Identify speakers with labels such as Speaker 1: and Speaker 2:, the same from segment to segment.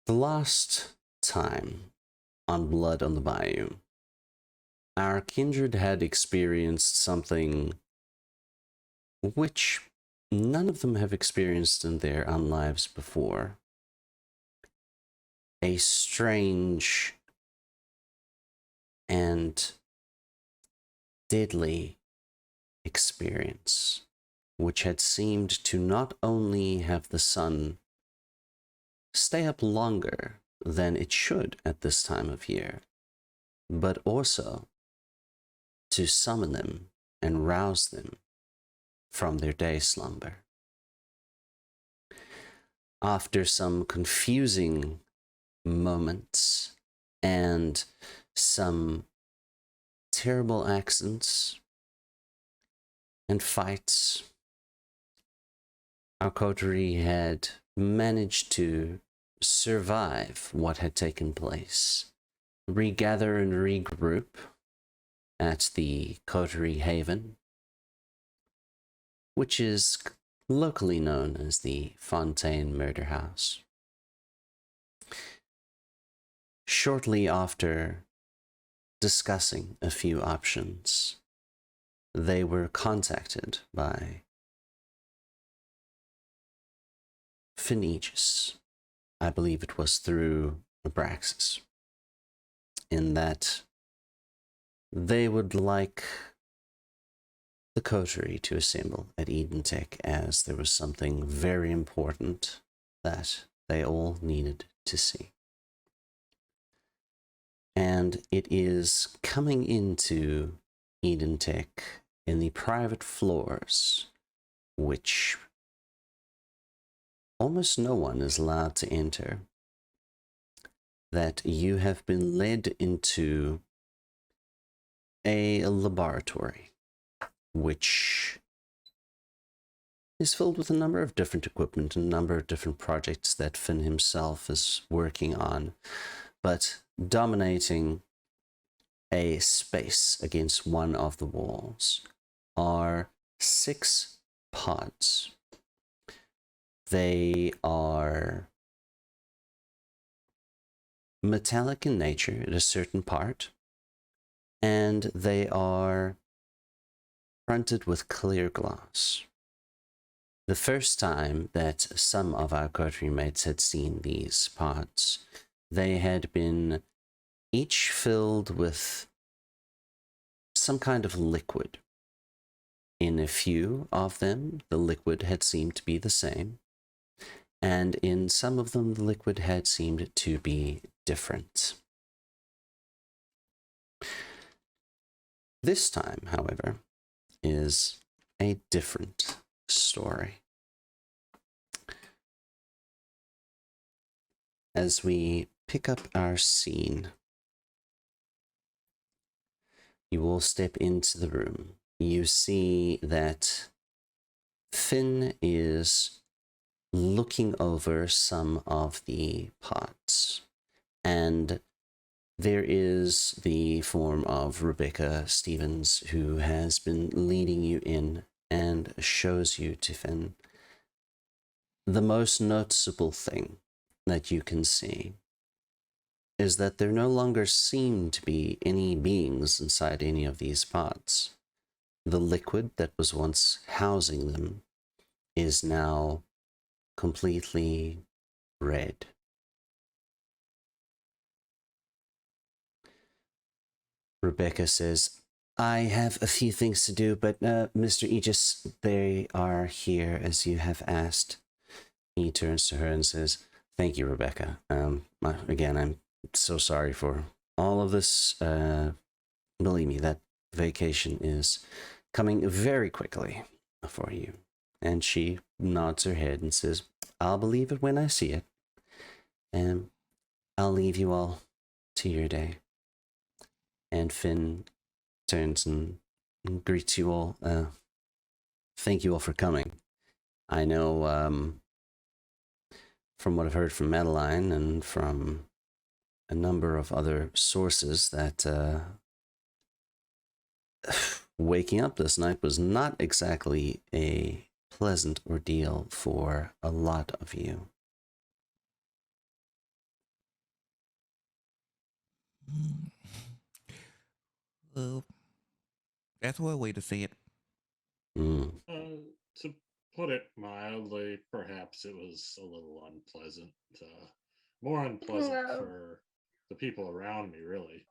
Speaker 1: The last time on Blood on the Bayou, our kindred had experienced something which none of them have experienced in their own lives before. A strange and deadly experience, which had seemed to not only have the sun stay up longer than it should at this time of year, but also to summon them and rouse them from their day slumber. After some confusing moments and some terrible accidents and fights, our coterie had managed to survive what had taken place, regather and regroup at the Coterie Haven, which is locally known as the Fontaine Murder House. Shortly after discussing a few options, they were contacted by Finn Aegus. I believe it was through Abraxas, in that they would like the Coterie to assemble at EdenTech, as there was something very important that they all needed to see. And it is coming into EdenTech in the private floors, which almost no one is allowed to enter, that you have been led into a laboratory, which is filled with a number of different equipment and a number of different projects that Finn himself is working on, but dominating a space against one of the walls are 6 pods. They are metallic in nature at a certain part, and they are fronted with clear glass. The first time that some of our coterie mates had seen these pods, they had been each filled with some kind of liquid. In a few of them, the liquid had seemed to be the same, and in some of them, the liquid had seemed to be different. This time, however, is a different story. As we pick up our scene, you all step into the room. You see that Finn is looking over some of the pots, and there is the form of Rebecca Stevens, who has been leading you in and shows you to Finn. The most noticeable thing that you can see is that there no longer seem to be any beings inside any of these pots. The liquid that was once housing them is now completely red. Rebecca says, "I have a few things to do, but Mr. Aegis, they are here as you have asked." He turns to her and says, "Thank you, Rebecca. Again, I'm so sorry for all of this. Believe me, that vacation is coming very quickly for you." And she nods her head and says, "I'll believe it when I see it. And I'll leave you all to your day." And Finn turns and greets you all. "Thank you all for coming. I know from what I've heard from Madeline and from a number of other sources that waking up this night was not exactly a pleasant ordeal for a lot of you."
Speaker 2: Well, that's one way to say it.
Speaker 1: Mm.
Speaker 3: To put it mildly, perhaps it was a little unpleasant. More unpleasant for the people around me, really.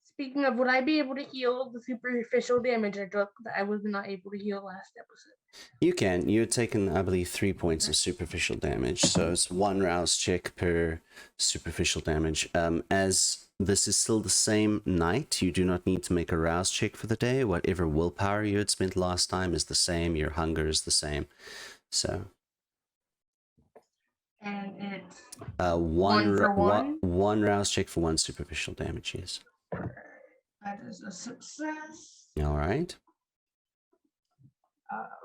Speaker 4: Speaking of, would I be able to heal the superficial damage I took that I was not able to heal last episode?
Speaker 1: You can. You're taking, I believe, 3 points of superficial damage. So it's 1 rouse check per superficial damage. As this is still the same night, you do not need to make a rouse check for the day. Whatever willpower you had spent last time is the same. Your hunger is the same. So.
Speaker 4: And it's
Speaker 1: one
Speaker 4: for one?
Speaker 1: One rouse check for 1 superficial damage, yes.
Speaker 4: That is a success.
Speaker 1: All right.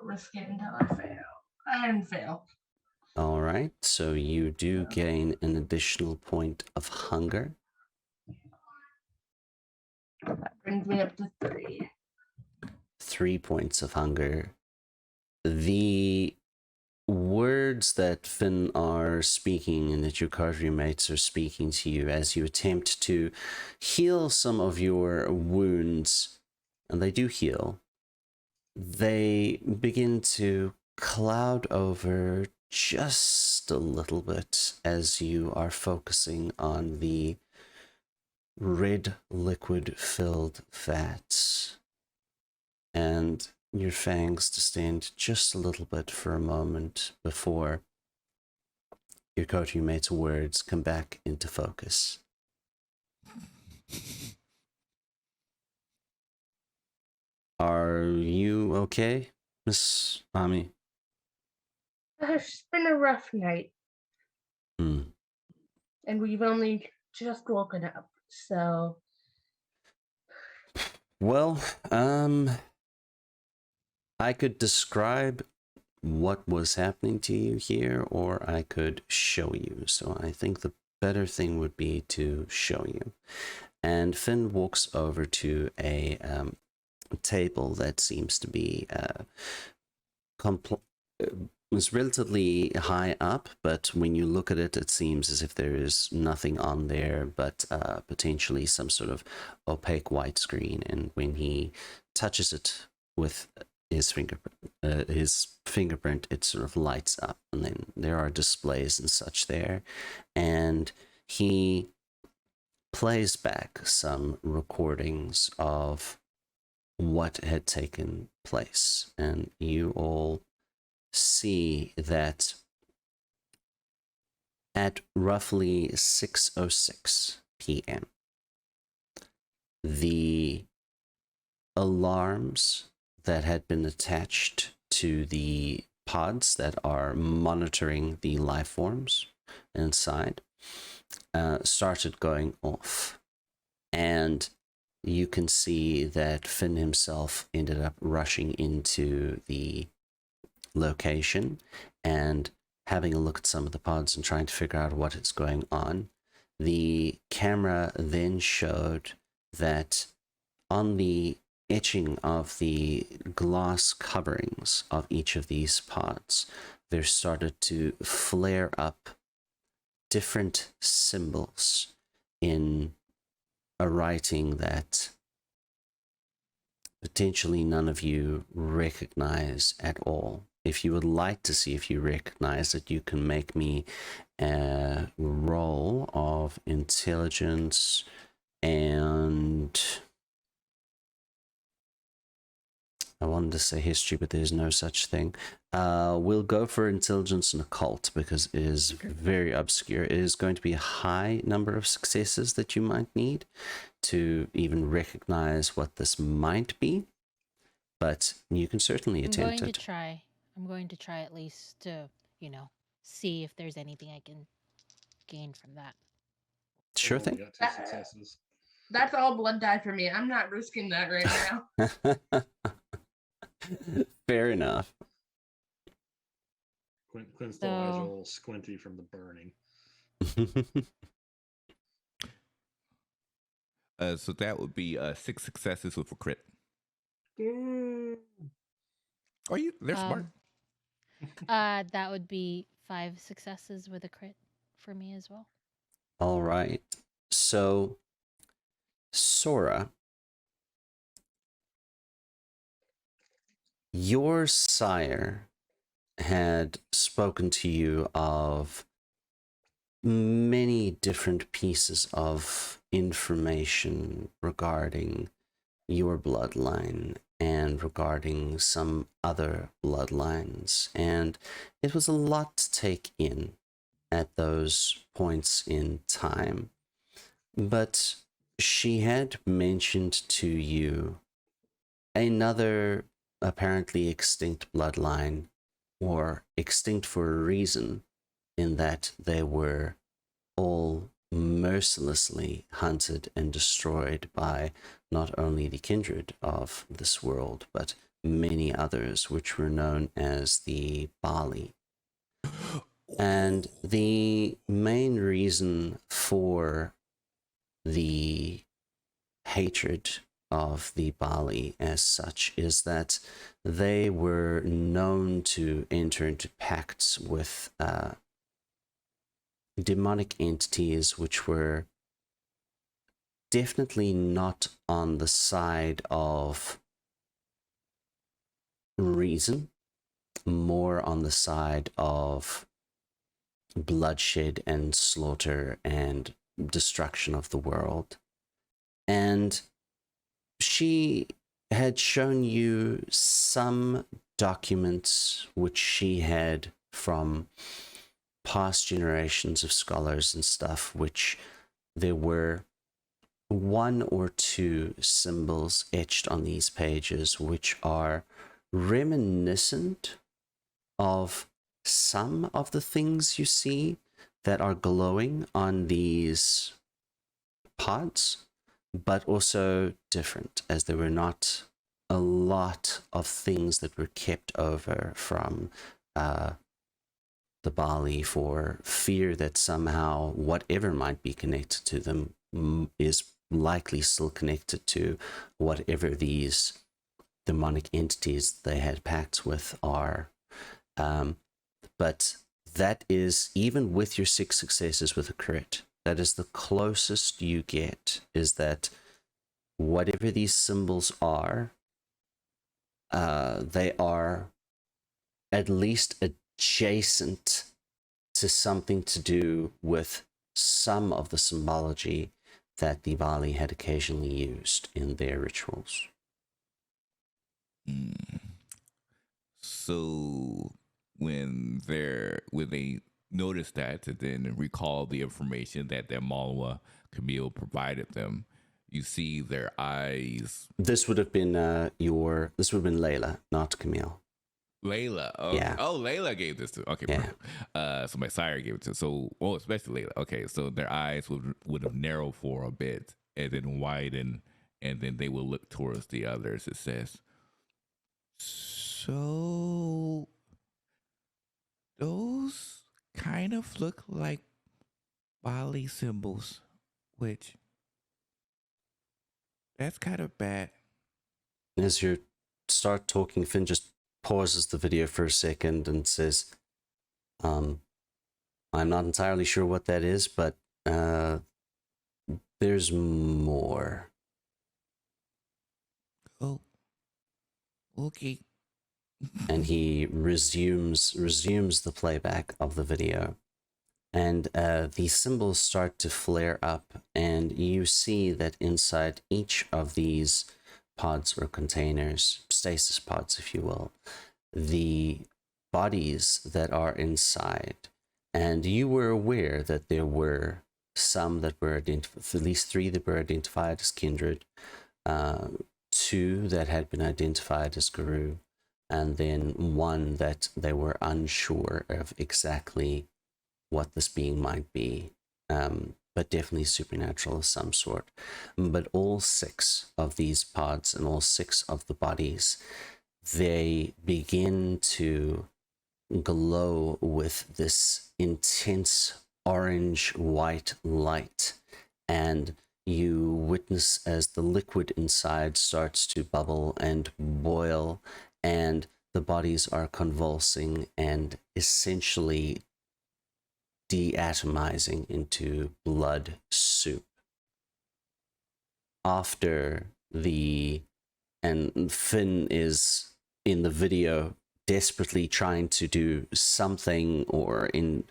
Speaker 4: Risk it until I fail. And fail.
Speaker 1: All right. So you do gain an additional point of hunger.
Speaker 4: That brings me up to 3.
Speaker 1: 3 points of hunger. The words that Finn are speaking and that your coterie mates are speaking to you as you attempt to heal some of your wounds, and they do heal, they begin to cloud over just a little bit as you are focusing on the red liquid filled vats, and your fangs to stand just a little bit for a moment before your coterie mate's words come back into focus. Are you okay, Miss Ami?
Speaker 4: It's been a rough night.
Speaker 1: Hmm.
Speaker 4: And we've only just woken up, so...
Speaker 1: Well, I could describe what was happening to you here, or I could show you. So I think the better thing would be to show you. And Finn walks over to a table that seems to be was relatively high up, but when you look at it, it seems as if there is nothing on there but potentially some sort of opaque white screen. And when he touches it with his fingerprint, it sort of lights up, and then there are displays and such there. And he plays back some recordings of what had taken place, and you all see that at roughly 6:06 p.m., the alarms that had been attached to the pods that are monitoring the life forms inside started going off. And you can see that Finn himself ended up rushing into the location and having a look at some of the pods and trying to figure out what is going on. The camera then showed that on the etching of the glass coverings of each of these pods, there started to flare up different symbols in a writing that potentially none of you recognize at all. If you would like to see if you recognize it, you can make me a roll of intelligence, and I wanted to say history, but there's no such thing. We'll go for intelligence and occult because it is very obscure. It is going to be a high number of successes that you might need to even recognize what this might be, but you can certainly attempt it.
Speaker 5: I'm going to try at least to, see if there's anything I can gain from that.
Speaker 1: Sure thing.
Speaker 3: Got 2 successes.
Speaker 4: That's all blood die for me. I'm not risking that right now.
Speaker 1: Fair enough.
Speaker 3: Quinn's still agile, squinty from the burning.
Speaker 2: So that would be 6 successes with a crit. Are you? They're smart.
Speaker 5: That would be 5 successes with a crit for me as well.
Speaker 1: All right. So, Sora, your sire had spoken to you of many different pieces of information regarding your bloodline and regarding some other bloodlines, and it was a lot to take in at those points in time. But she had mentioned to you another apparently extinct bloodline, or extinct for a reason, in that they were all mercilessly hunted and destroyed by not only the kindred of this world, but many others, which were known as the Bali. And the main reason for the hatred of the Bali as such is that they were known to enter into pacts with demonic entities which were definitely not on the side of reason, more on the side of bloodshed and slaughter and destruction of the world. And she had shown you some documents which she had from past generations of scholars and stuff, which there were one or two symbols etched on these pages which are reminiscent of some of the things you see that are glowing on these pods, but also different, as there were not a lot of things that were kept over from the Bali for fear that somehow whatever might be connected to them is likely still connected to whatever these demonic entities they had pacts with are. But that is, even with your 6 successes with a crit, that is the closest you get, is that whatever these symbols are, they are at least adjacent to something to do with some of the symbology that the Bali had occasionally used in their rituals.
Speaker 2: So when they notice that and then recall the information that their Malwa Camille provided them, you see their eyes.
Speaker 1: This would have been Layla, not Camille.
Speaker 2: Layla. Oh,
Speaker 1: Yeah.
Speaker 2: Oh, Layla gave this to. Okay,
Speaker 1: Yeah.
Speaker 2: perfect. So my sire gave it to. So, especially Layla. Okay, so their eyes would have narrowed for a bit and then widen, and then they will look towards the others. It says. So those kind of look like Bali symbols, which that's kind of bad.
Speaker 1: As you start talking, Finn just pauses the video for a second and says, I'm not entirely sure what that is, but there's more.
Speaker 2: Oh, okay.
Speaker 1: And he resumes the playback of the video. And the symbols start to flare up, and you see that inside each of these pods or containers, stasis pods, if you will, the bodies that are inside. And you were aware that there were some that were at least 3 that were identified as kindred, 2 that had been identified as Guru, and then 1 that they were unsure of exactly what this being might be, but definitely supernatural of some sort. But all 6 of these pods and all 6 of the bodies, they begin to glow with this intense orange-white light, and you witness as the liquid inside starts to bubble and boil, and the bodies are convulsing and essentially deatomizing into blood soup. After and Finn is in the video desperately trying to do something or in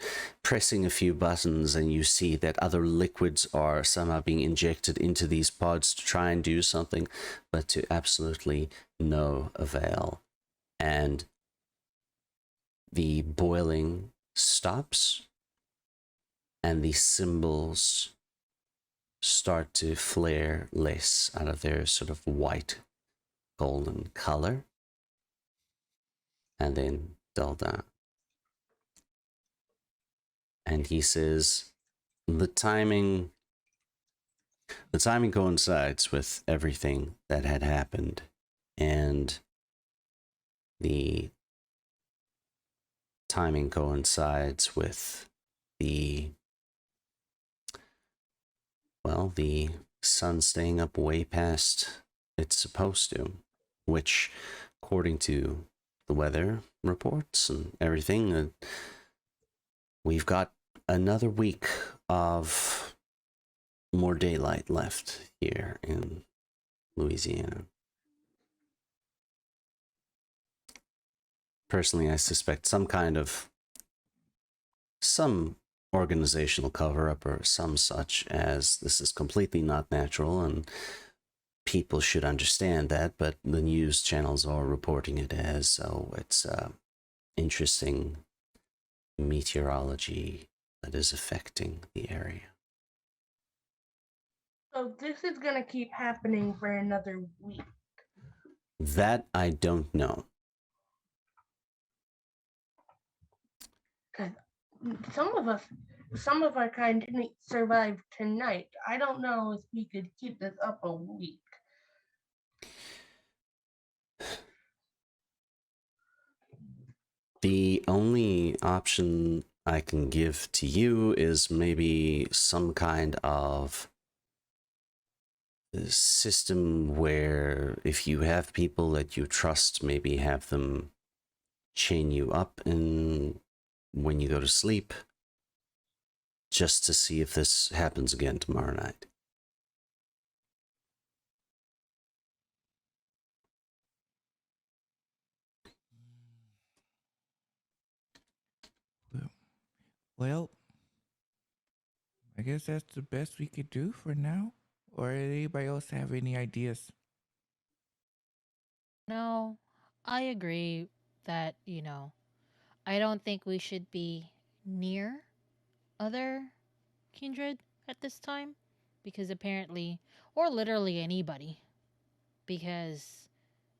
Speaker 1: pressing a few buttons, and you see that other liquids are somehow being injected into these pods to try and do something, but to absolutely no avail. And the boiling stops, and the symbols start to flare less out of their sort of white golden color, and then dull down. And he says, the timing coincides with everything that had happened, and the timing coincides with the sun staying up way past it's supposed to, which, according to the weather reports and everything, we've got another week of more daylight left here in Louisiana. Personally, I suspect some organizational cover-up or some such, as this is completely not natural, and people should understand that, but the news channels are reporting it as, so it's interesting meteorology that is affecting the area.
Speaker 4: So this is gonna keep happening for another week.
Speaker 1: That I don't know.
Speaker 4: Because some of our kind didn't survive tonight. I don't know if we could keep this up a week.
Speaker 1: The only option I can give to you is maybe some kind of system where if you have people that you trust, maybe have them chain you up and when you go to sleep, just to see if this happens again tomorrow night.
Speaker 2: Well, I guess that's the best we could do for now. Or anybody else have any ideas?
Speaker 5: No, I agree that, I don't think we should be near other kindred at this time, because apparently, or literally anybody, because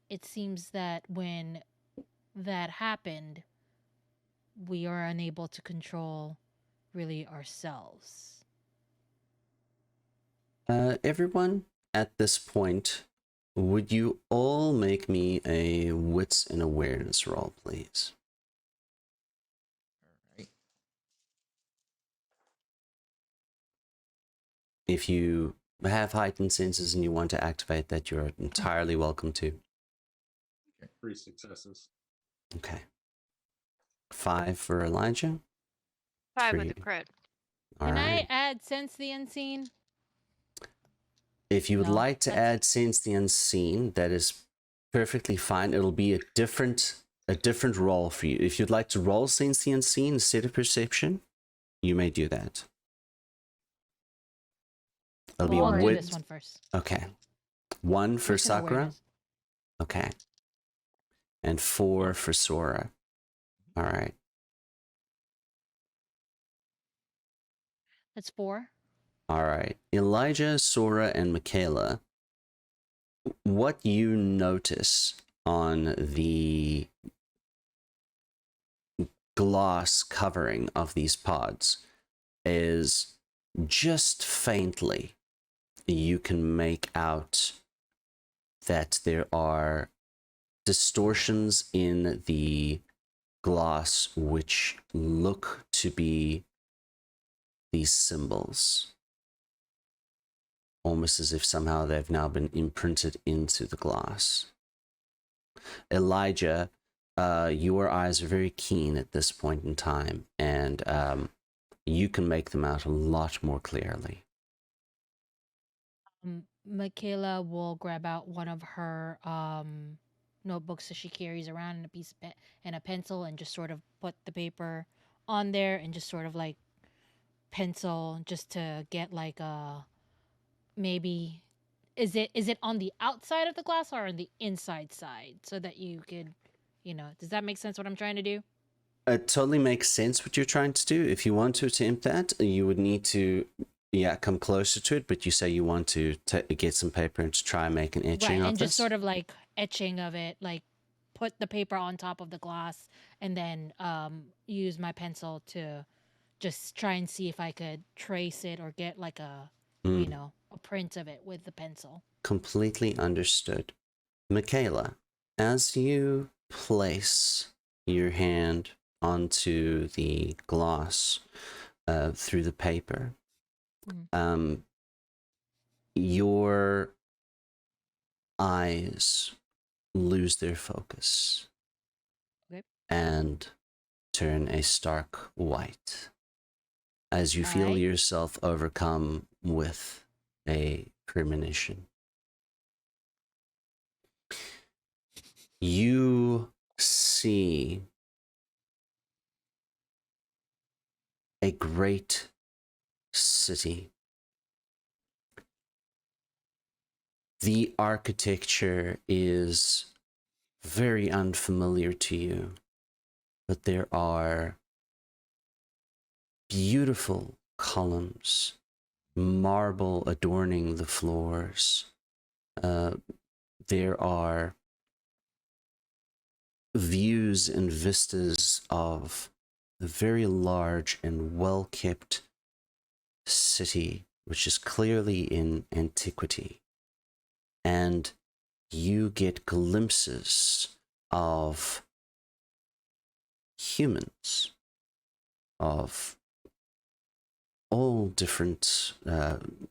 Speaker 5: it seems that when that happened, we are unable to control really ourselves.
Speaker 1: Everyone, at this point, would you all make me a wits and awareness roll, please?
Speaker 2: Alright.
Speaker 1: If you have heightened senses and you want to activate that, you're entirely welcome to.
Speaker 3: 3 successes.
Speaker 1: Okay. 5 for Elijah.
Speaker 6: 5 with a crit.
Speaker 1: All
Speaker 5: Can
Speaker 1: right.
Speaker 5: I add Sense the Unseen?
Speaker 1: If you would
Speaker 5: No,
Speaker 1: like to
Speaker 5: that's-
Speaker 1: add Sense the Unseen, that is perfectly fine. It'll be a different roll for you. If you'd like to roll Sense the Unseen instead of Perception, you may do that. It'll be
Speaker 5: Well, I'll do
Speaker 1: wit.
Speaker 5: this one first.
Speaker 1: Okay. 1 for
Speaker 5: Wits and
Speaker 1: Sakura.
Speaker 5: awareness.
Speaker 1: Okay. And 4 for Sora. All right.
Speaker 5: That's 4.
Speaker 1: All right. Elijah, Sora, and Michaela, what you notice on the glass covering of these pods is just faintly you can make out that there are distortions in the glass which look to be these symbols, almost as if somehow they've now been imprinted into the glass. Elijah, your eyes are very keen at this point in time, and you can make them out a lot more clearly.
Speaker 5: Michaela will grab out one of her notebooks that she carries around and a piece of and a pencil and just sort of put the paper on there and just sort of like pencil just to get like a maybe is it on the outside of the glass or on the inside side so that you could does that make sense what I'm trying to do?
Speaker 1: It totally makes sense what you're trying to do. If you want to attempt that, you would need to, come closer to it. But you say you want to get some paper and to try and make an etching
Speaker 5: Right,
Speaker 1: of
Speaker 5: and
Speaker 1: this.
Speaker 5: just sort of like etching of it, like put the paper on top of the glass and then use my pencil to just try and see if I could trace it or get like a a print of it with the pencil.
Speaker 1: Completely understood. Michaela, as you place your hand onto the glass through the paper, your eyes lose their focus and turn a stark white as you feel yourself overcome with a premonition. You see a great city. The architecture is very unfamiliar to you, but there are beautiful columns, marble adorning the floors. There are views and vistas of a very large and well-kept city, which is clearly in antiquity. And you get glimpses of humans, of all different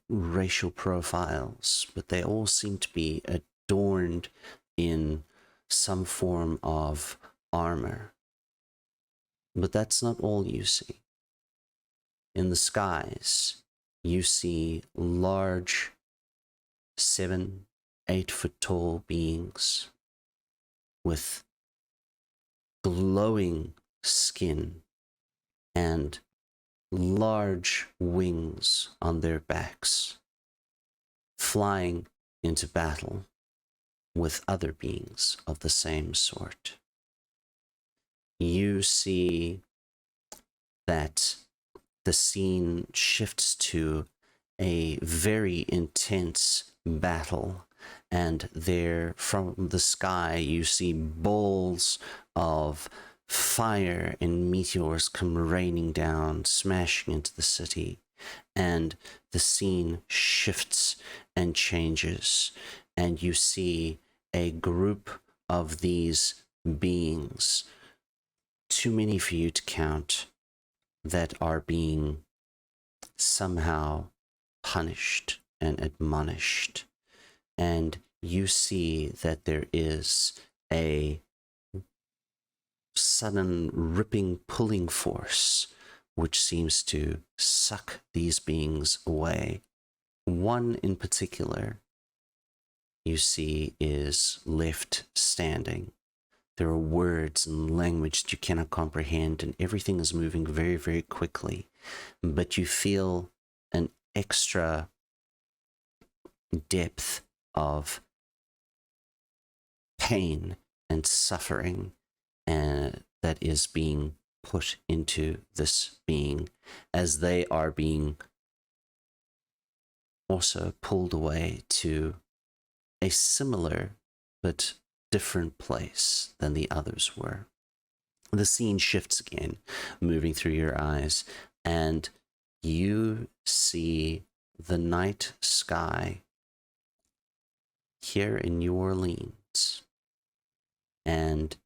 Speaker 1: racial profiles, but they all seem to be adorned in some form of armor. But that's not all you see. In the skies, you see large 7-8 foot tall beings with glowing skin and large wings on their backs, flying into battle with other beings of the same sort. You see that the scene shifts to a very intense battle, and there from the sky you see balls of fire and meteors come raining down, smashing into the city, and the scene shifts and changes, and you see a group of these beings, too many for you to count, that are being somehow punished and admonished. And you see that there is a sudden ripping, pulling force which seems to suck these beings away. One in particular you see is left standing. There are words and language that you cannot comprehend, and everything is moving very, very quickly. But you feel an extra depth of pain and suffering that is being put into this being, as they are being also pulled away to a similar but different place than the others were. The scene shifts again, moving through your eyes, and you see the night sky here in New Orleans, and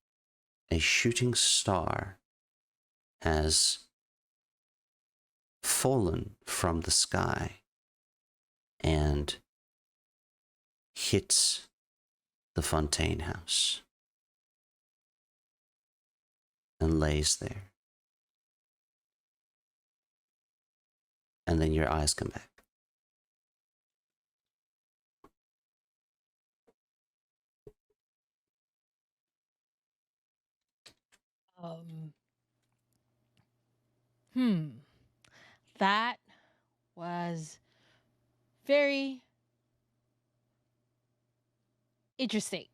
Speaker 1: a shooting star has fallen from the sky and hits the Fontaine house and lays there. and then your eyes come back.
Speaker 5: Um, that was very interesting.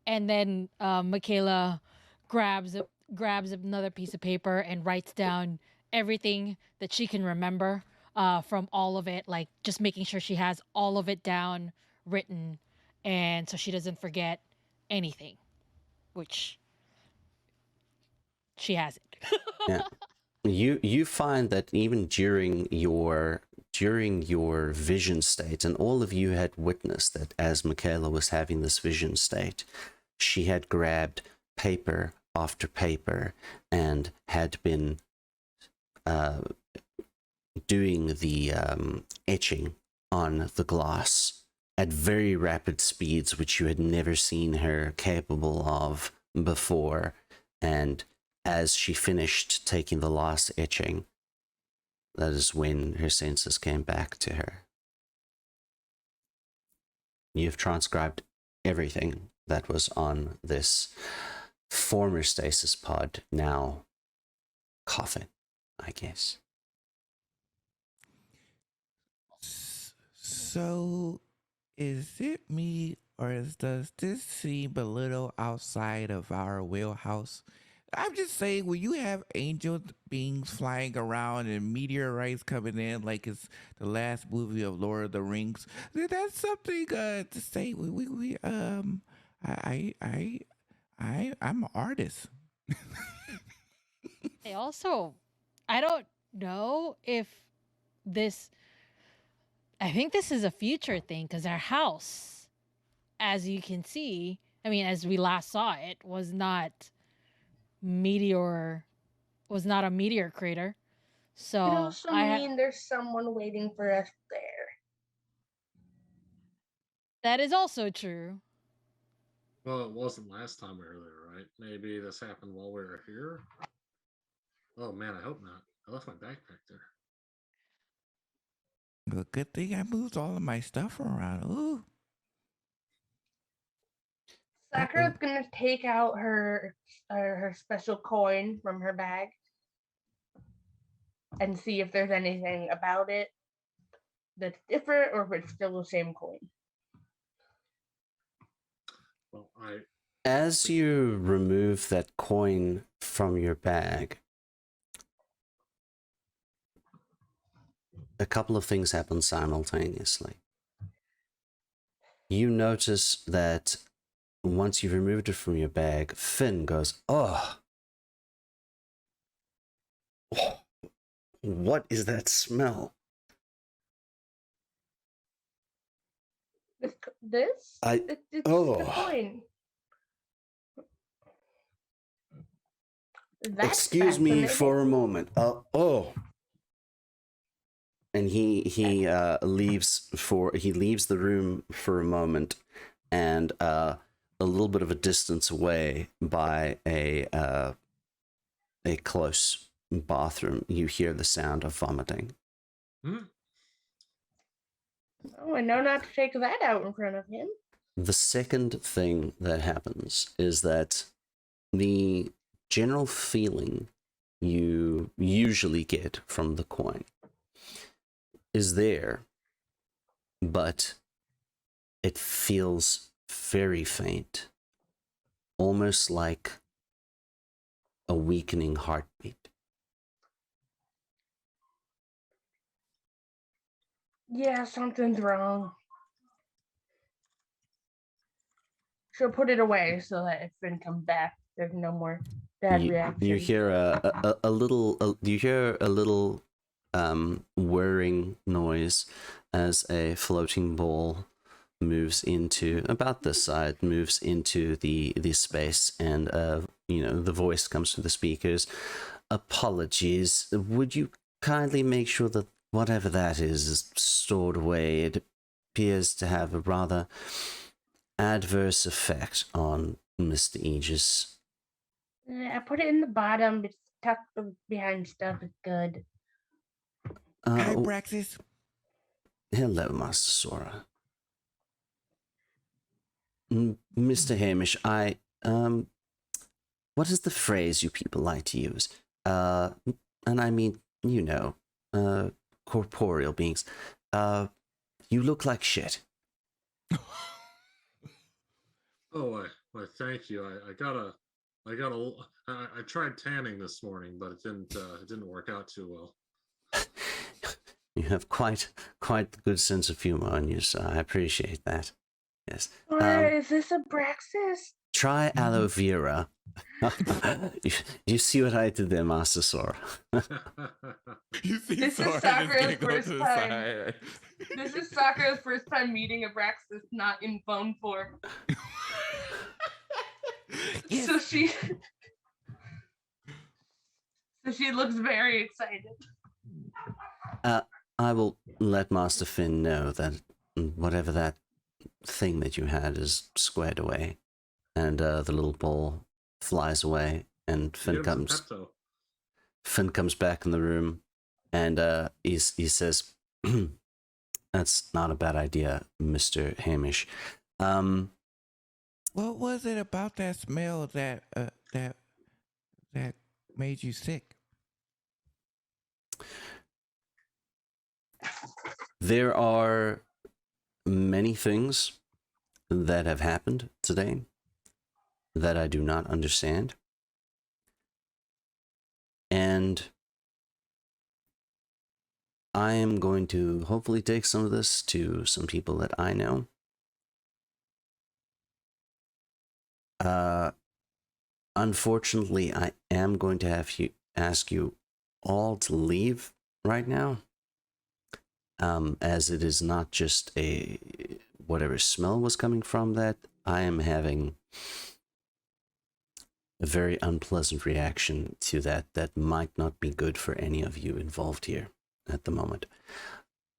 Speaker 5: And then Michaela grabs another piece of paper and writes down everything that she can remember from all of it, like just making sure she has all of it down written, and so she doesn't forget anything, which she hasn't.
Speaker 1: Yeah. You find that even during your vision state, and all of you had witnessed that as Michaela was having this vision state, she had grabbed paper after paper and had been doing the etching on the glass at very rapid speeds, which you had never seen her capable of before. And as she finished taking the last etching, that is when her senses came back to her. You've transcribed everything that was on this former stasis pod, now coffin, I guess.
Speaker 2: So, is it me, or does this seem a little outside of our wheelhouse? I'm just saying, when you have angel beings flying around and meteorites coming in, like it's the last movie of Lord of the Rings, that's something to say. I'm an artist.
Speaker 5: I don't know if this. I think this is a future thing because our house, as you can see, I mean, as we last saw it, was not a meteor crater. So
Speaker 4: It also mean there's someone waiting for us there.
Speaker 5: That is also true.
Speaker 3: Well, it wasn't last time we were there, right? Maybe this happened while we were here. Oh man, I hope not. I left my backpack there.
Speaker 2: Well, good thing I moved all of my stuff around. Ooh.
Speaker 4: Sakura's gonna take out her special coin from her bag and see if there's anything about it that's different or if it's still the same coin.
Speaker 3: Well,
Speaker 1: as you remove that coin from your bag, a couple of things happen simultaneously. You notice that once you've removed it from your bag, Finn goes, "Oh, what is that smell?"
Speaker 4: This? It's the coin. That's
Speaker 1: excuse me for a moment. And he leaves the room for a moment, and a little bit of a distance away by a close bathroom, you hear the sound of vomiting.
Speaker 4: Oh, I know not to take that out in front of him.
Speaker 1: The second thing that happens is that the general feeling you usually get from the coin is there, but it feels very faint, almost like a weakening heartbeat.
Speaker 4: Yeah, something's wrong. She'll put it away so that if Finn comes back, there's no more bad reaction.
Speaker 1: You hear a little whirring noise as a floating ball moves into about this side, moves into the space, and the voice comes through the speakers. "Apologies. Would you kindly make sure that whatever that is stored away? It appears to have a rather adverse effect on Mr. Aegis."
Speaker 4: I put it in the bottom. It's tucked behind stuff. It's good.
Speaker 2: Hi, Braxis.
Speaker 1: Hello, Master Sora. Mr. Hamish, what is the phrase you people like to use? And I mean, corporeal beings. You look like shit.
Speaker 3: Oh, I thank you. I tried tanning this morning, but it didn't work out too well.
Speaker 1: You have quite the good sense of humor on you, so I appreciate that. Yes.
Speaker 4: Or is this a Braxis?
Speaker 1: Try aloe vera. you see what I did there, Master Sora?
Speaker 2: You see
Speaker 4: This is
Speaker 2: Sora just
Speaker 4: Sakura's
Speaker 2: giggle
Speaker 4: first
Speaker 2: to the
Speaker 4: time.
Speaker 2: side.
Speaker 4: This is Sakura's first time meeting a Braxis not in phone form.
Speaker 2: Yes.
Speaker 4: So she looks very excited.
Speaker 1: I will let Master Finn know that whatever that thing that you had is squared away, and the little ball flies away, and Finn comes back in the room, and he says, "That's not a bad idea, Mr. Hamish."
Speaker 2: What was it about that smell that made you sick?
Speaker 1: There are many things that have happened today that I do not understand. And I am going to hopefully take some of this to some people that I know. Unfortunately, I am going to have to ask you all to leave right now. As it is not just whatever smell was coming from that, I am having a very unpleasant reaction to that might not be good for any of you involved here at the moment.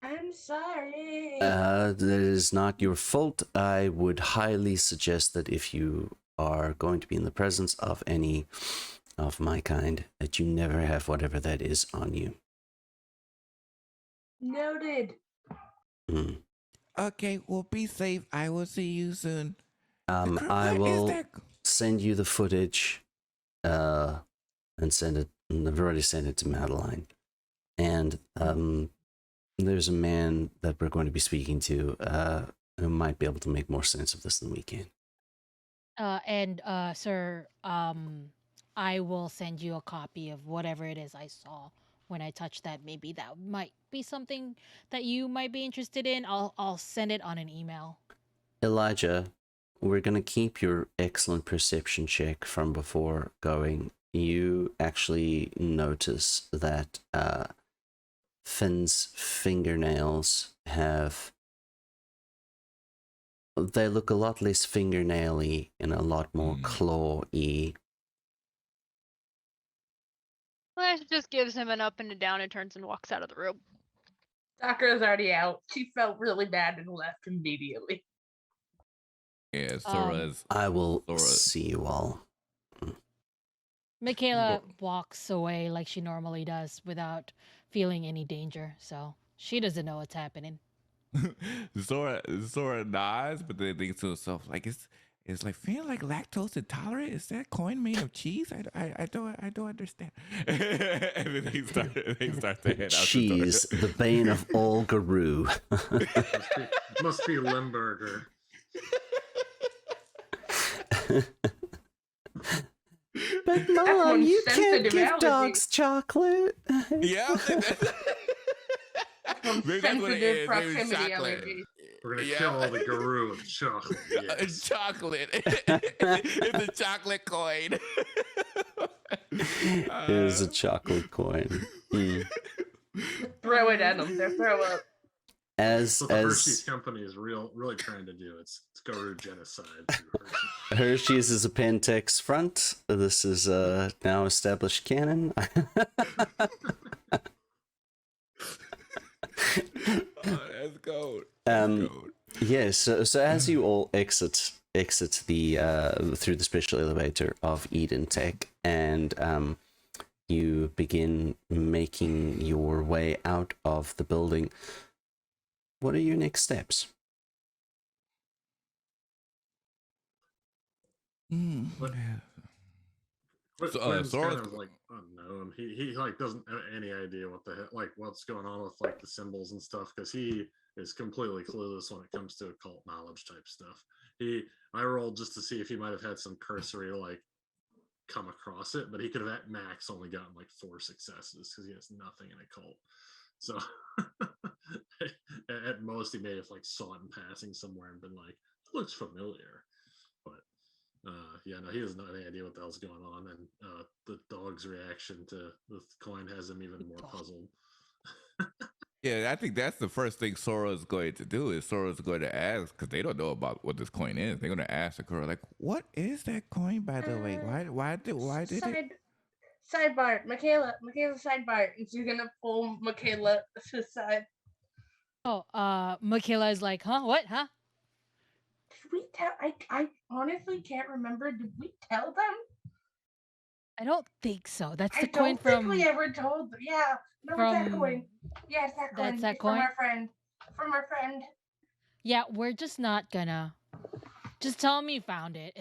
Speaker 4: I'm sorry.
Speaker 1: That is not your fault. I would highly suggest that if you are going to be in the presence of any of my kind, that you never have whatever that is on you.
Speaker 4: Noted.
Speaker 2: Okay, well, be safe. I will see you soon.
Speaker 1: I will send you the footage, and send it. I've already sent it to Madeline, and there's a man that we're going to be speaking to, who might be able to make more sense of this than we can.
Speaker 5: Sir, I will send you a copy of whatever it is I saw when I touched that. Maybe that might be something that you might be interested in. I'll send it on an email.
Speaker 1: Elijah, we're going to keep your excellent perception check from before going. You actually notice that Finn's fingernails they look a lot less fingernaily and a lot more claw-y.
Speaker 6: Flash just gives him an up and a down and turns and walks out of the room.
Speaker 4: Sakura's already out. She felt really bad and left immediately.
Speaker 2: Yeah, Sora's.
Speaker 1: I will see you all.
Speaker 5: Michaela walks away like she normally does without feeling any danger, so she doesn't know what's happening.
Speaker 2: Sora nods, but then thinks to herself, like, it's like feeling like lactose intolerant. Is that coin made of cheese? I don't understand. And then they start to head out.
Speaker 1: Cheese, the bane of all Garou.
Speaker 3: must be Limburger.
Speaker 1: But Mom, you can't give
Speaker 4: allergy.
Speaker 1: dogs chocolate.
Speaker 2: Yeah.
Speaker 4: Maybe that's what it is. Proximity allergy.
Speaker 3: We're gonna kill all the Garou with chocolate. Yes.
Speaker 2: Chocolate. It's a chocolate coin.
Speaker 1: It is a chocolate coin.
Speaker 4: Throw it at them. They'll throw up.
Speaker 3: That's what the Hershey's company is really trying to do. It's Garou genocide through Hershey.
Speaker 1: Hershey's is a Pentex front. This is now established canon.
Speaker 2: That's gold.
Speaker 1: Yes. So as you all exit the through the special elevator of EdenTech, and you begin making your way out of the building. What are your next steps?
Speaker 3: But-
Speaker 2: So,
Speaker 3: Quinn's
Speaker 2: Sora's
Speaker 3: kind of like unknown. He like doesn't have any idea what the heck, like what's going on with like the symbols and stuff, because he is completely clueless when it comes to occult knowledge type stuff. I rolled just to see if he might have had some cursory like come across it, but he could have at max only gotten like 4 successes because he has nothing in occult. So at most he may have like saw it in passing somewhere and been like, looks familiar. But yeah, no, he doesn't have any idea what the hell's going on, and the dog's reaction to the coin has him even more puzzled.
Speaker 2: Yeah, I think that's the first thing Sora's going to do. Is Sora's going to ask, because they don't know about what this coin is. They're going to ask the girl, like, "What is that coin, by the way? Why did it?"
Speaker 4: Sidebar, Michaela, sidebar. And she's gonna pull Michaela to the side.
Speaker 5: Oh, Michaela is like, huh? What? Huh?
Speaker 4: Did we tell? I honestly can't remember. Did we tell them?
Speaker 5: I don't think so. That's
Speaker 4: I
Speaker 5: the coin
Speaker 4: don't think
Speaker 5: from.
Speaker 4: we ever told them. Yeah, no, it's that
Speaker 5: from-
Speaker 4: coin. Yes, that coin.
Speaker 5: That's that
Speaker 4: It's
Speaker 5: coin?
Speaker 4: From our friend. From our friend.
Speaker 5: Yeah, we're just not gonna. Just tell me you found it.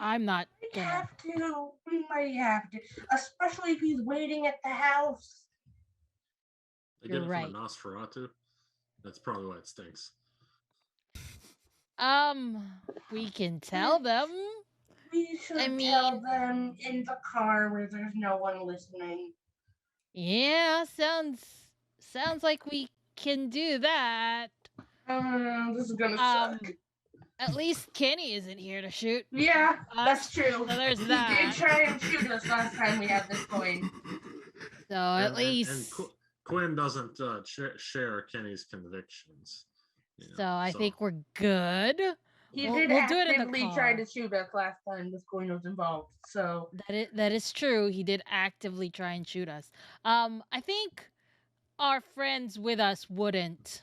Speaker 5: I'm not
Speaker 4: We
Speaker 5: gonna.
Speaker 4: have to. We might have to, especially if he's waiting at the house.
Speaker 3: They
Speaker 5: You're
Speaker 3: get it
Speaker 5: right.
Speaker 3: from a Nosferatu. That's probably why it stinks.
Speaker 5: We can tell them.
Speaker 4: We should
Speaker 5: I
Speaker 4: tell
Speaker 5: mean-
Speaker 4: them in the car where there's no one listening.
Speaker 5: Yeah, sounds like we can do that.
Speaker 4: This is gonna suck.
Speaker 5: At least Kenny isn't here to shoot.
Speaker 4: Yeah, that's
Speaker 5: us,
Speaker 4: true.
Speaker 5: so there's
Speaker 4: He
Speaker 5: that.
Speaker 4: did try and shoot us last time we had this coin.
Speaker 5: So at
Speaker 3: And
Speaker 5: least.
Speaker 3: Quinn doesn't share Kenny's convictions. You know,
Speaker 5: So I think we're good.
Speaker 4: He
Speaker 5: We'll
Speaker 4: did
Speaker 5: do it in the
Speaker 4: actively try
Speaker 5: car.
Speaker 4: to shoot us last time this coin was involved. So
Speaker 5: That is true. He did actively try and shoot us. I think our friends with us wouldn't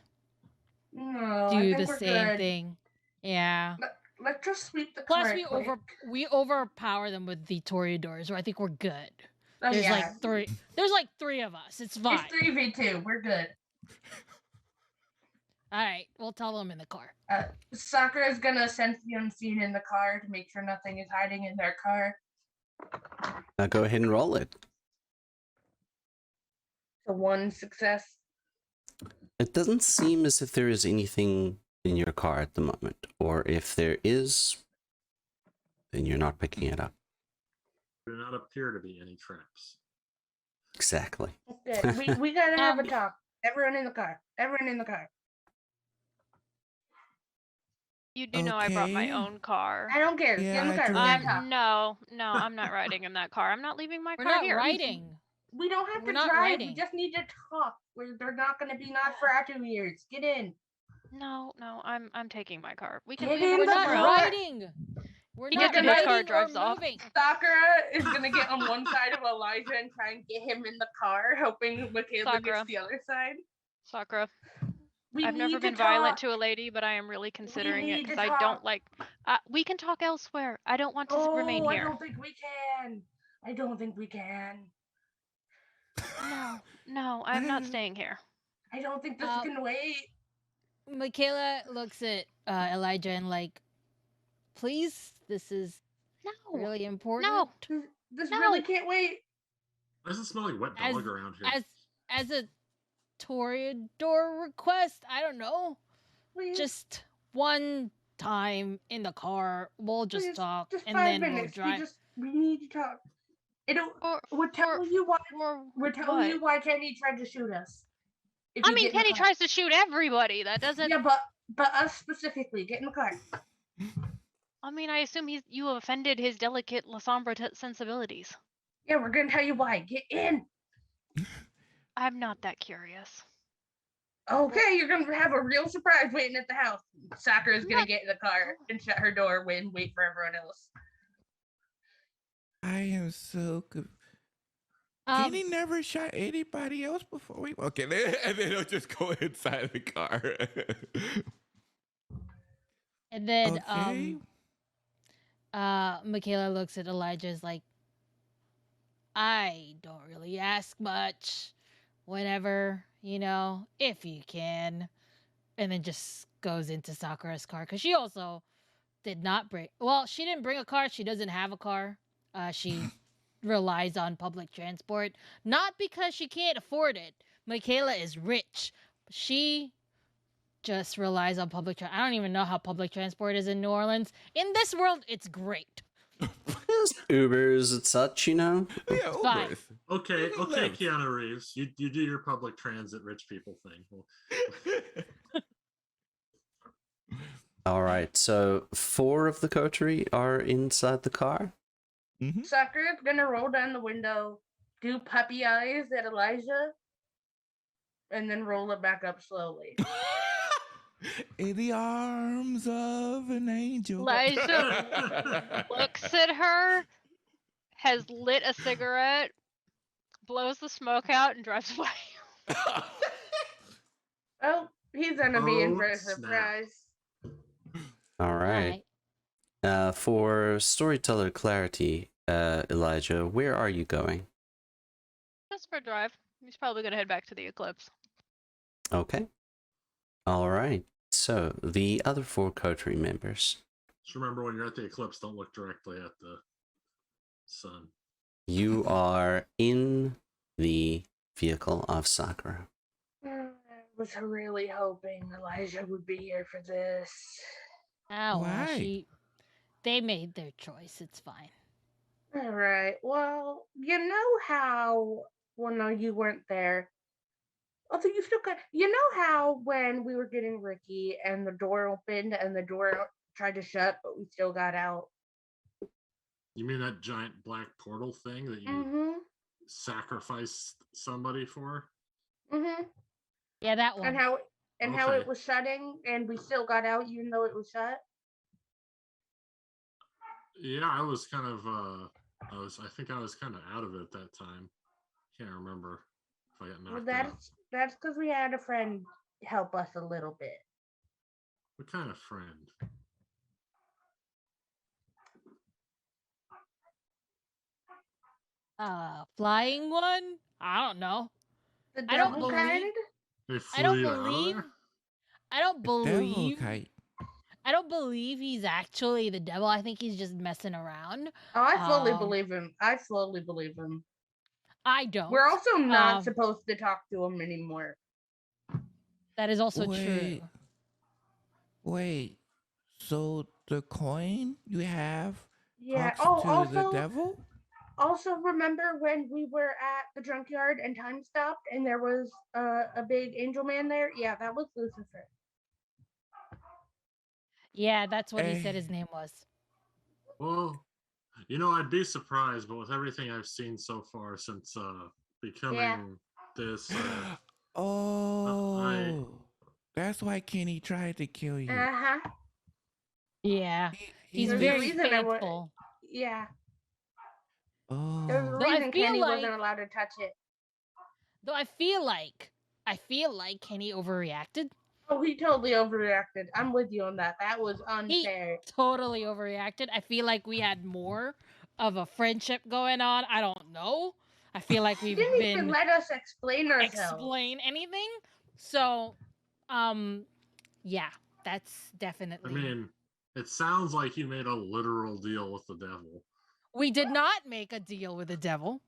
Speaker 4: no, I
Speaker 5: do
Speaker 4: think
Speaker 5: the
Speaker 4: we're
Speaker 5: same
Speaker 4: good.
Speaker 5: thing. Yeah.
Speaker 4: Let's just sweep the
Speaker 5: Plus,
Speaker 4: car.
Speaker 5: we overpower them with the Toreadors, so I think we're good.
Speaker 4: Oh,
Speaker 5: There's
Speaker 4: yeah.
Speaker 5: like three. There's like 3 of us. It's fine.
Speaker 4: It's 3v2. We're good.
Speaker 5: All right, we'll tell them in the car.
Speaker 4: Sakura is gonna sense the unseen in the car to make sure nothing is hiding in their car.
Speaker 1: Now go ahead and roll it.
Speaker 4: So 1 success.
Speaker 1: It doesn't seem as if there is anything in your car at the moment, or if there is, then you're not picking it up.
Speaker 3: there do not appear to be any traps.
Speaker 1: Exactly.
Speaker 4: Okay, we gotta have a
Speaker 5: Um,
Speaker 4: talk. Everyone in the car. Everyone in the car.
Speaker 6: You do know I brought my
Speaker 2: Okay.
Speaker 6: own car.
Speaker 4: I don't care.
Speaker 2: Yeah,
Speaker 4: Get in the
Speaker 2: I
Speaker 4: car. We
Speaker 2: drove.
Speaker 4: gotta talk.
Speaker 6: No, I'm not riding in that car. I'm not leaving my
Speaker 5: We're
Speaker 6: car
Speaker 5: not
Speaker 6: here.
Speaker 5: riding.
Speaker 4: We don't have
Speaker 5: We're
Speaker 4: to
Speaker 5: not
Speaker 4: drive.
Speaker 5: riding.
Speaker 4: We just need to talk. They're not gonna be Nosferatu years. Get in.
Speaker 6: No, I'm taking my car. We
Speaker 4: Get
Speaker 6: can
Speaker 4: in
Speaker 5: We're
Speaker 4: the
Speaker 5: not
Speaker 4: car.
Speaker 5: riding. We're
Speaker 6: He
Speaker 5: not
Speaker 6: gets in his
Speaker 5: riding
Speaker 6: car,
Speaker 5: or
Speaker 6: drives off.
Speaker 5: moving.
Speaker 4: Sakura is gonna get on one side of Elijah and try and get him in the car, hoping Michaela
Speaker 6: Sakura.
Speaker 4: gets the other side.
Speaker 6: Sakura.
Speaker 4: We
Speaker 6: I've never
Speaker 4: need to
Speaker 6: been violent
Speaker 4: talk.
Speaker 6: to a lady, but I am really considering it
Speaker 4: need to
Speaker 6: because I
Speaker 4: talk.
Speaker 6: don't like. We can talk elsewhere. I don't want to remain
Speaker 4: Oh, I
Speaker 6: here.
Speaker 4: don't think we can. I don't think we can.
Speaker 6: No, I'm not staying here.
Speaker 4: I don't think this
Speaker 5: Uh,
Speaker 4: can wait.
Speaker 5: Michaela looks at Elijah and like, please, this is
Speaker 6: No,
Speaker 5: really important.
Speaker 6: no.
Speaker 4: This
Speaker 6: No.
Speaker 4: really can't wait.
Speaker 3: Why does it smell like wet
Speaker 5: As-
Speaker 3: dog around here?
Speaker 5: As a Toreador request, I don't know.
Speaker 4: Please,
Speaker 5: Just one time in the car, we'll just
Speaker 4: please,
Speaker 5: talk
Speaker 4: just
Speaker 5: and
Speaker 4: 5
Speaker 5: then we'll
Speaker 4: minutes.
Speaker 5: drive.
Speaker 4: We need to talk. We're telling you why Kenny tried to shoot us. If
Speaker 6: I
Speaker 4: you
Speaker 6: mean,
Speaker 4: get in the
Speaker 6: Kenny
Speaker 4: car.
Speaker 6: tries to shoot everybody. That doesn't.
Speaker 4: Yeah, but us specifically. Get in the car.
Speaker 6: I mean, I assume you offended his delicate La Sombra sensibilities.
Speaker 4: Yeah, we're gonna tell you why. Get in.
Speaker 6: I'm not that curious.
Speaker 4: Okay, you're gonna have a real surprise waiting at the house. Sakura's gonna get in the car and shut her door and wait for everyone else.
Speaker 2: I am so good.
Speaker 5: Um,
Speaker 2: Kenny never shot anybody else before we. Okay, and then he'll just go inside the car.
Speaker 5: and then
Speaker 2: Okay.
Speaker 5: Michaela looks at Elijah is like, I don't really ask much. Whenever, if you can. And then just goes into Sakura's car because she also did not bring. Well, she didn't bring a car. She doesn't have a car. She relies on public transport, not because she can't afford it. Michaela is rich. She just relies on public transport. I don't even know how public transport is in New Orleans. In this world, it's great.
Speaker 1: There's Ubers and such,
Speaker 2: Yeah,
Speaker 5: Fine.
Speaker 2: Ubers.
Speaker 3: Okay,
Speaker 2: Who
Speaker 3: okay,
Speaker 2: lives?
Speaker 3: Keanu Reeves, you do your public transit rich people thing. Well,
Speaker 1: All right, so 4 of the coterie are inside the car.
Speaker 2: Mhm.
Speaker 4: Sakura's gonna roll down the window, do puppy eyes at Elijah, and then roll it back up slowly.
Speaker 2: In the arms of an angel.
Speaker 6: Elijah looks at her, has lit a cigarette, blows the smoke out, and drives away.
Speaker 4: Oh, he's gonna be in
Speaker 3: Oh,
Speaker 4: for a
Speaker 3: snap.
Speaker 4: surprise.
Speaker 1: All right. For storyteller clarity, Elijah, where are you going?
Speaker 6: Just for a drive. He's probably gonna head back to the eclipse.
Speaker 1: Okay. All right. So the other 4 coterie members,
Speaker 3: Just remember when you're at the eclipse, don't look directly at the sun.
Speaker 1: you are in the vehicle of Sakura.
Speaker 4: I was really hoping Elijah would be here for this.
Speaker 5: Oh, well,
Speaker 2: Why?
Speaker 5: they made their choice. It's fine.
Speaker 4: All right. Well, you know how? Well, no, you weren't there. Although you still got. You know how when we were getting Ricky and the door opened and the door tried to shut, but we still got out.
Speaker 3: You mean that giant black portal thing that you
Speaker 4: Mm-hmm.
Speaker 3: sacrificed somebody for?
Speaker 4: Mm-hmm.
Speaker 5: Yeah, that one.
Speaker 4: And how
Speaker 3: Okay.
Speaker 4: it was shutting and we still got out even though it was shut.
Speaker 3: Yeah, I was kind of I think I was kind of out of it at that time. Can't remember if I got
Speaker 4: Well,
Speaker 3: knocked out.
Speaker 4: that's because we had a friend help us a little bit.
Speaker 3: What kind of friend?
Speaker 5: Flying one? I don't know.
Speaker 4: The
Speaker 5: I don't
Speaker 4: devil
Speaker 5: believe-
Speaker 4: kind.
Speaker 3: They
Speaker 5: I don't
Speaker 3: flew you out of
Speaker 5: believe.
Speaker 3: there?
Speaker 5: I don't
Speaker 2: Devil
Speaker 5: believe.
Speaker 2: kite.
Speaker 5: I don't believe he's actually the devil. I think he's just messing around.
Speaker 4: Oh, I fully
Speaker 5: Um,
Speaker 4: believe him. I slowly believe him.
Speaker 5: I don't.
Speaker 4: We're also not
Speaker 5: Um,
Speaker 4: supposed to talk to him anymore.
Speaker 5: That is also
Speaker 2: Wait.
Speaker 5: true.
Speaker 2: Wait. So the coin you have
Speaker 4: Yeah.
Speaker 2: talks
Speaker 4: Oh,
Speaker 2: to the devil?
Speaker 4: also remember when we were at the junkyard and time stopped and there was a big angel man there? Yeah, that was Lucifer.
Speaker 5: Yeah, that's what he said
Speaker 2: Eh.
Speaker 5: his name was.
Speaker 3: Well, I'd be surprised, but with everything I've seen so far since becoming this,
Speaker 2: Oh. That's why Kenny tried to kill you.
Speaker 4: Uh-huh.
Speaker 5: Yeah, he's
Speaker 4: There's a
Speaker 5: very
Speaker 4: reason I wa-
Speaker 5: faithful.
Speaker 4: Yeah. There's a
Speaker 2: Oh.
Speaker 5: Though I
Speaker 4: reason
Speaker 5: feel
Speaker 4: Kenny
Speaker 5: like-
Speaker 4: wasn't allowed to touch it.
Speaker 5: Though I feel like Kenny overreacted.
Speaker 4: Oh, he totally overreacted. I'm with you on that. That was
Speaker 5: He
Speaker 4: unfair.
Speaker 5: totally overreacted. I feel like we had more of a friendship going on. I don't know. I feel like
Speaker 4: He
Speaker 5: we've
Speaker 4: didn't even
Speaker 5: been
Speaker 4: let us explain ourselves.
Speaker 5: explain anything. So, yeah, that's
Speaker 3: I
Speaker 5: definitely.
Speaker 3: mean, it sounds like you made a literal deal with the devil.
Speaker 5: We did not make a deal with the devil.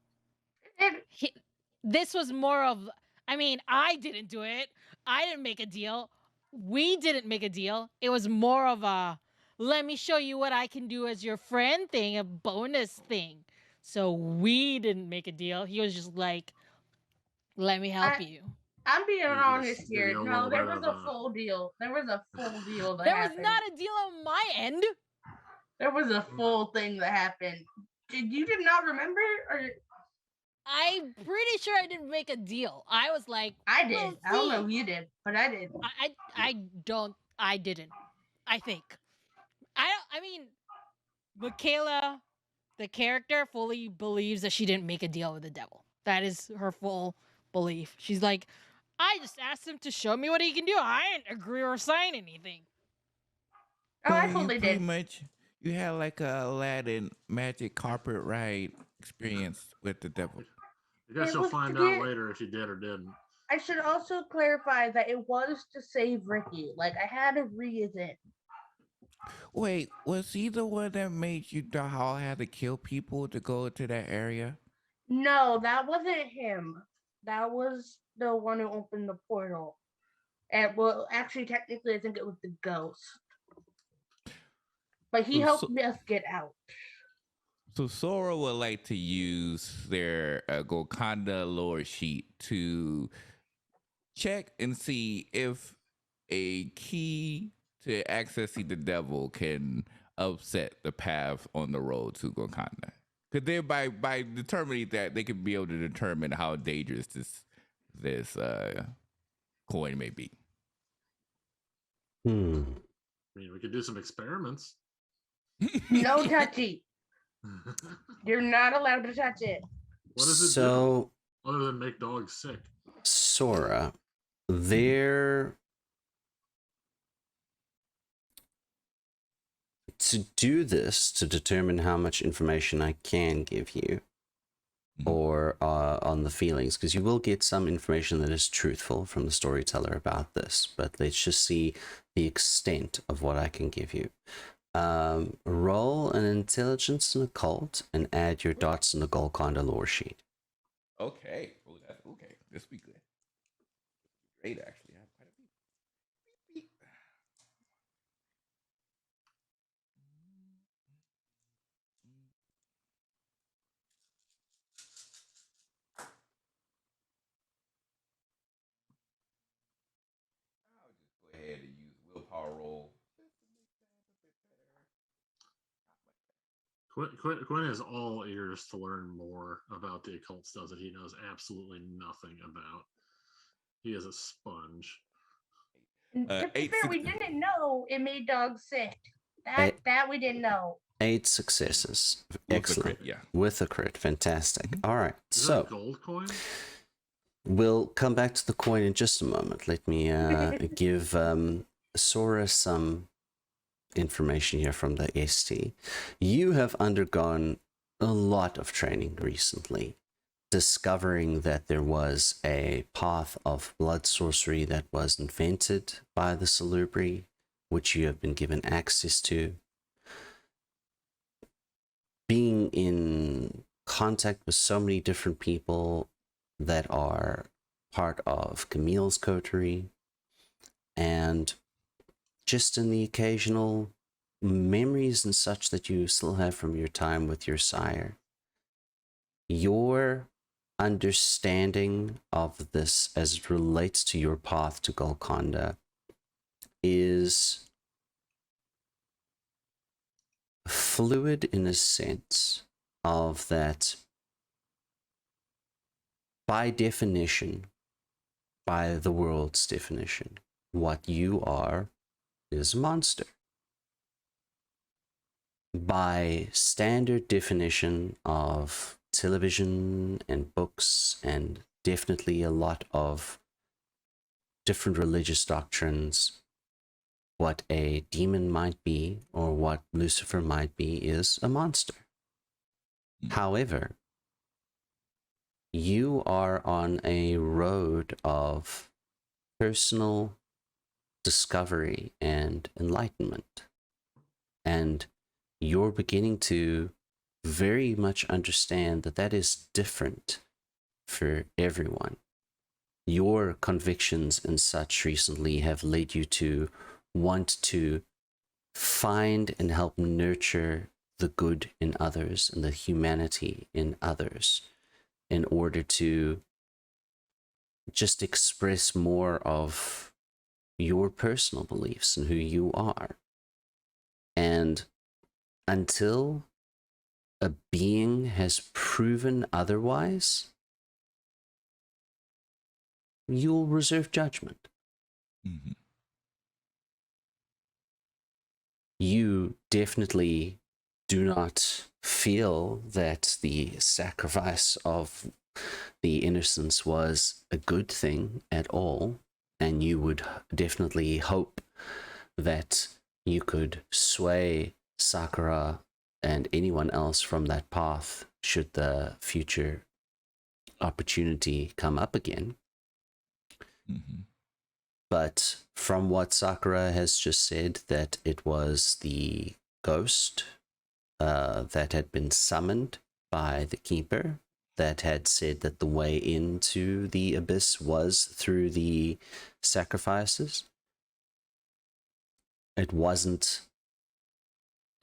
Speaker 4: And
Speaker 5: This was more of, I mean, I didn't do it. I didn't make a deal. We didn't make a deal. It was more of a, let me show you what I can do as your friend thing, a bonus thing. So we didn't make a deal. He was just like, let me help you.
Speaker 4: I'm being
Speaker 3: He just
Speaker 4: honest
Speaker 3: give
Speaker 4: here.
Speaker 3: you a
Speaker 4: No,
Speaker 3: little
Speaker 4: there
Speaker 3: bit
Speaker 4: was
Speaker 3: of
Speaker 4: a full deal. There was a full deal that
Speaker 5: There was
Speaker 4: happened.
Speaker 5: not a deal on my end.
Speaker 4: There was a full thing that happened. You did not remember? Or
Speaker 5: I'm pretty sure I didn't make a deal. I was like,
Speaker 4: I did.
Speaker 5: "We'll
Speaker 4: I don't know if
Speaker 5: see."
Speaker 4: you did, but I did.
Speaker 5: I didn't. I think. I mean, Michaela, the character, fully believes that she didn't make a deal with the devil. That is her full belief. She's like, I just asked him to show me what he can do. I didn't agree or sign anything.
Speaker 4: Oh, I
Speaker 2: So
Speaker 4: totally
Speaker 2: you pretty
Speaker 4: did.
Speaker 2: much you had like a Aladdin magic carpet ride experience with the devil.
Speaker 3: I guess
Speaker 4: It
Speaker 3: you'll
Speaker 4: was to
Speaker 3: find
Speaker 4: get-
Speaker 3: out later if you did or didn't.
Speaker 4: I should also clarify that it was to save Ricky. Like, I had a reason.
Speaker 2: Wait, was he the one that made you all had to kill people to go to that area?
Speaker 4: No, that wasn't him. That was the one who opened the portal. And well, actually, technically, I think it was the ghost. But he helped us get out.
Speaker 2: So Sora would like to use their Golconda lore sheet to check and see if a key to accessing the devil can upset the path on the road to Golconda. Because then by determining that, they could be able to determine how dangerous this coin may be.
Speaker 3: I mean, we could do some experiments.
Speaker 4: No touchy. You're not allowed to touch it.
Speaker 3: What does it
Speaker 1: So,
Speaker 3: do other than make dogs sick?
Speaker 1: Sora, there to do this, to determine how much information I can give you, or on the feelings, because you will get some information that is truthful from the storyteller about this, but let's just see the extent of what I can give you. Roll an intelligence and occult and add your dots in the Golconda lore sheet.
Speaker 2: Okay. Oh, that's okay. This will be good. Great, actually. I have quite a few. I'll just go ahead and use willpower roll.
Speaker 3: Quinn is all ears to learn more about the occult stuff that he knows absolutely nothing about. He is a sponge.
Speaker 4: To be fair, we didn't know it made dogs sick. That we didn't know.
Speaker 1: 8 successes.
Speaker 2: With a
Speaker 1: Excellent.
Speaker 2: crit, yeah.
Speaker 1: With a crit. Fantastic. All right.
Speaker 3: Is
Speaker 1: So
Speaker 3: that a gold coin?
Speaker 1: we'll come back to the coin in just a moment. Let me give Sora some information here from the ST. You have undergone a lot of training recently, discovering that there was a path of blood sorcery that was invented by the Salubri, which you have been given access to. Being in contact with so many different people that are part of Camille's Coterie, and just in the occasional memories and such that you still have from your time with your sire, your understanding of this as it relates to your path to Golconda is fluid in a sense of that, by definition, by the world's definition, what you are is a monster. By standard definition of television and books, and definitely a lot of different religious doctrines, what a demon might be, or what Lucifer might be, is a monster. However, you are on a road of personal discovery and enlightenment, and you're beginning to very much understand that that is different for everyone. Your convictions and such recently have led you to want to find and help nurture the good in others and the humanity in others, in order to just express more of your personal beliefs and who you are. And until a being has proven otherwise, you'll reserve judgment.
Speaker 2: Mm-hmm.
Speaker 1: You definitely do not feel that the sacrifice of the innocents was a good thing at all, and you would definitely hope that you could sway Sakura and anyone else from that path should the future opportunity come up again.
Speaker 2: Mm-hmm.
Speaker 1: But from what Sakura has just said, that it was the ghost that had been summoned by the keeper that had said that the way into the abyss was through the sacrifices. It wasn't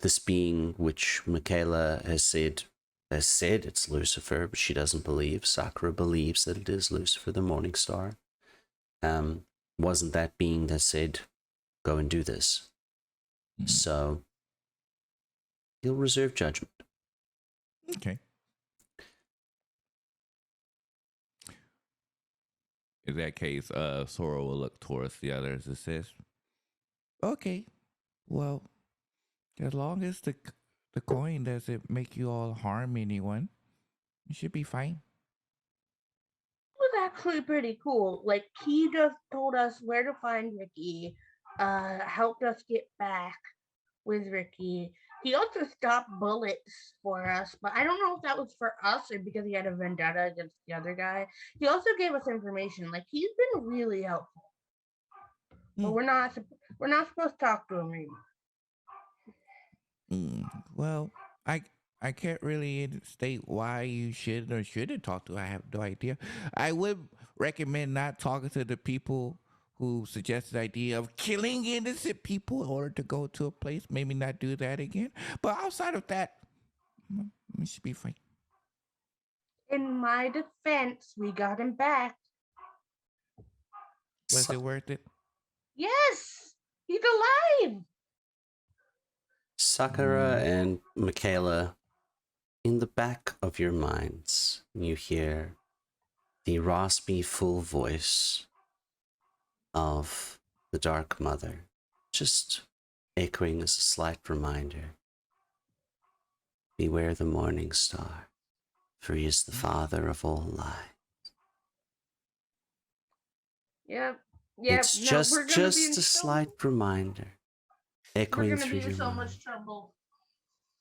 Speaker 1: this being which Michaela has said it's Lucifer, but she doesn't believe. Sakura believes that it is Lucifer, the morning star. Wasn't that being that said, go and do this.
Speaker 2: Mm-hmm.
Speaker 1: So he'll reserve judgment.
Speaker 2: Okay. In that case, Sora will look towards the others and says, okay, well, as long as the coin doesn't make you all harm anyone, you should be fine.
Speaker 4: It was actually pretty cool. Like, he just told us where to find Ricky, helped us get back with Ricky. He also stopped bullets for us, but I don't know if that was for us or because he had a vendetta against the other guy. He also gave us information. Like, he's been really helpful. But we're not supposed to talk to him anymore.
Speaker 2: Well, I can't really state why you should or shouldn't talk to. I have no idea. I would recommend not talking to the people who suggest the idea of killing innocent people in order to go to a place. Maybe not do that again. But outside of that, we should be fine.
Speaker 4: In my defense, we got him back.
Speaker 2: Was it worth it?
Speaker 4: Yes, he's alive.
Speaker 1: Sakura and Michaela, in the back of your minds, you hear the raspy, full voice of the Dark Mother, just echoing as a slight reminder. Beware the morning star, for he is the father of all lies.
Speaker 4: Yep.
Speaker 1: It's
Speaker 4: No,
Speaker 1: just
Speaker 4: we're gonna be in
Speaker 1: a slight reminder,
Speaker 4: we're
Speaker 1: echoing
Speaker 4: gonna
Speaker 1: through
Speaker 4: be in
Speaker 1: your
Speaker 4: so
Speaker 1: mind.
Speaker 4: much trouble.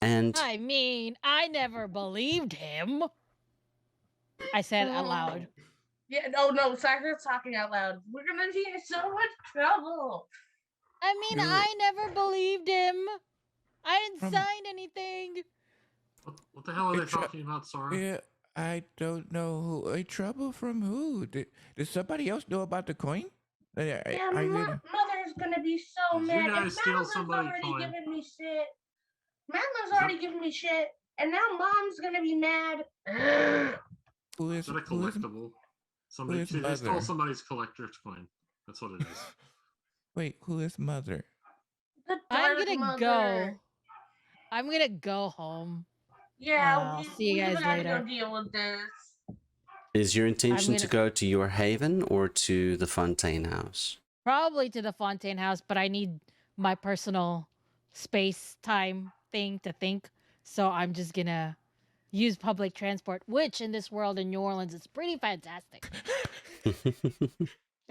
Speaker 1: And
Speaker 5: I mean, I never believed him. I said out loud.
Speaker 4: Yeah, no, Sakura's talking out loud. We're gonna be in so much trouble.
Speaker 5: I mean, I never believed him. I didn't sign anything.
Speaker 3: What the hell are they talking about, Sora?
Speaker 2: Yeah, I don't know who. A trouble from who? Did somebody else know about the coin?
Speaker 4: Yeah, mother's gonna be so
Speaker 3: Did
Speaker 4: mad.
Speaker 3: you guys
Speaker 4: And
Speaker 3: steal
Speaker 4: Madeline's
Speaker 3: somebody's
Speaker 4: already
Speaker 3: coin?
Speaker 4: giving me shit. Madeline's already giving me shit, and now mom's gonna be mad.
Speaker 2: Who is
Speaker 3: Is that a collectible? Somebody,
Speaker 2: is
Speaker 3: see, they stole
Speaker 2: mother?
Speaker 3: somebody's collector's coin. That's what it is.
Speaker 2: Wait, who is mother?
Speaker 4: The
Speaker 5: I'm
Speaker 4: Dark
Speaker 5: gonna
Speaker 4: Mother.
Speaker 5: go. I'm gonna go home.
Speaker 4: Yeah,
Speaker 5: I'll see you guys
Speaker 4: gotta
Speaker 5: later.
Speaker 4: go deal with this.
Speaker 1: is your intention to
Speaker 5: gonna-
Speaker 1: go to your haven or to the Fontaine house?
Speaker 5: Probably to the Fontaine house, but I need my personal space time thing to think. So I'm just gonna use public transport, which in this world in New Orleans is pretty fantastic.
Speaker 4: I'll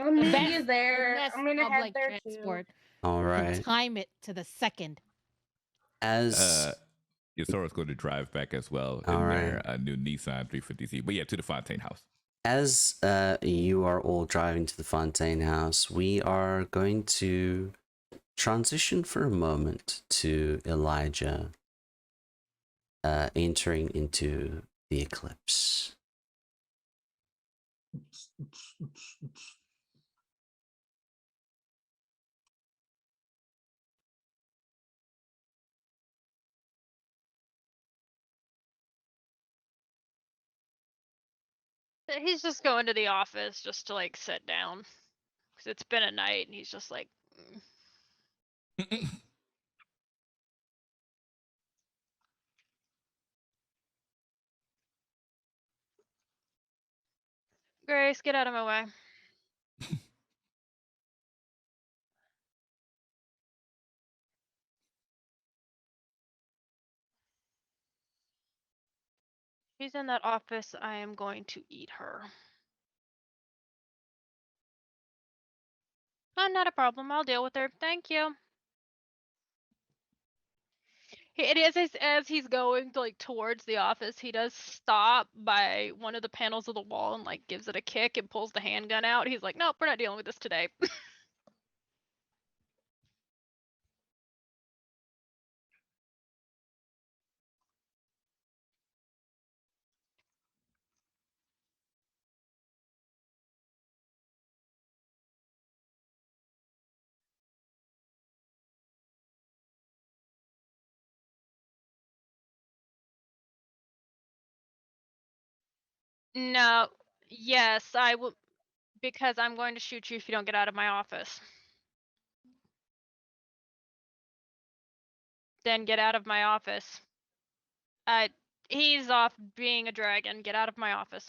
Speaker 5: The
Speaker 4: meet
Speaker 5: best,
Speaker 4: you
Speaker 5: the
Speaker 4: there.
Speaker 5: best
Speaker 4: I'm gonna head
Speaker 5: public
Speaker 4: there
Speaker 5: transport.
Speaker 1: All
Speaker 5: You can
Speaker 1: right.
Speaker 5: time it to the second.
Speaker 1: As
Speaker 2: Sora's going to drive back as well
Speaker 1: All
Speaker 2: in their new Nissan 350Z. But yeah, to the Fontaine house.
Speaker 1: As you are all driving to the Fontaine house, we are going to transition for a moment to Elijah entering into the eclipse.
Speaker 6: He's just going to the office just to like sit down because it's been a night, and he's just like. Grace, get out of my way. She's in that office. I am going to eat her. Oh, not a problem. I'll deal with her. Thank you. And as he's going like towards the office, he does stop by one of the panels of the wall and like gives it a kick and pulls the handgun out. He's like, "Nope, we're not dealing with this today." No, yes, I will, because I'm going to shoot you if you don't get out of my office. Then get out of my office. He's off being a dragon. Get out of my office.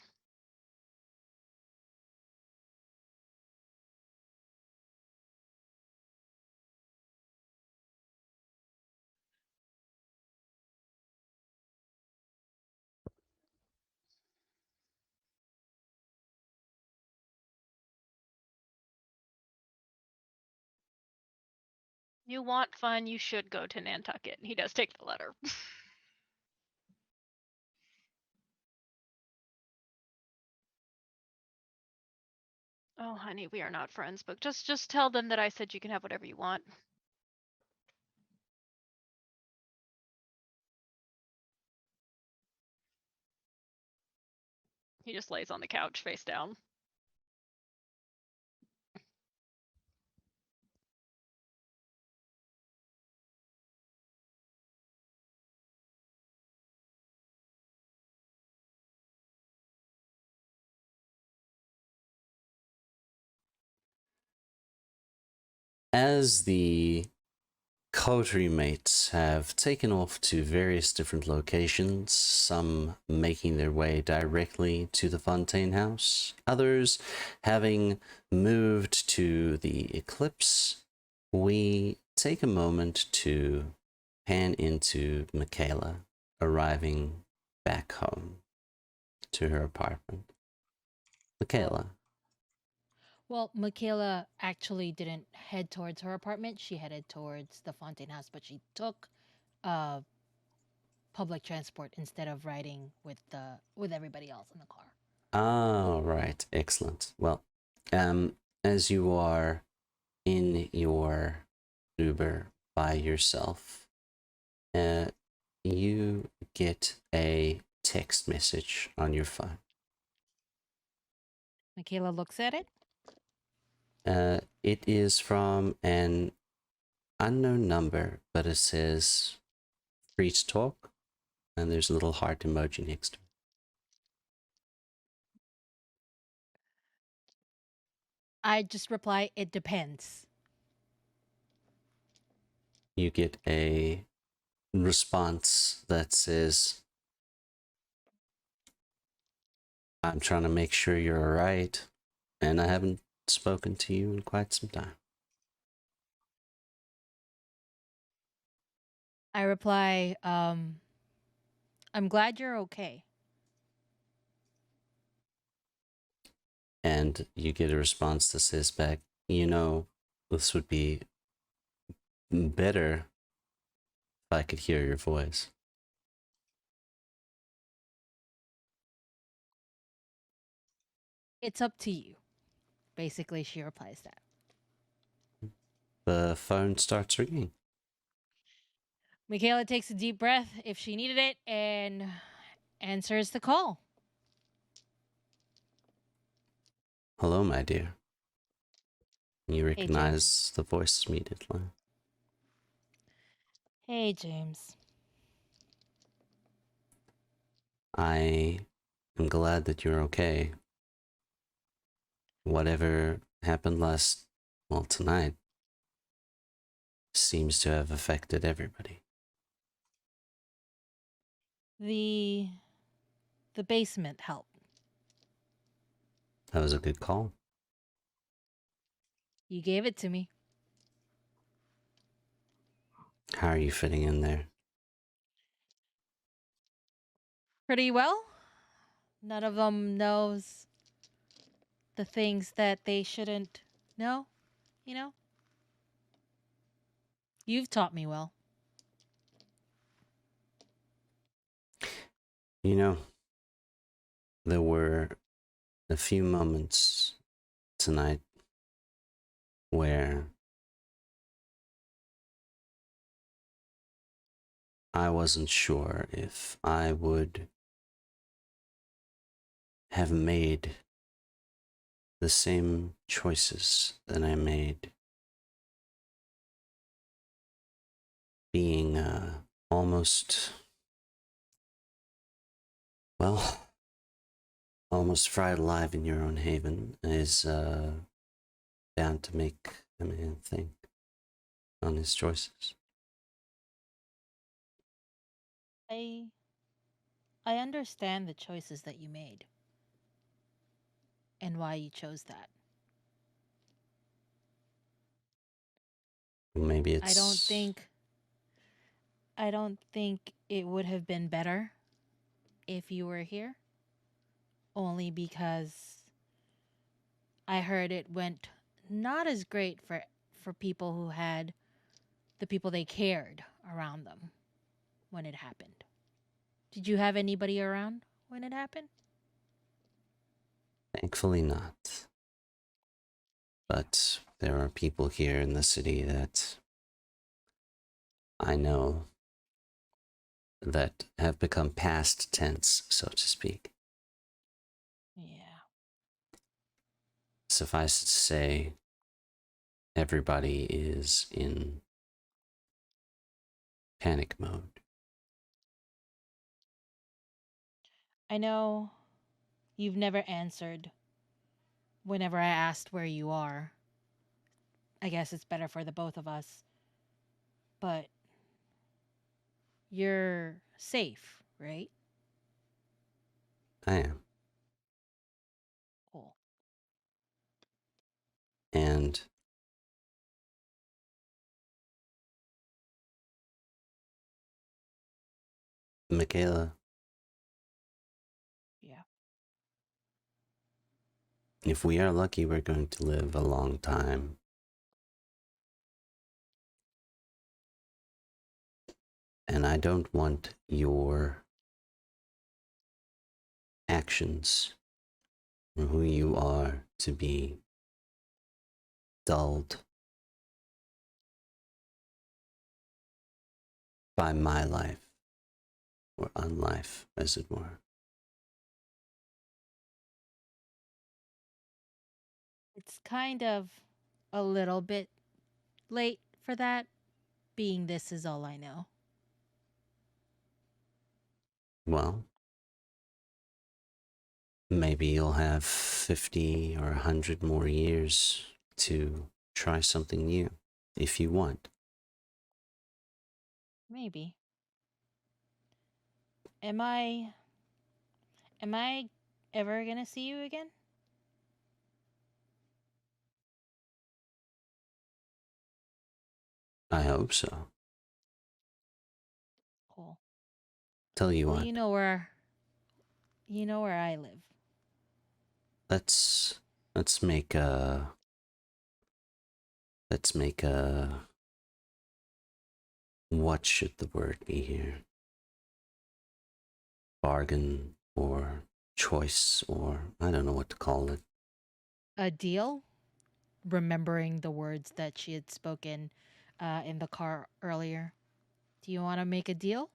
Speaker 6: You want fun, you should go to Nantucket. He does take the letter. Oh, honey, we are not friends, but just tell them that I said you can have whatever you want. He just lays on the couch face down.
Speaker 1: As the Coterie mates have taken off to various different locations, some making their way directly to the Fontaine House, others having moved to the Eclipse, we take a moment to pan into Michaela arriving back home to her apartment. Michaela.
Speaker 5: Well, Michaela actually didn't head towards her apartment. She headed towards the Fontaine House, but she took public transport instead of riding with everybody else in the car.
Speaker 1: Ah, right. Excellent. Well, as you are in your Uber by yourself, you get a text message on your phone.
Speaker 5: Michaela looks at it.
Speaker 1: It is from an unknown number, but it says free to talk, and there's a little heart emoji next to it.
Speaker 5: I just reply, it depends.
Speaker 1: You get a response that says, I'm trying to make sure you're all right, and I haven't spoken to you in quite some time.
Speaker 5: I reply, I'm glad you're okay.
Speaker 1: And you get a response that says back, you know, this would be better if I could hear your voice.
Speaker 5: It's up to you. Basically, she replies that.
Speaker 1: The phone starts ringing.
Speaker 5: Michaela takes a deep breath if she needed it and answers the call.
Speaker 1: Hello, my dear. You recognize the voice immediately.
Speaker 5: Hey, James.
Speaker 1: I am glad that you're okay. Whatever happened tonight, seems to have affected everybody.
Speaker 5: The basement helped.
Speaker 1: That was a good call.
Speaker 5: You gave it to me.
Speaker 1: How are you fitting in there?
Speaker 5: Pretty well. None of them knows the things that they shouldn't know, you know? You've taught me well.
Speaker 1: You know, there were a few moments tonight where I wasn't sure if I would have made the same choices that I made, being almost, well, almost fried alive in your own haven is bound to make a man think on his choices.
Speaker 5: I I understand the choices that you made and why you chose that.
Speaker 1: Maybe
Speaker 5: I don't
Speaker 1: it's
Speaker 5: think I don't think it would have been better if you were here, only because I heard it went not as great for people who had the people they cared around them when it happened. Did you have anybody around when it happened?
Speaker 1: thankfully not. But there are people here in the city that I know that have become past tense, so to speak.
Speaker 5: Yeah.
Speaker 1: Suffice it to say, everybody is in panic mode.
Speaker 5: I know you've never answered whenever I asked where you are. I guess it's better for the both of us. But you're safe, right?
Speaker 1: I am.
Speaker 5: Cool.
Speaker 1: And Michaela,
Speaker 5: Yeah.
Speaker 1: if we are lucky, we're going to live a long time. And I don't want your actions or who you are to be dulled by my life, or unlife, as it were.
Speaker 5: It's kind of a little bit late for that, being this is all I know.
Speaker 1: Well, maybe you'll have 50 or 100 more years to try something new, if you want.
Speaker 5: Maybe. Am I am I ever gonna see you again?
Speaker 1: I hope so.
Speaker 5: Cool.
Speaker 1: Tell you
Speaker 5: Well,
Speaker 1: what,
Speaker 5: you know where I live.
Speaker 1: let's let's make a let's make a what should the word be here? Bargain or choice, or I don't know what to call it.
Speaker 5: A deal? Remembering the words that she had spoken in the car earlier. Do you want to make a deal?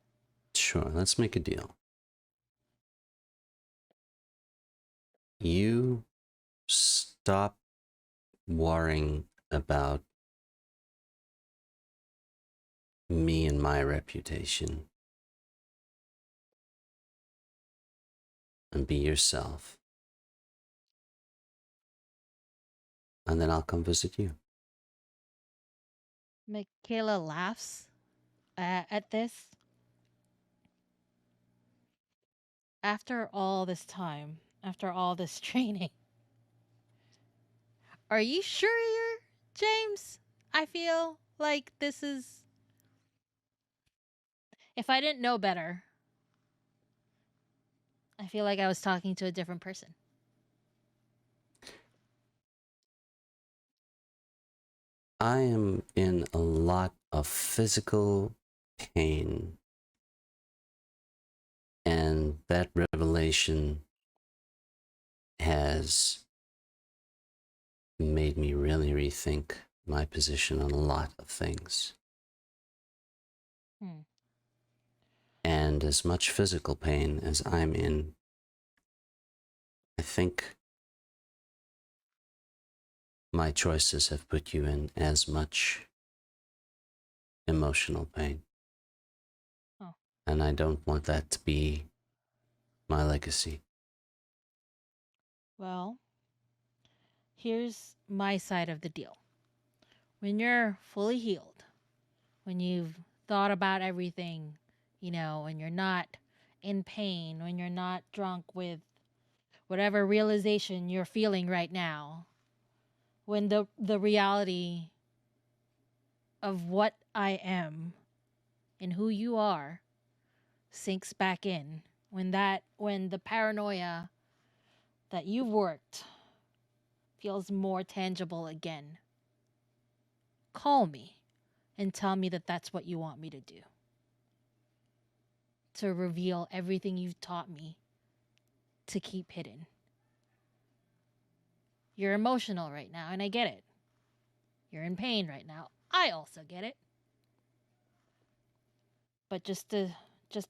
Speaker 1: Sure, let's make a deal. You stop worrying about me and my reputation and be yourself. And then I'll come visit you.
Speaker 5: Michaela laughs at this. After all this time, after all this training, are you sure, James? I feel like this is. If I didn't know better, I feel like I was talking to a different person.
Speaker 1: I am in a lot of physical pain, and That revelation has made me really rethink my position on a lot of things.
Speaker 5: Hmm.
Speaker 1: And as much physical pain as I'm in, I think my choices have put you in as much emotional pain.
Speaker 5: Oh.
Speaker 1: And I don't want that to be my legacy.
Speaker 5: Well, here's my side of the deal. When you're fully healed, when you've thought about everything, when you're not in pain, when you're not drunk with whatever realization you're feeling right now, when the reality of what I am and who you are sinks back in, when the paranoia that you've worked feels more tangible again, call me and tell me that that's what you want me to do. To reveal everything you've taught me to keep hidden. You're emotional right now, and I get it. You're in pain right now. I also get it. But just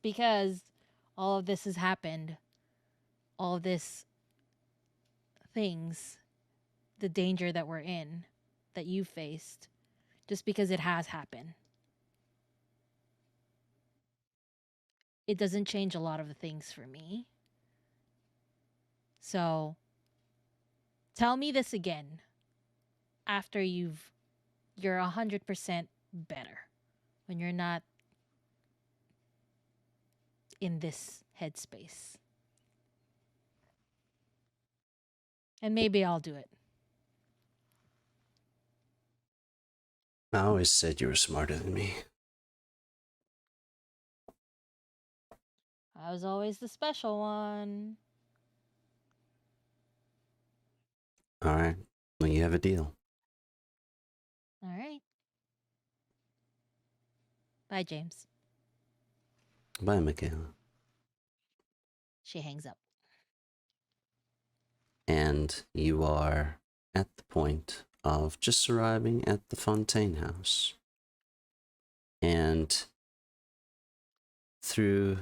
Speaker 5: because all of this has happened, all of this things, the danger that we're in, that you faced, just because it has happened, it doesn't change a lot of the things for me. So tell me this again after you're 100% better, when you're not in this headspace. And maybe I'll do it.
Speaker 1: I always said you were smarter than me.
Speaker 5: I was always the special one.
Speaker 1: All right. Well, you have a deal.
Speaker 5: All right. Bye, James.
Speaker 1: Bye, Michaela.
Speaker 5: She hangs up.
Speaker 1: And you are at the point of just arriving at the Fontaine house. And through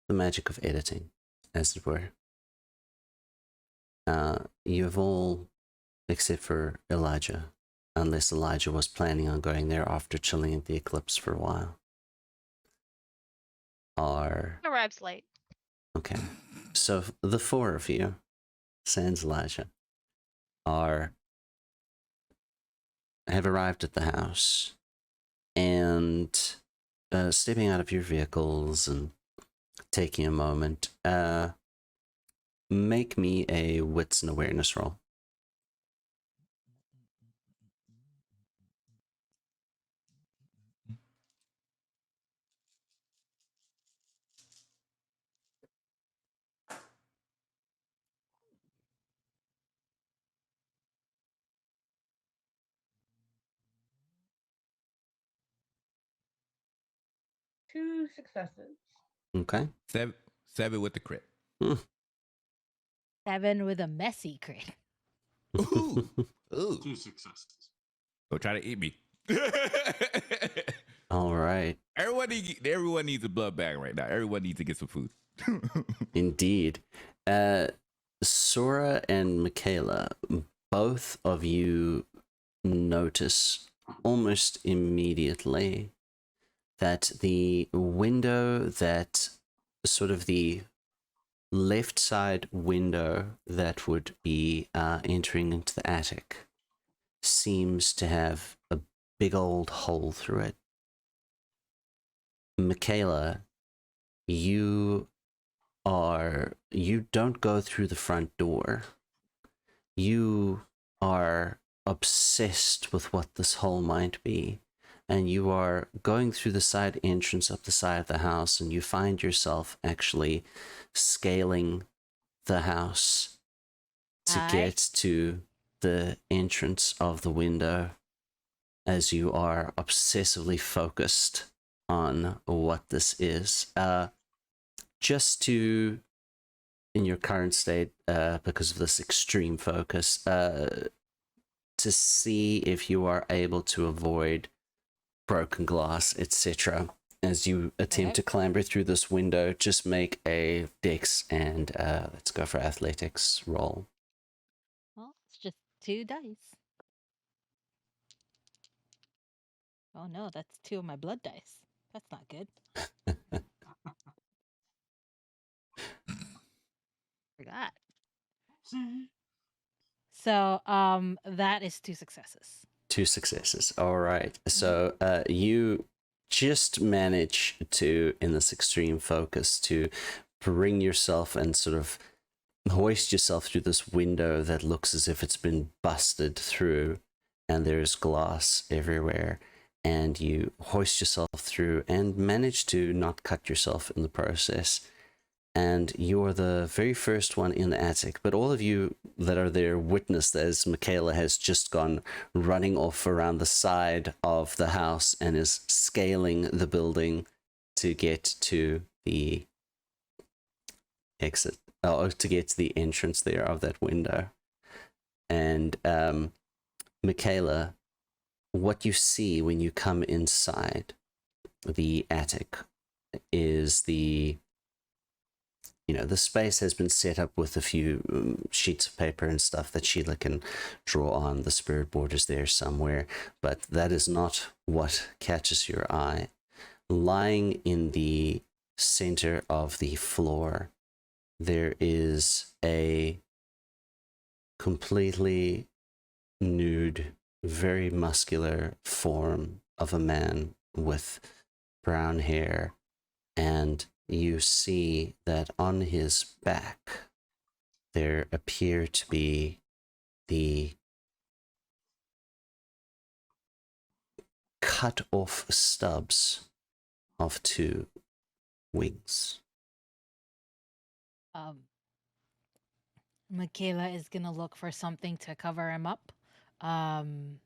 Speaker 1: the magic of editing, as it were, you have all, except for Elijah, unless Elijah was planning on going there after chilling at the eclipse for a while, are
Speaker 6: Arrives late.
Speaker 1: okay. So the four of you, sans Elijah, have arrived at the house and stepping out of your vehicles and taking a moment. Make me a wits and awareness roll.
Speaker 4: Two successes.
Speaker 1: Okay.
Speaker 2: Seven with the crit.
Speaker 5: 7 with a messy crit.
Speaker 2: Ooh. Ooh.
Speaker 3: 2 successes.
Speaker 2: Don't try to eat me.
Speaker 1: All right.
Speaker 2: Everyone needs a blood bag right now. Everyone needs to get some food.
Speaker 1: Indeed. Sora and Michaela, both of you notice almost immediately that the window that sort of the left side window that would be entering into the attic seems to have a big old hole through it. Michaela, you don't go through the front door. You are obsessed with what this hole might be, and you are going through the side entrance up the side of the house, and you find yourself actually scaling the house to
Speaker 5: Aye.
Speaker 1: get to the entrance of the window as you are obsessively focused on what this is. Just to, in your current state, because of this extreme focus, to see if you are able to avoid broken glass, etc. As you attempt to clamber through this window, just make a dex and let's go for athletics roll.
Speaker 5: Well, it's just 2 dice. Oh no, that's 2 of my blood dice. That's not good. Forgot. So, that is 2 successes.
Speaker 1: 2 successes. All right. So you just manage to, in this extreme focus, to bring yourself and sort of hoist yourself through this window that looks as if it's been busted through, and there's glass everywhere. And you hoist yourself through and manage to not cut yourself in the process. And you're the very first one in the attic, but all of you that are there witnessed as Michaela has just gone running off around the side of the house and is scaling the building to get to the exit, or to get to the entrance there of that window. And Michaela, what you see when you come inside the attic is the space has been set up with a few sheets of paper and stuff that Sheila can draw on. The spirit board is there somewhere, but that is not what catches your eye. Lying in the center of the floor, there is a completely nude, very muscular form of a man with brown hair, and you see that on his back there appear to be the cut off stubs of 2 wings.
Speaker 5: Michaela is gonna look for something to cover him up. And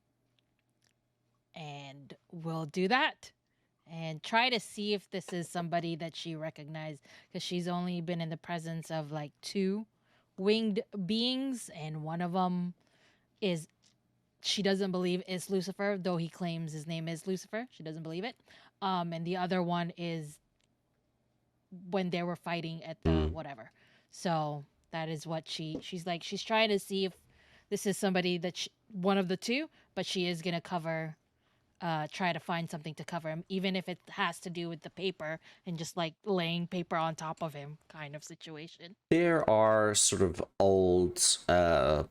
Speaker 5: we'll do that. And try to see if this is somebody that she recognized, because she's only been in the presence of like 2 winged beings, and one of them is, she doesn't believe is Lucifer, though he claims his name is Lucifer. She doesn't believe it. And the other one is when they were fighting at the whatever. So that is what she's like. She's trying to see if this is somebody that one of the 2, but she is gonna cover. Try to find something to cover him, even if it has to do with the paper and just like laying paper on top of him kind of situation.
Speaker 1: There are sort of old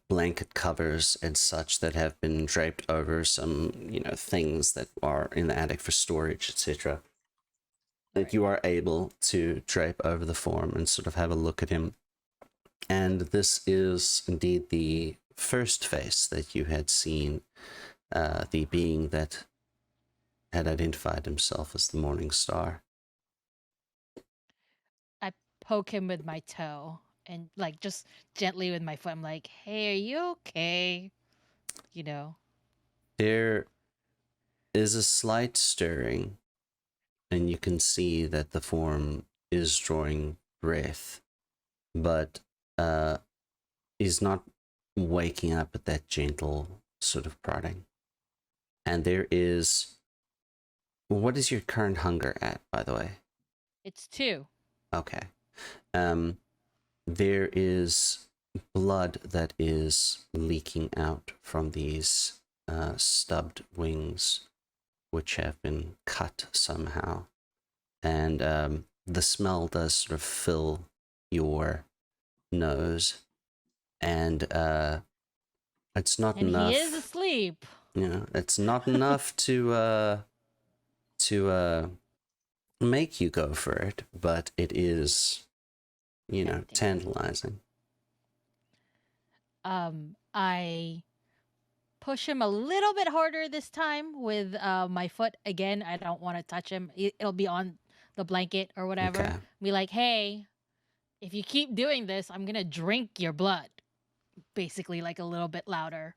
Speaker 1: blanket covers and such that have been draped over some, things that are in the attic for storage, etc. That you are able to drape over the form and sort of have a look at him. And this is indeed the first face that you had seen, the being that had identified himself as the Morning Star.
Speaker 5: I poke him with my toe and like just gently with my foot. I'm like, hey, are you okay?
Speaker 1: There is a slight stirring, and you can see that the form is drawing breath, but is not waking up at that gentle sort of prodding. And there is... What is your current hunger at, by the way?
Speaker 5: It's 2.
Speaker 1: Okay. There is blood that is leaking out from these stubbed wings, which have been cut somehow. And the smell does sort of fill your nose. And it's not enough.
Speaker 5: And he is asleep.
Speaker 1: It's not enough to make you go for it, but it is, tantalizing.
Speaker 5: I push him a little bit harder this time with my foot. Again, I don't want to touch him. It'll be on the blanket or whatever.
Speaker 1: Okay.
Speaker 5: Be like, hey, if you keep doing this, I'm going to drink your blood. Basically, like a little bit louder.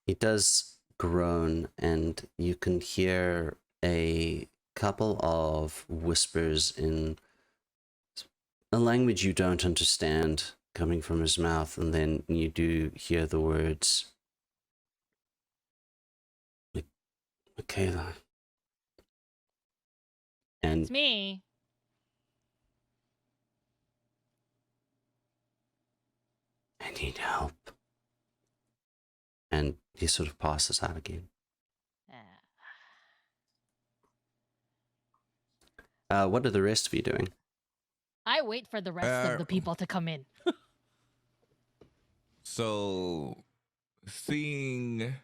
Speaker 1: He does groan, and you can hear a couple of whispers in a language you don't understand coming from his mouth, and then you do hear the words, Michaela. And
Speaker 5: It's me.
Speaker 1: I need help. And he sort of passes out again. What are the rest of you doing?
Speaker 5: I wait for the rest of the people to come in.
Speaker 2: So, seeing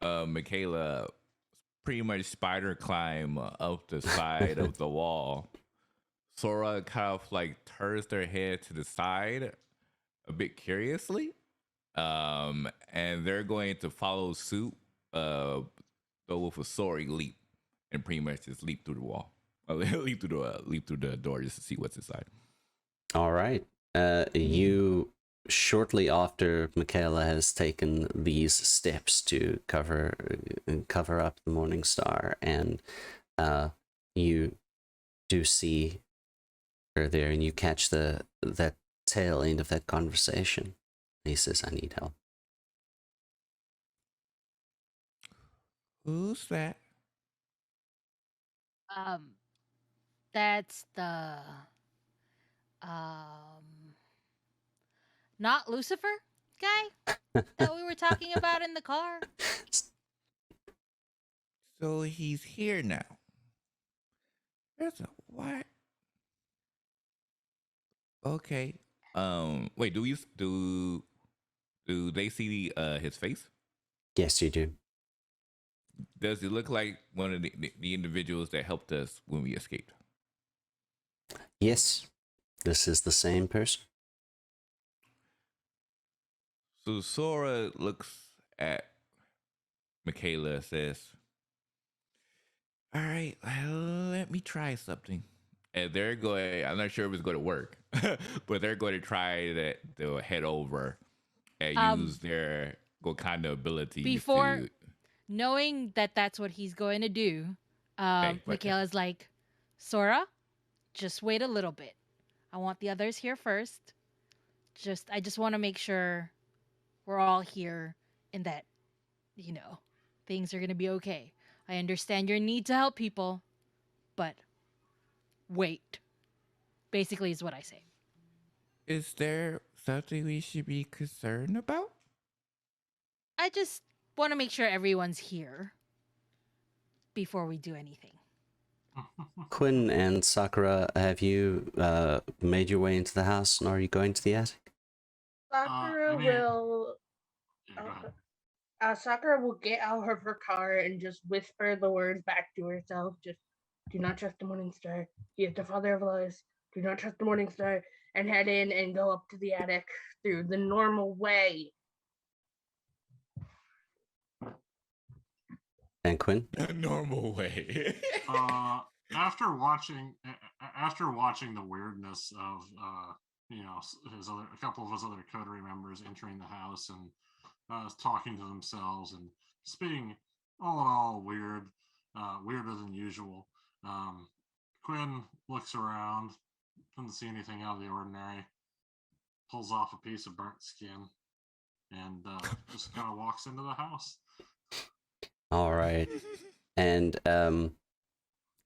Speaker 2: Michaela pretty much spider climb up the side of the wall, Sora kind of like turns their head to the side a bit curiously, and they're going to follow suit, though with a soaring leap, and pretty much just leap through the wall, leap through the door just to see what's inside.
Speaker 1: All right. You shortly after Michaela has taken these steps to cover up the Morning Star, and you do see her there, and you catch that tail end of that conversation. He says, "I need help."
Speaker 2: Who's that?
Speaker 5: That's the not Lucifer guy that we were talking about in the car.
Speaker 2: So he's here now. There's a what? Okay. Wait. Do they see his face?
Speaker 1: Yes, you do.
Speaker 2: Does it look like one of the individuals that helped us when we escaped?
Speaker 1: Yes, this is the same person.
Speaker 2: So Sora looks at Michaela and says, "All right, let me try something." And they're going, I'm not sure if it's going to work, but they're going to try to head over and use their Wakanda ability
Speaker 5: before knowing that that's what he's going to do. Michaela's like, Sora, just wait a little bit. I want the others here first. I just want to make sure we're all here and that, things are going to be okay. I understand your need to help people, but wait. Basically is what I say.
Speaker 2: Is there something we should be concerned about?
Speaker 5: I just want to make sure everyone's here before we do anything.
Speaker 1: Quinn and Sakura, have you made your way into the house, and are you going to the attic?
Speaker 4: Sakura Sakura will get out of her car and just whisper the words back to herself. Just, do not trust the Morning Star. He is the father of lies. Do not trust the Morning Star. And head in and go up to the attic through the normal way.
Speaker 1: And Quinn?
Speaker 2: A normal way.
Speaker 3: After watching the weirdness of a couple of his other coterie members entering the house and talking to themselves and just being all in all weird, weirder than usual. Quinn looks around, doesn't see anything out of the ordinary, pulls off a piece of burnt skin, and just kind of walks into the house.
Speaker 1: All right. And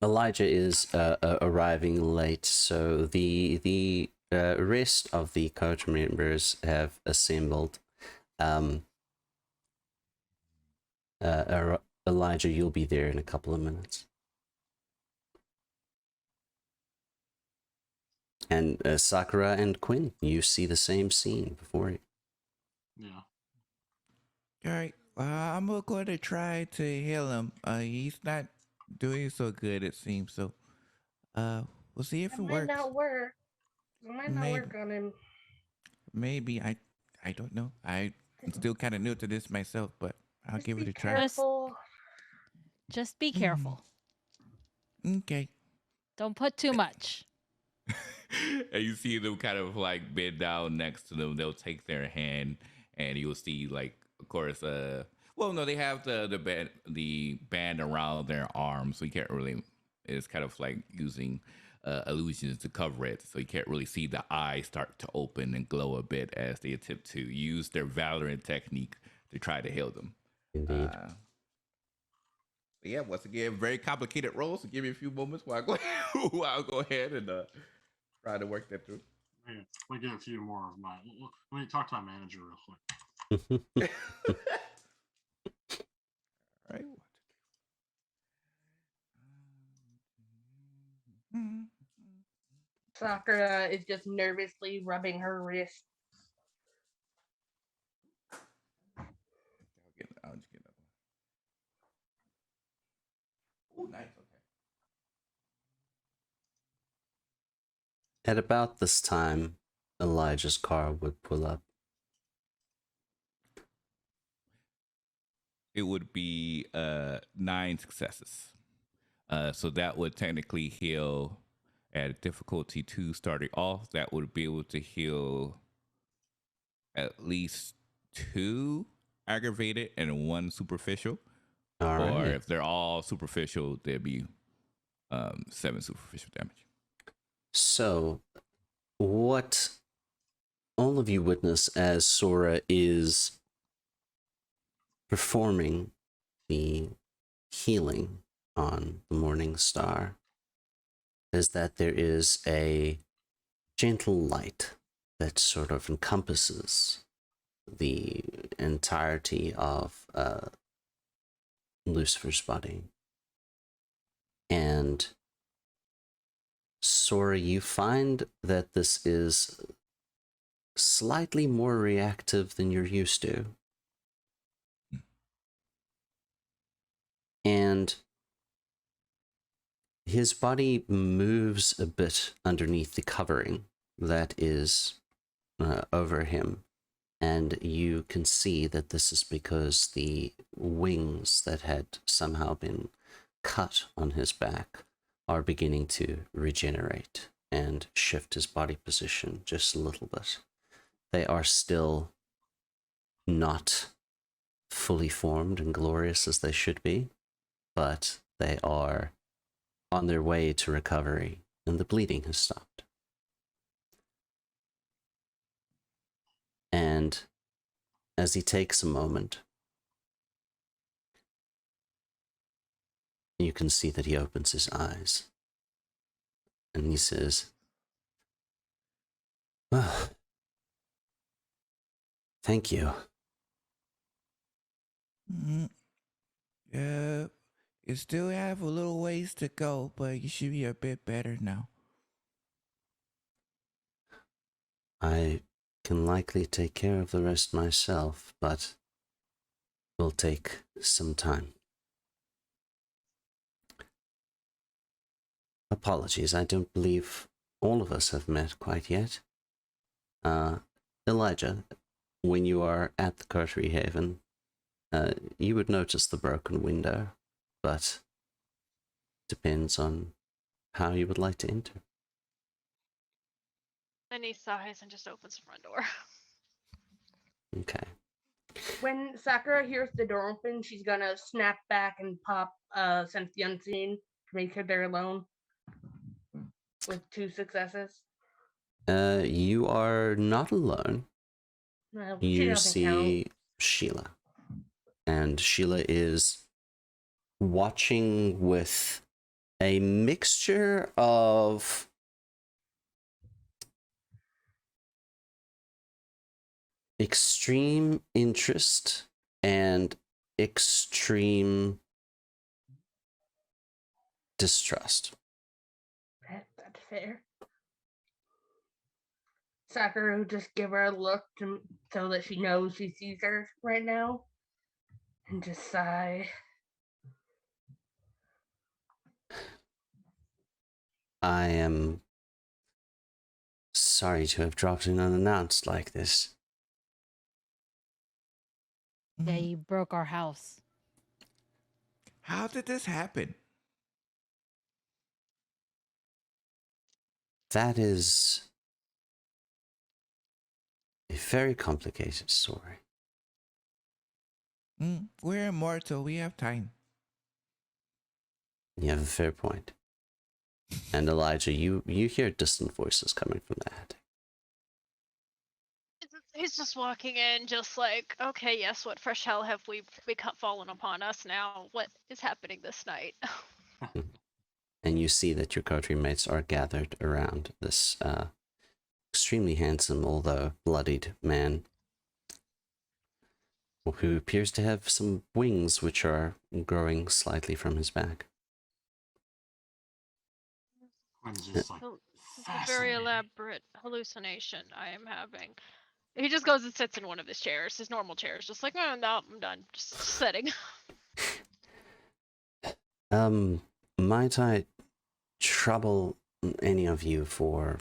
Speaker 1: Elijah is arriving late, so the rest of the coach members have assembled. Elijah, you'll be there in a couple of minutes. And Sakura and Quinn, you see the same scene before you.
Speaker 3: Yeah.
Speaker 2: All right. I'm going to try to heal him. He's not doing so good, it seems. So, we'll see if it works.
Speaker 4: Might not work. It might not work on him.
Speaker 2: Maybe. I don't know. I'm still kind of new to this myself, but I'll give it a try.
Speaker 4: Careful.
Speaker 5: Just be careful.
Speaker 2: Okay.
Speaker 5: Don't put too much.
Speaker 2: And you see them kind of like bend down next to them. They'll take their hand, and you'll see, like, of course, Well, no, they have the band around their arms, so you can't really. It's kind of like using illusions to cover it, so you can't really see the eyes start to open and glow a bit as they attempt to use their Valorant technique to try to heal them.
Speaker 1: Indeed.
Speaker 2: But yeah, once again, very complicated roles. So give me a few moments while I'll go ahead and try to work that through.
Speaker 3: Man, let me get a few more of my. Let me talk to my manager real quick.
Speaker 2: All right.
Speaker 4: Sakura is just nervously rubbing her wrist.
Speaker 2: I'll just get another one. Oh, nice. Okay.
Speaker 1: At about this time, Elijah's car would pull up.
Speaker 2: It would be 9 successes. So that would technically heal at difficulty 2 starting off. That would be able to heal at least 2 aggravated and 1 superficial.
Speaker 1: All
Speaker 2: or
Speaker 1: right.
Speaker 2: if they're all superficial, there'd be 7 superficial damage.
Speaker 1: So, what all of you witness as Sora is performing the healing on the Morning Star is that there is a gentle light that sort of encompasses the entirety of Lucifer's body. And Sora, you find that this is slightly more reactive than you're used to. And his body moves a bit underneath the covering that is over him. And you can see that this is because the wings that had somehow been cut on his back are beginning to regenerate and shift his body position just a little bit. They are still not fully formed and glorious as they should be, but they are on their way to recovery, and the bleeding has stopped. And as he takes a moment, you can see that he opens his eyes, and he says, "Well, thank you."
Speaker 2: Yeah, you still have a little ways to go, but you should be a bit better now.
Speaker 1: I can likely take care of the rest myself, but will take some time. Apologies, I don't believe all of us have met quite yet. Elijah, when you are at the Coterie Haven, you would notice the broken window, but depends on how you would like to enter.
Speaker 6: Then he sighs and just opens the front door.
Speaker 1: Okay.
Speaker 4: When Sakura hears the door open, she's gonna snap back and pop Sense the Unseen to make sure they're alone with 2 successes.
Speaker 1: You are not alone.
Speaker 4: She
Speaker 1: You
Speaker 4: doesn't
Speaker 1: see
Speaker 4: count.
Speaker 1: Sheila. And Sheila is watching with a mixture of extreme interest and extreme distrust.
Speaker 4: That's fair. Sakura will just give her a look so that she knows she sees her right now, and just sigh.
Speaker 1: I am sorry to have dropped in unannounced like this.
Speaker 5: Yeah, you broke our house.
Speaker 2: How did this happen?
Speaker 1: That is a very complicated story.
Speaker 2: We're immortal. We have time.
Speaker 1: You have a fair point. And Elijah, you hear distant voices coming from the attic.
Speaker 6: He's just walking in, just like, okay, yes, what fresh hell have we fallen upon us now? What is happening this night?
Speaker 1: And you see that your coterie mates are gathered around this extremely handsome, although bloodied man, who appears to have some wings which are growing slightly from his back.
Speaker 3: Quinn's just like,
Speaker 6: It's a very elaborate hallucination I am having. He just goes and sits in one of his chairs, his normal chairs, just like, oh, no, I'm done, just sitting.
Speaker 1: Might I trouble any of you for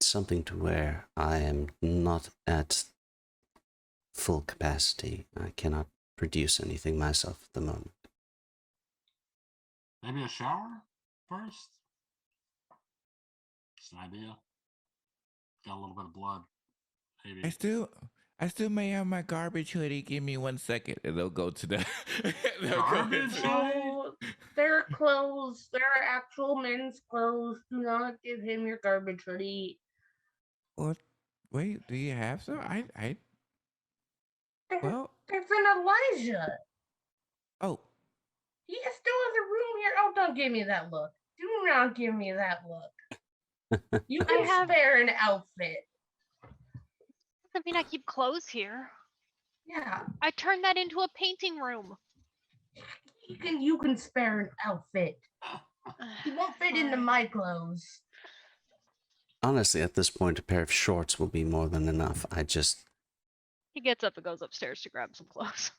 Speaker 1: something to wear? I am not at full capacity. I cannot produce anything myself at the moment.
Speaker 3: maybe a shower first? Just an idea. Got a little bit of blood. Maybe.
Speaker 2: I still may have my garbage hoodie. Give me 1 second, and they'll go to the
Speaker 3: Garbage hoodie?
Speaker 4: No, they're clothes. They're actual men's clothes. Do not give him your garbage hoodie.
Speaker 2: What? Wait, do you have some? Well,
Speaker 4: They're from Elijah.
Speaker 2: oh,
Speaker 4: He still has a room here. Oh, don't give me that look. Do not give me that look. You can spare an outfit.
Speaker 6: Doesn't mean I keep clothes here.
Speaker 4: Yeah,
Speaker 6: I turned that into a painting room.
Speaker 4: you can spare an outfit. He won't fit into my clothes.
Speaker 1: Honestly, at this point, a pair of shorts will be more than enough.
Speaker 6: He gets up and goes upstairs to grab some clothes.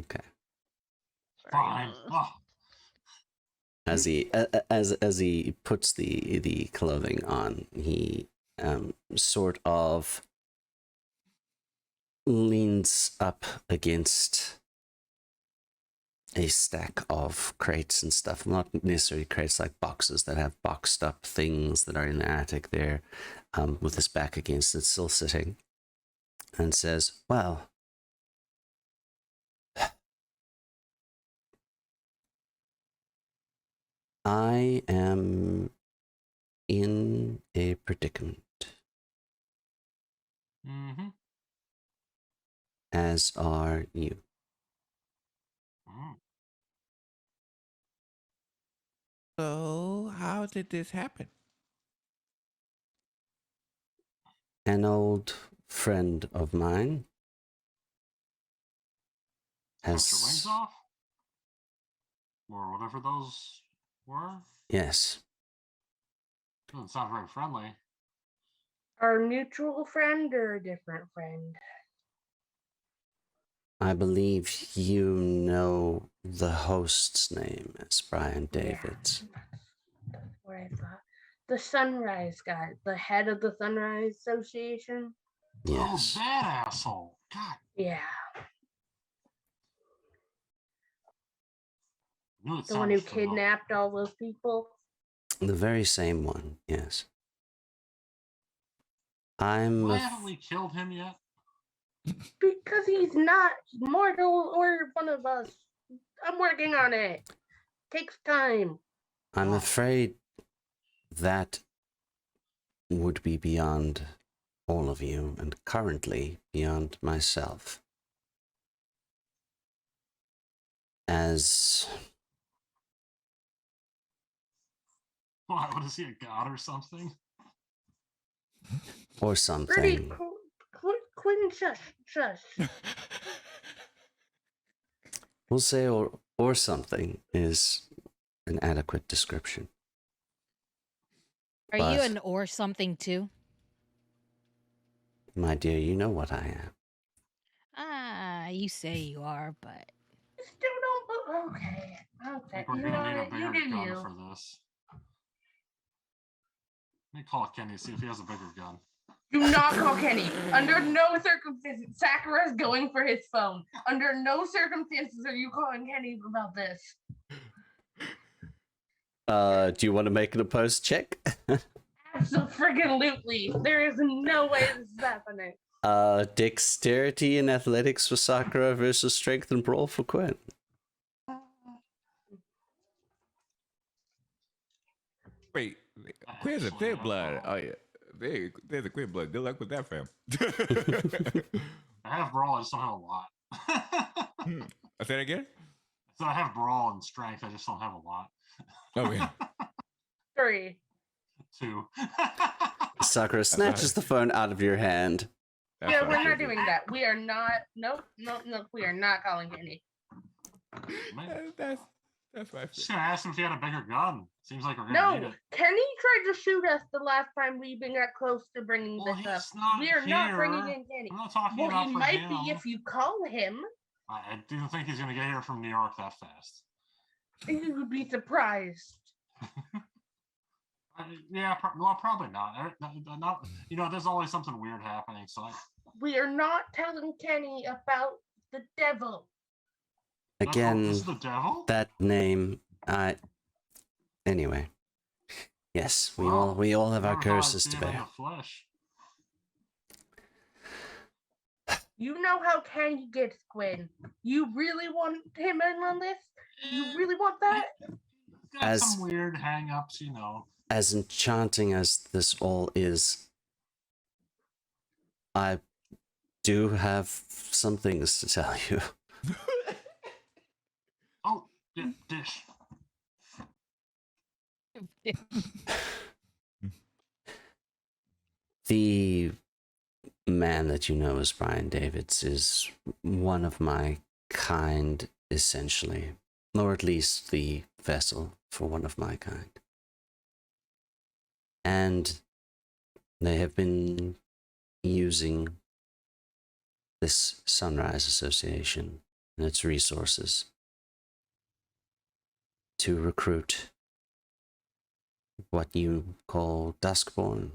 Speaker 1: Okay.
Speaker 3: Fine. Oh,
Speaker 1: As he puts the clothing on, he sort of leans up against a stack of crates and stuff. Not necessarily crates, like boxes that have boxed up things that are in the attic there, with his back against it, still sitting, and says, well, I am in a predicament,
Speaker 3: mm-hmm.
Speaker 1: as are you.
Speaker 3: Mm.
Speaker 2: so how did this happen?
Speaker 1: An old friend of mine
Speaker 3: Cut your wings
Speaker 1: has...
Speaker 3: off? Or whatever those were?
Speaker 1: Yes,
Speaker 3: Doesn't sound very friendly.
Speaker 4: Our mutual friend or a different friend?
Speaker 1: I believe you know the host's name as Brian Davids.
Speaker 4: Yeah, that's what I thought. The Sunrise guy, the head of the Sunrise Association.
Speaker 1: Yes.
Speaker 3: Oh, that asshole. God.
Speaker 4: Yeah,
Speaker 3: I knew it
Speaker 4: the one who
Speaker 3: sounded familiar.
Speaker 4: kidnapped all those people.
Speaker 1: The very same one, yes. I'm
Speaker 3: Why haven't we killed him yet?
Speaker 4: Because he's not mortal or one of us. I'm working on it. Takes time.
Speaker 1: I'm afraid that would be beyond all of you, and currently beyond myself. As
Speaker 3: Why? What is he, a god or something?
Speaker 1: or
Speaker 4: Pretty
Speaker 1: something.
Speaker 4: Quinn, shush.
Speaker 1: We'll say or something is an adequate description.
Speaker 5: Are you
Speaker 1: But-
Speaker 5: an or something too?
Speaker 1: My dear, you know what I am.
Speaker 5: Ah, you say you are, but
Speaker 4: Still don't. Okay.
Speaker 3: I think we're
Speaker 4: You
Speaker 3: gonna
Speaker 4: know
Speaker 3: need a
Speaker 4: what? You
Speaker 3: bigger
Speaker 4: do
Speaker 3: gun
Speaker 4: you.
Speaker 3: for this. Let me call Kenny, see if he has a bigger gun.
Speaker 4: Do not call Kenny. Under no circumstances. Sakura's going for his phone. Under no circumstances are you calling Kenny about this.
Speaker 1: Do you want to make an opposed check?
Speaker 4: Absolutely. There is no way this is happening.
Speaker 1: Dexterity and athletics for Sakura versus strength and brawl for Quinn.
Speaker 2: Wait, Quinn's a thin blood. Oh yeah, there's a Quinn blood. Good luck with that, fam.
Speaker 3: I have brawl. I just don't have a lot.
Speaker 2: I say it again.
Speaker 3: So I have brawl and strength. I just don't have a lot.
Speaker 2: Oh yeah.
Speaker 4: 3.
Speaker 3: 2.
Speaker 1: Sakura snatches the phone out of your hand.
Speaker 2: That's
Speaker 4: Yeah,
Speaker 2: what I
Speaker 4: we're not
Speaker 2: figured.
Speaker 4: doing that. We are not. Nope. We are not calling Kenny.
Speaker 2: That's my
Speaker 3: Just
Speaker 2: favorite.
Speaker 3: gonna ask him if he had a bigger gun. Seems like we're gonna need
Speaker 4: No,
Speaker 3: it.
Speaker 4: Kenny tried to shoot us the last time we even got close to bringing
Speaker 3: Well,
Speaker 4: this up.
Speaker 3: he's not
Speaker 4: We are not
Speaker 3: here.
Speaker 4: bringing in Kenny.
Speaker 3: I'm not talking
Speaker 4: Well,
Speaker 3: about
Speaker 4: he
Speaker 3: for
Speaker 4: might
Speaker 3: him.
Speaker 4: be if you call him.
Speaker 3: I didn't think he's gonna get here from New York that fast.
Speaker 4: You would be surprised.
Speaker 3: Yeah, well, probably not. Not. You know, there's always something weird happening. So
Speaker 4: We are not telling Kenny about the devil.
Speaker 1: Again,
Speaker 3: this is the devil.
Speaker 1: that name, anyway. Yes, we all have our
Speaker 3: Never thought I'd
Speaker 1: curses
Speaker 3: see
Speaker 1: to
Speaker 3: him in
Speaker 1: bear.
Speaker 3: the flesh.
Speaker 4: You know how Kenny gets, Quinn. You really want him in on this? You really want that?
Speaker 3: Got
Speaker 1: As-
Speaker 3: some weird hang-ups, you know.
Speaker 1: As enchanting as this all is, I do have some things to tell you.
Speaker 3: Oh, yeah, dish.
Speaker 1: The man that you know as Brian Davids is one of my kind, essentially, or at least the vessel for one of my kind. And they have been using this Sunrise Association and its resources to recruit what you call Duskborn,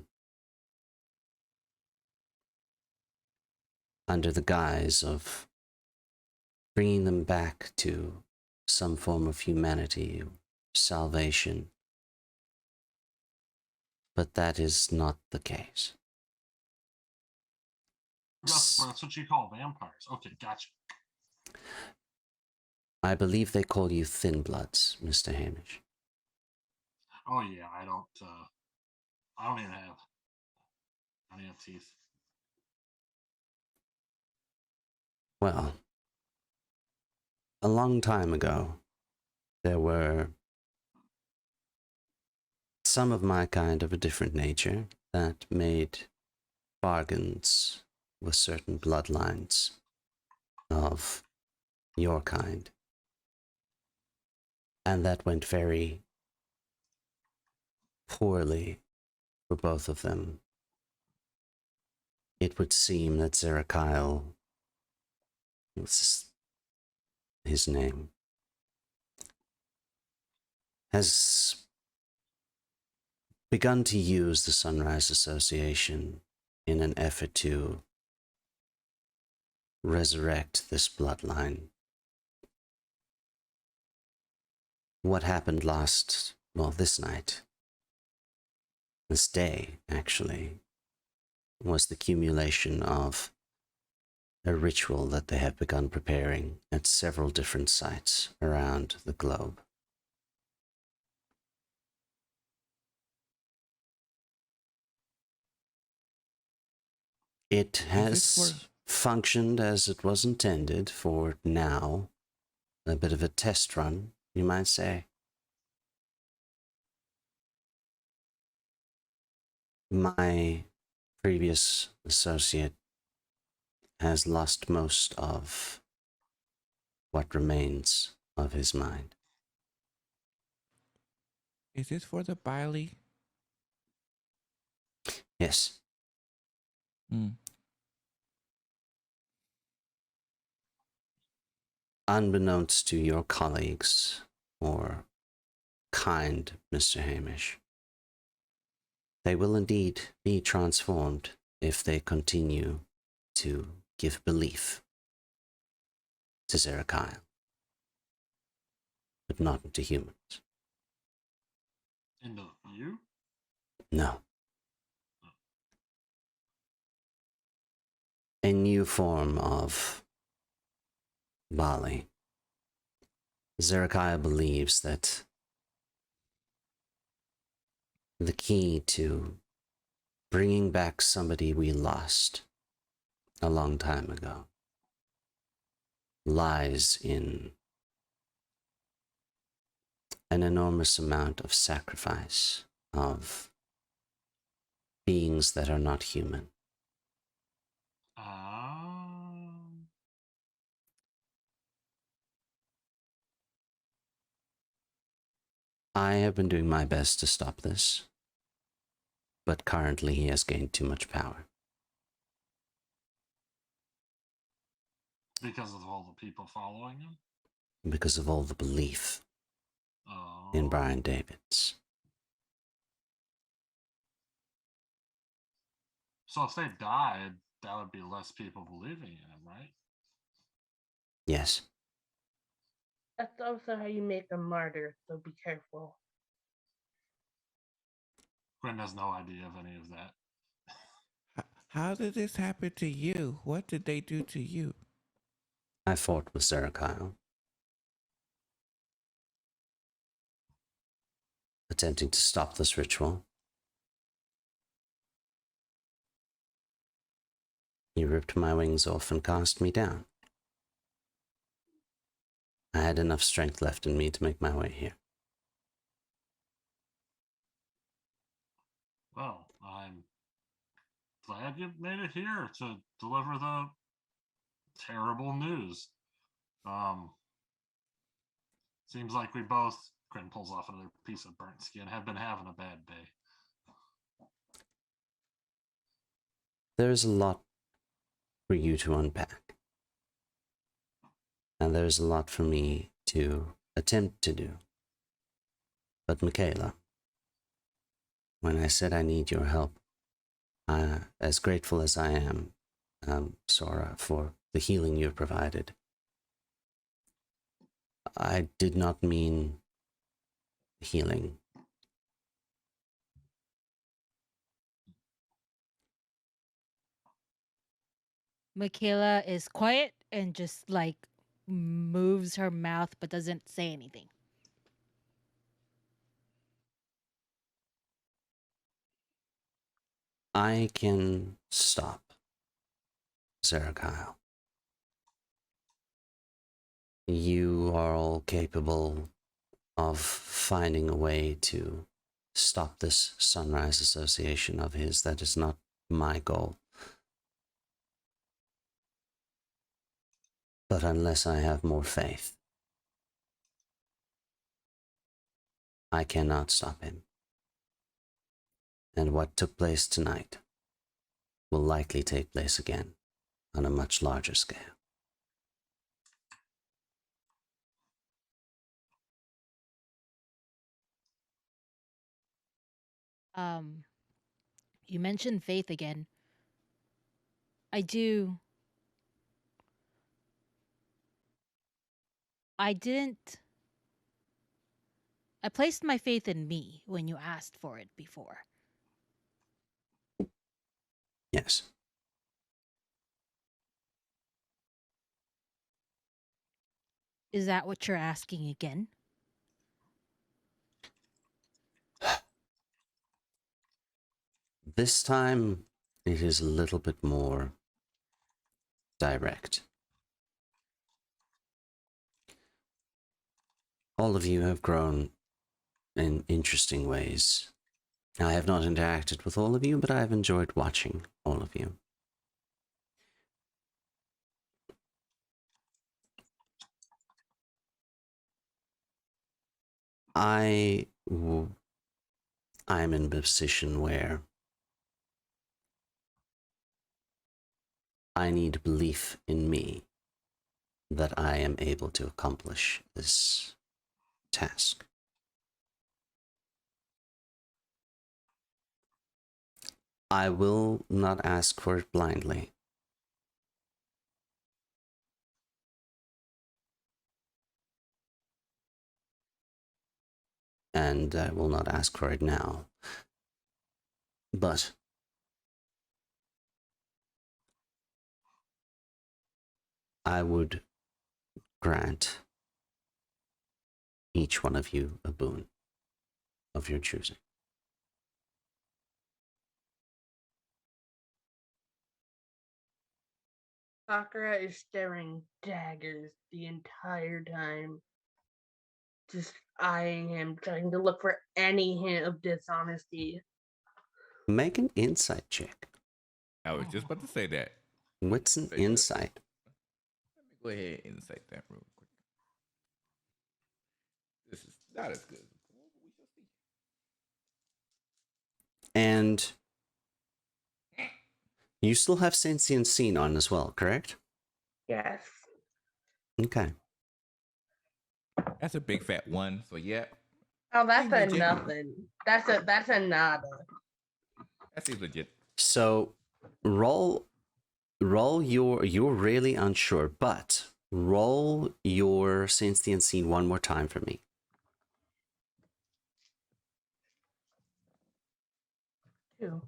Speaker 1: under the guise of bringing them back to some form of humanity, salvation. But that is not the case.
Speaker 3: That's what you call vampires. Okay, gotcha.
Speaker 1: I believe they call you Thin Bloods, Mr. Hamish.
Speaker 3: Oh yeah, I don't even have teeth.
Speaker 1: Well, a long time ago, there were some of my kind of a different nature that made bargains with certain bloodlines of your kind. And that went very poorly for both of them. It would seem that Zerakyle, his name, has begun to use the Sunrise Association in an effort to resurrect this bloodline. What happened this night, this day, actually, was the accumulation of a ritual that they have begun preparing at several different sites around the globe. It has functioned as it was intended for now. A bit of a test run, you might say. My previous associate has lost most of what remains of his mind.
Speaker 2: Is this for the Bayou?
Speaker 1: Yes,
Speaker 2: Hmm.
Speaker 1: unbeknownst to your colleagues or kind Mr. Hamish, they will indeed be transformed if they continue to give belief to Zerakyle, but not to humans.
Speaker 3: Into you?
Speaker 1: No. a new form of Bali. Zerekiah believes that the key to bringing back somebody we lost a long time ago lies in an enormous amount of sacrifice of beings that are not human. I have been doing my best to stop this, but currently he has gained too much power.
Speaker 3: Because of all the people following him?
Speaker 1: Because of all the belief
Speaker 3: Oh.
Speaker 1: in Brian Davids.
Speaker 3: So if they died, that would be less people believing in him, right?
Speaker 1: Yes.
Speaker 4: That's also how you make a martyr, so be careful.
Speaker 3: Quinn has no idea of any of that.
Speaker 2: How did this happen to you? What did they do to you?
Speaker 1: I fought with Zerekiah, attempting to stop this ritual. He ripped my wings off and cast me down. I had enough strength left in me to make my way here.
Speaker 3: Well, I'm glad you made it here to deliver the terrible news. Seems like we both, Quinn pulls off another piece of burnt skin, have been having a bad day.
Speaker 1: There is a lot for you to unpack. And there's a lot for me to attempt to do. But Michaela, when I said I need your help, as grateful as I am, Sora, for the healing you provided, I did not mean healing.
Speaker 5: Michaela is quiet and just like moves her mouth but doesn't say anything.
Speaker 1: I can stop Zerekiah. You are all capable of finding a way to stop this Sunrise Association of his. That is not my goal. But unless I have more faith, I cannot stop him. And what took place tonight will likely take place again on a much larger scale.
Speaker 5: You mentioned faith again. I do. I didn't. I placed my faith in me when you asked for it before.
Speaker 1: Yes.
Speaker 5: Is that what you're asking again?
Speaker 1: This time, it is a little bit more direct. All of you have grown in interesting ways. I have not interacted with all of you, but I have enjoyed watching all of you. I'm in a position where I need belief in me that I am able to accomplish this task. I will not ask for it blindly. And I will not ask for it now. But I would grant each one of you a boon of your choosing.
Speaker 4: Sakura is staring daggers the entire time. Just I am trying to look for any hint of dishonesty.
Speaker 1: Make an insight check.
Speaker 2: I was just about to say that.
Speaker 1: What's an
Speaker 2: Say that.
Speaker 1: insight?
Speaker 2: Let me go ahead and cite that real quick. This is not as good. We shall see.
Speaker 1: And you still have sentient scene on as well, correct?
Speaker 4: Yes.
Speaker 1: Okay.
Speaker 2: That's a big fat one. So yeah,
Speaker 4: Oh, that's
Speaker 2: Seems
Speaker 4: a
Speaker 2: legit.
Speaker 4: nothing. That's a nada.
Speaker 2: that seems legit.
Speaker 1: So roll you're really unsure, but roll your sentient scene one more time for me.
Speaker 4: 2.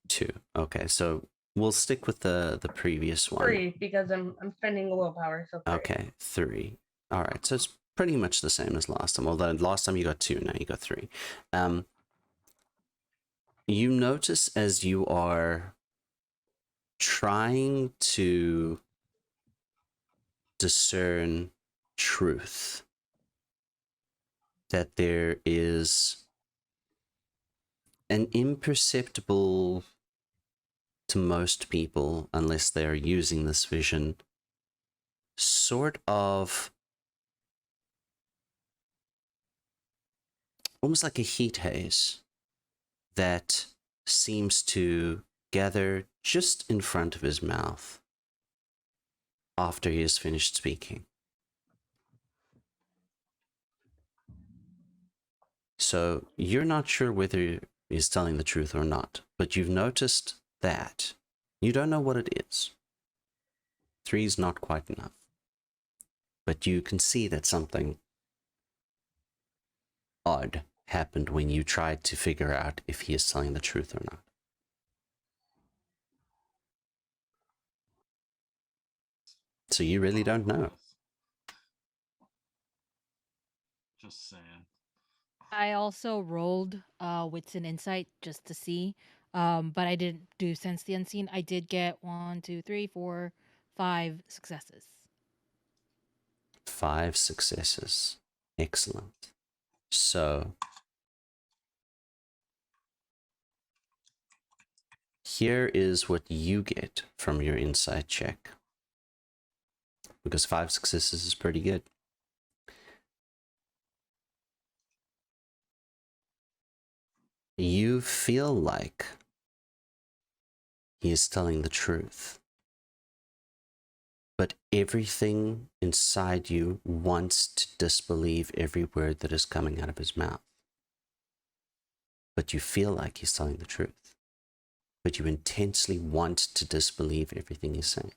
Speaker 1: 2. Okay, so we'll stick with the previous one.
Speaker 4: 3 because I'm spending willpower. So 3.
Speaker 1: Okay, 3. All right, so it's pretty much the same as last time. Although last time you got 2, now you got 3. You notice as you are trying to discern truth that there is an imperceptible to most people, unless they're using this vision, sort of almost like a heat haze that seems to gather just in front of his mouth after he has finished speaking. So you're not sure whether he's telling the truth or not, but you've noticed that. You don't know what it is. 3 is not quite enough. But you can see that something odd happened when you tried to figure out if he is telling the truth or not. So you really don't know.
Speaker 3: Just saying.
Speaker 5: I also rolled wits and insight just to see, but I didn't do sense the unseen. I did get 1, 2, 3, 4, 5 successes.
Speaker 1: 5 successes. Excellent. So here is what you get from your insight check. Because 5 successes is pretty good. You feel like he is telling the truth. But everything inside you wants to disbelieve every word that is coming out of his mouth. But you feel like he's telling the truth. But you intensely want to disbelieve everything he's saying.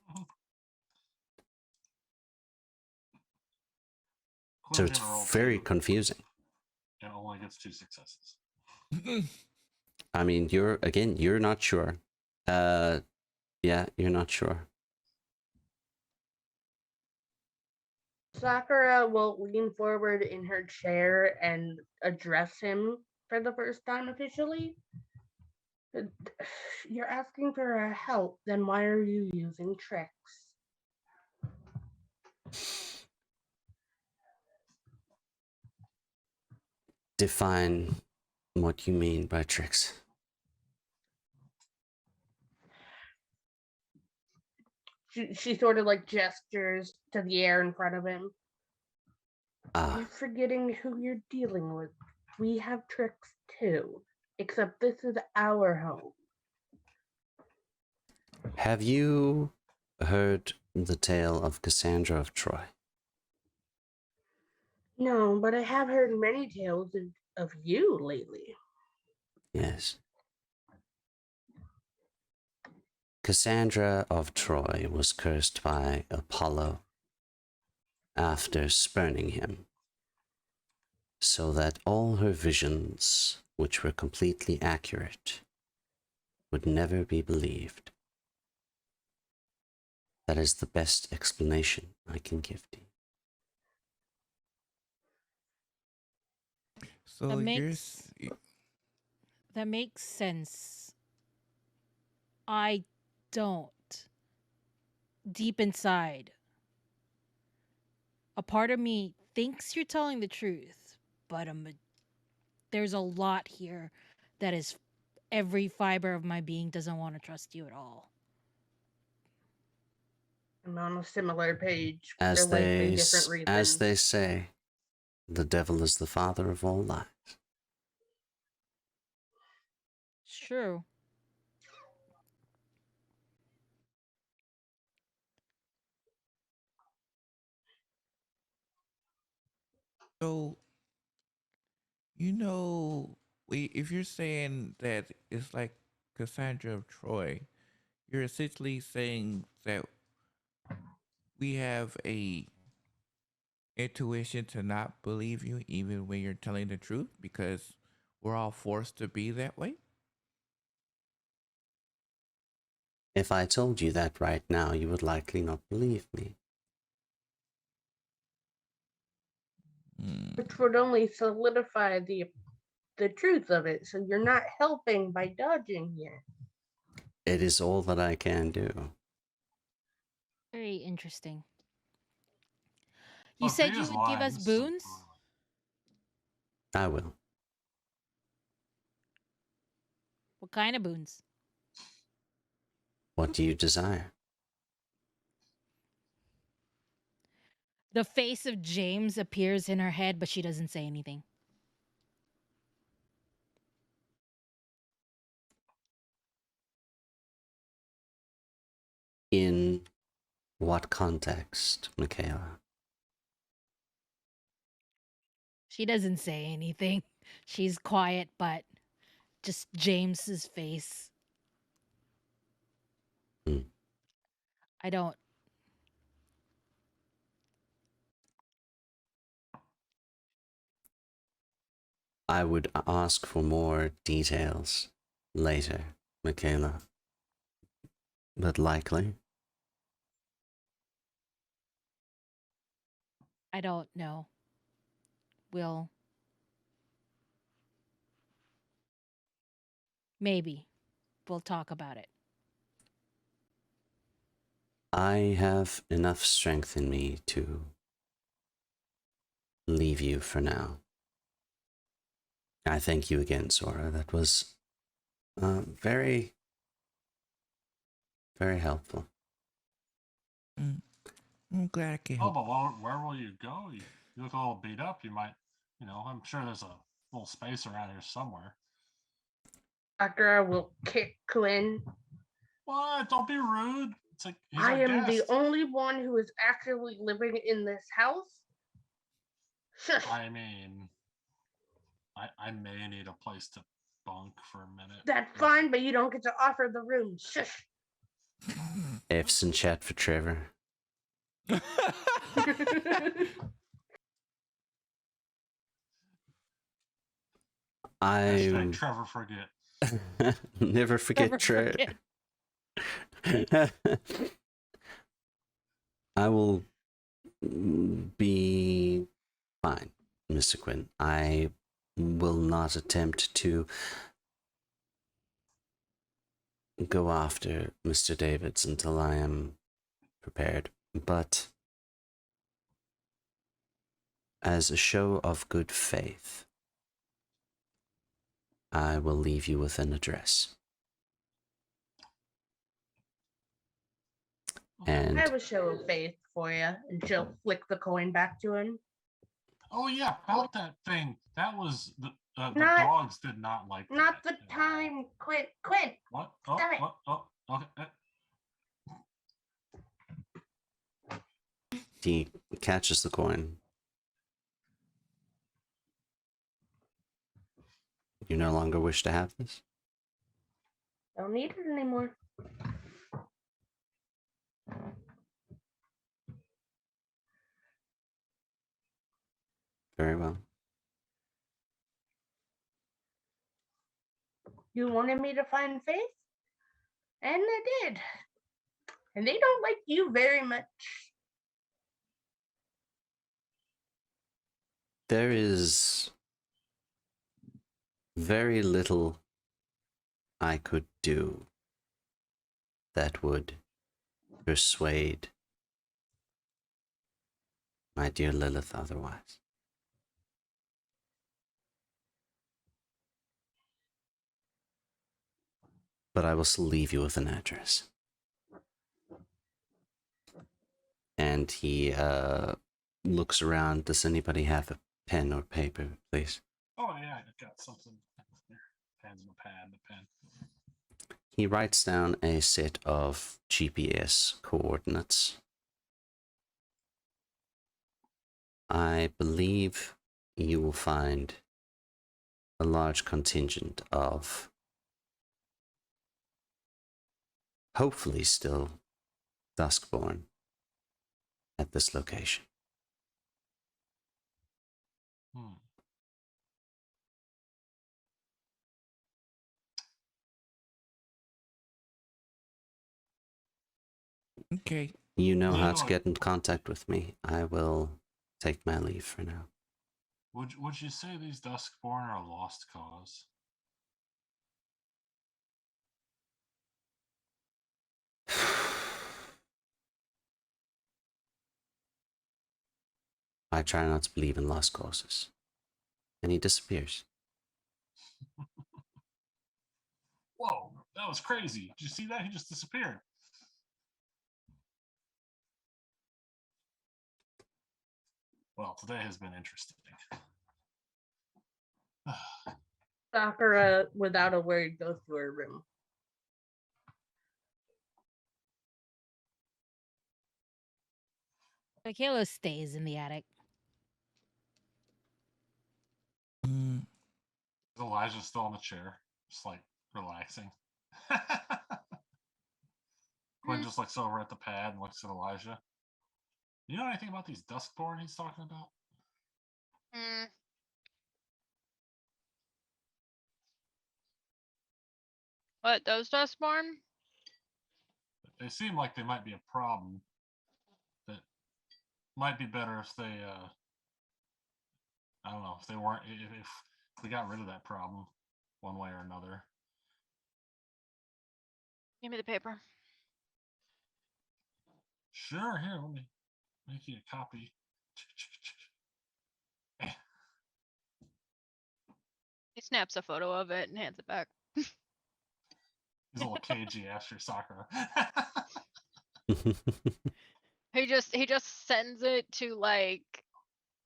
Speaker 1: So it's very confusing.
Speaker 3: It only gets 2 successes.
Speaker 1: I mean, you're not sure. Yeah, you're not sure.
Speaker 4: Sakura will lean forward in her chair and address him for the first time officially. You're asking for help, then why are you using tricks?
Speaker 1: Define what you mean by tricks.
Speaker 4: She sort of like gestures to the air in front of him. You're forgetting who you're dealing with. We have tricks too, except this is our home.
Speaker 1: Have you heard the tale of Cassandra of Troy?
Speaker 4: No, but I have heard many tales of you lately.
Speaker 1: Yes. Cassandra of Troy was cursed by Apollo after spurning him, so that all her visions, which were completely accurate, would never be believed. That is the best explanation I can give to you.
Speaker 2: So
Speaker 5: That
Speaker 2: you're
Speaker 5: makes that makes sense. I don't. Deep inside, a part of me thinks you're telling the truth, but there's a lot here that is every fiber of my being doesn't want to trust you at all.
Speaker 4: I'm on a similar page for
Speaker 1: As
Speaker 4: likely different reasons.
Speaker 1: they say, the devil is the father of all lies.
Speaker 5: It's true.
Speaker 2: so if you're saying that it's like Cassandra of Troy, you're essentially saying that we have a intuition to not believe you even when you're telling the truth because we're all forced to be that way.
Speaker 1: If I told you that right now, you would likely not believe me.
Speaker 4: Which would only solidify the truth of it. So you're not helping by dodging here.
Speaker 1: It is all that I can do.
Speaker 5: Very interesting. You
Speaker 3: Well, if
Speaker 5: said
Speaker 3: he
Speaker 5: you
Speaker 3: is
Speaker 5: would give
Speaker 3: lying,
Speaker 5: us
Speaker 3: this is
Speaker 5: boons?
Speaker 1: I will.
Speaker 5: What kind of boons?
Speaker 1: What do you desire?
Speaker 5: The face of James appears in her head, but she doesn't say anything.
Speaker 1: In what context, Michaela?
Speaker 5: She doesn't say anything. She's quiet, but just James's face.
Speaker 1: Hmm.
Speaker 5: I don't.
Speaker 1: I would ask for more details later, Michaela. But likely.
Speaker 5: I don't know. We'll. Maybe. We'll talk about it.
Speaker 1: I have enough strength in me to leave you for now. I thank you again, Sora. That was very, very helpful.
Speaker 2: I'm glad I can
Speaker 3: Oh,
Speaker 2: help.
Speaker 3: but where will you go? You look all beat up. You might, I'm sure there's a little space around here somewhere.
Speaker 4: After I will kick Quinn.
Speaker 3: What? Don't be rude. It's like he's
Speaker 4: I
Speaker 3: our
Speaker 4: am the
Speaker 3: guest.
Speaker 4: only one who is actually living in this house. Shush.
Speaker 3: I mean, I may need a place to bunk for a minute.
Speaker 4: That's fine, but you don't get to offer the room. Shush.
Speaker 1: F's in chat for Trevor.
Speaker 3: Hashtag Trevor forget.
Speaker 1: Never forget Trevor. I will be fine, Mr. Quinn. I will not attempt to go after Mr. Davids until I am prepared. But as a show of good faith, I will leave you with an address. And
Speaker 4: I have a show of faith for you, and she'll flick the coin back to him.
Speaker 3: Oh yeah, about that thing. That was the
Speaker 4: Not-
Speaker 3: dogs did not like
Speaker 4: Not
Speaker 3: that
Speaker 4: the
Speaker 3: at all.
Speaker 4: time. Quinn.
Speaker 3: What? Oh,
Speaker 4: Stop it.
Speaker 3: what? Oh, okay.
Speaker 1: he catches the coin. You no longer wish to have this?
Speaker 4: Don't need it anymore.
Speaker 1: Very well.
Speaker 4: You wanted me to find faith? And I did. And they don't like you very much.
Speaker 1: There is very little I could do that would persuade my dear Lilith otherwise. But I will still leave you with an address. And he looks around. Does anybody have a pen or paper, please?
Speaker 7: Oh yeah, I've got something. Pens and a pad and a pen.
Speaker 1: He writes down a set of GPS coordinates. I believe you will find a large contingent of hopefully still Duskborn at this location.
Speaker 2: Okay.
Speaker 1: You know how
Speaker 7: Yeah.
Speaker 1: to get in contact with me. I will take my leave for now.
Speaker 7: Would you say these Duskborn are a lost cause?
Speaker 1: I try not to believe in lost causes. And he disappears.
Speaker 7: Whoa, that was crazy. Did you see that? He just disappeared. Well, today has been interesting.
Speaker 4: Sakura, without a word, goes to her room.
Speaker 5: Michaela stays in the attic.
Speaker 2: Mm,
Speaker 7: Elijah's still on the chair, just like relaxing. Quinn just looks over at the pad and looks at Elijah. You know anything about these Duskborn he's talking about?
Speaker 6: What, those Dustborn?
Speaker 7: They seem like they might be a problem. That might be better if they, I don't know, if they weren't, if we got rid of that problem one way or another.
Speaker 6: Give me the paper.
Speaker 7: Sure, here, let me make you a copy.
Speaker 6: He snaps a photo of it and hands it back.
Speaker 7: He's a little cagey after Sakura.
Speaker 6: He just sends it to, like,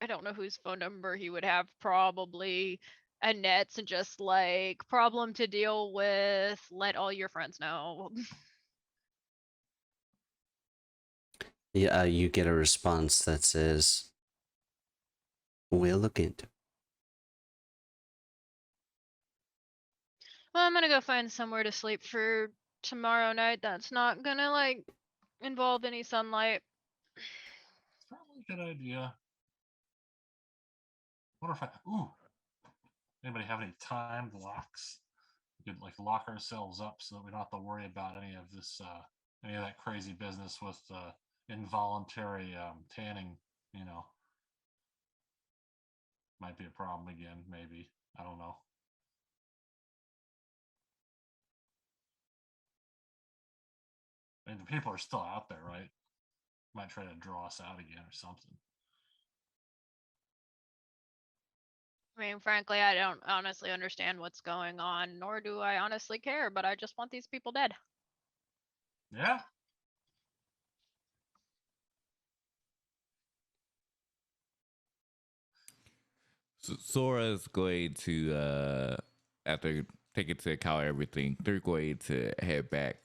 Speaker 6: I don't know whose phone number he would have, probably Annette's, and just like, problem to deal with, let all your friends know.
Speaker 1: Yeah, you get a response that says, we'll look into it.
Speaker 6: Well, I'm gonna go find somewhere to sleep for tomorrow night that's not gonna, like, involve any sunlight.
Speaker 7: It's probably a good idea. What if anybody have any timed locks? We could like lock ourselves up so that we don't have to worry about any of this, any of that crazy business with involuntary tanning. You know, might be a problem again. Maybe, I don't know. I mean, the people are still out there, right? Might try to draw us out again or something.
Speaker 6: I mean, frankly, I don't honestly understand what's going on, nor do I honestly care, but I just want these people dead.
Speaker 7: Yeah.
Speaker 2: so Sora's going to, after taking into account everything, they're going to head back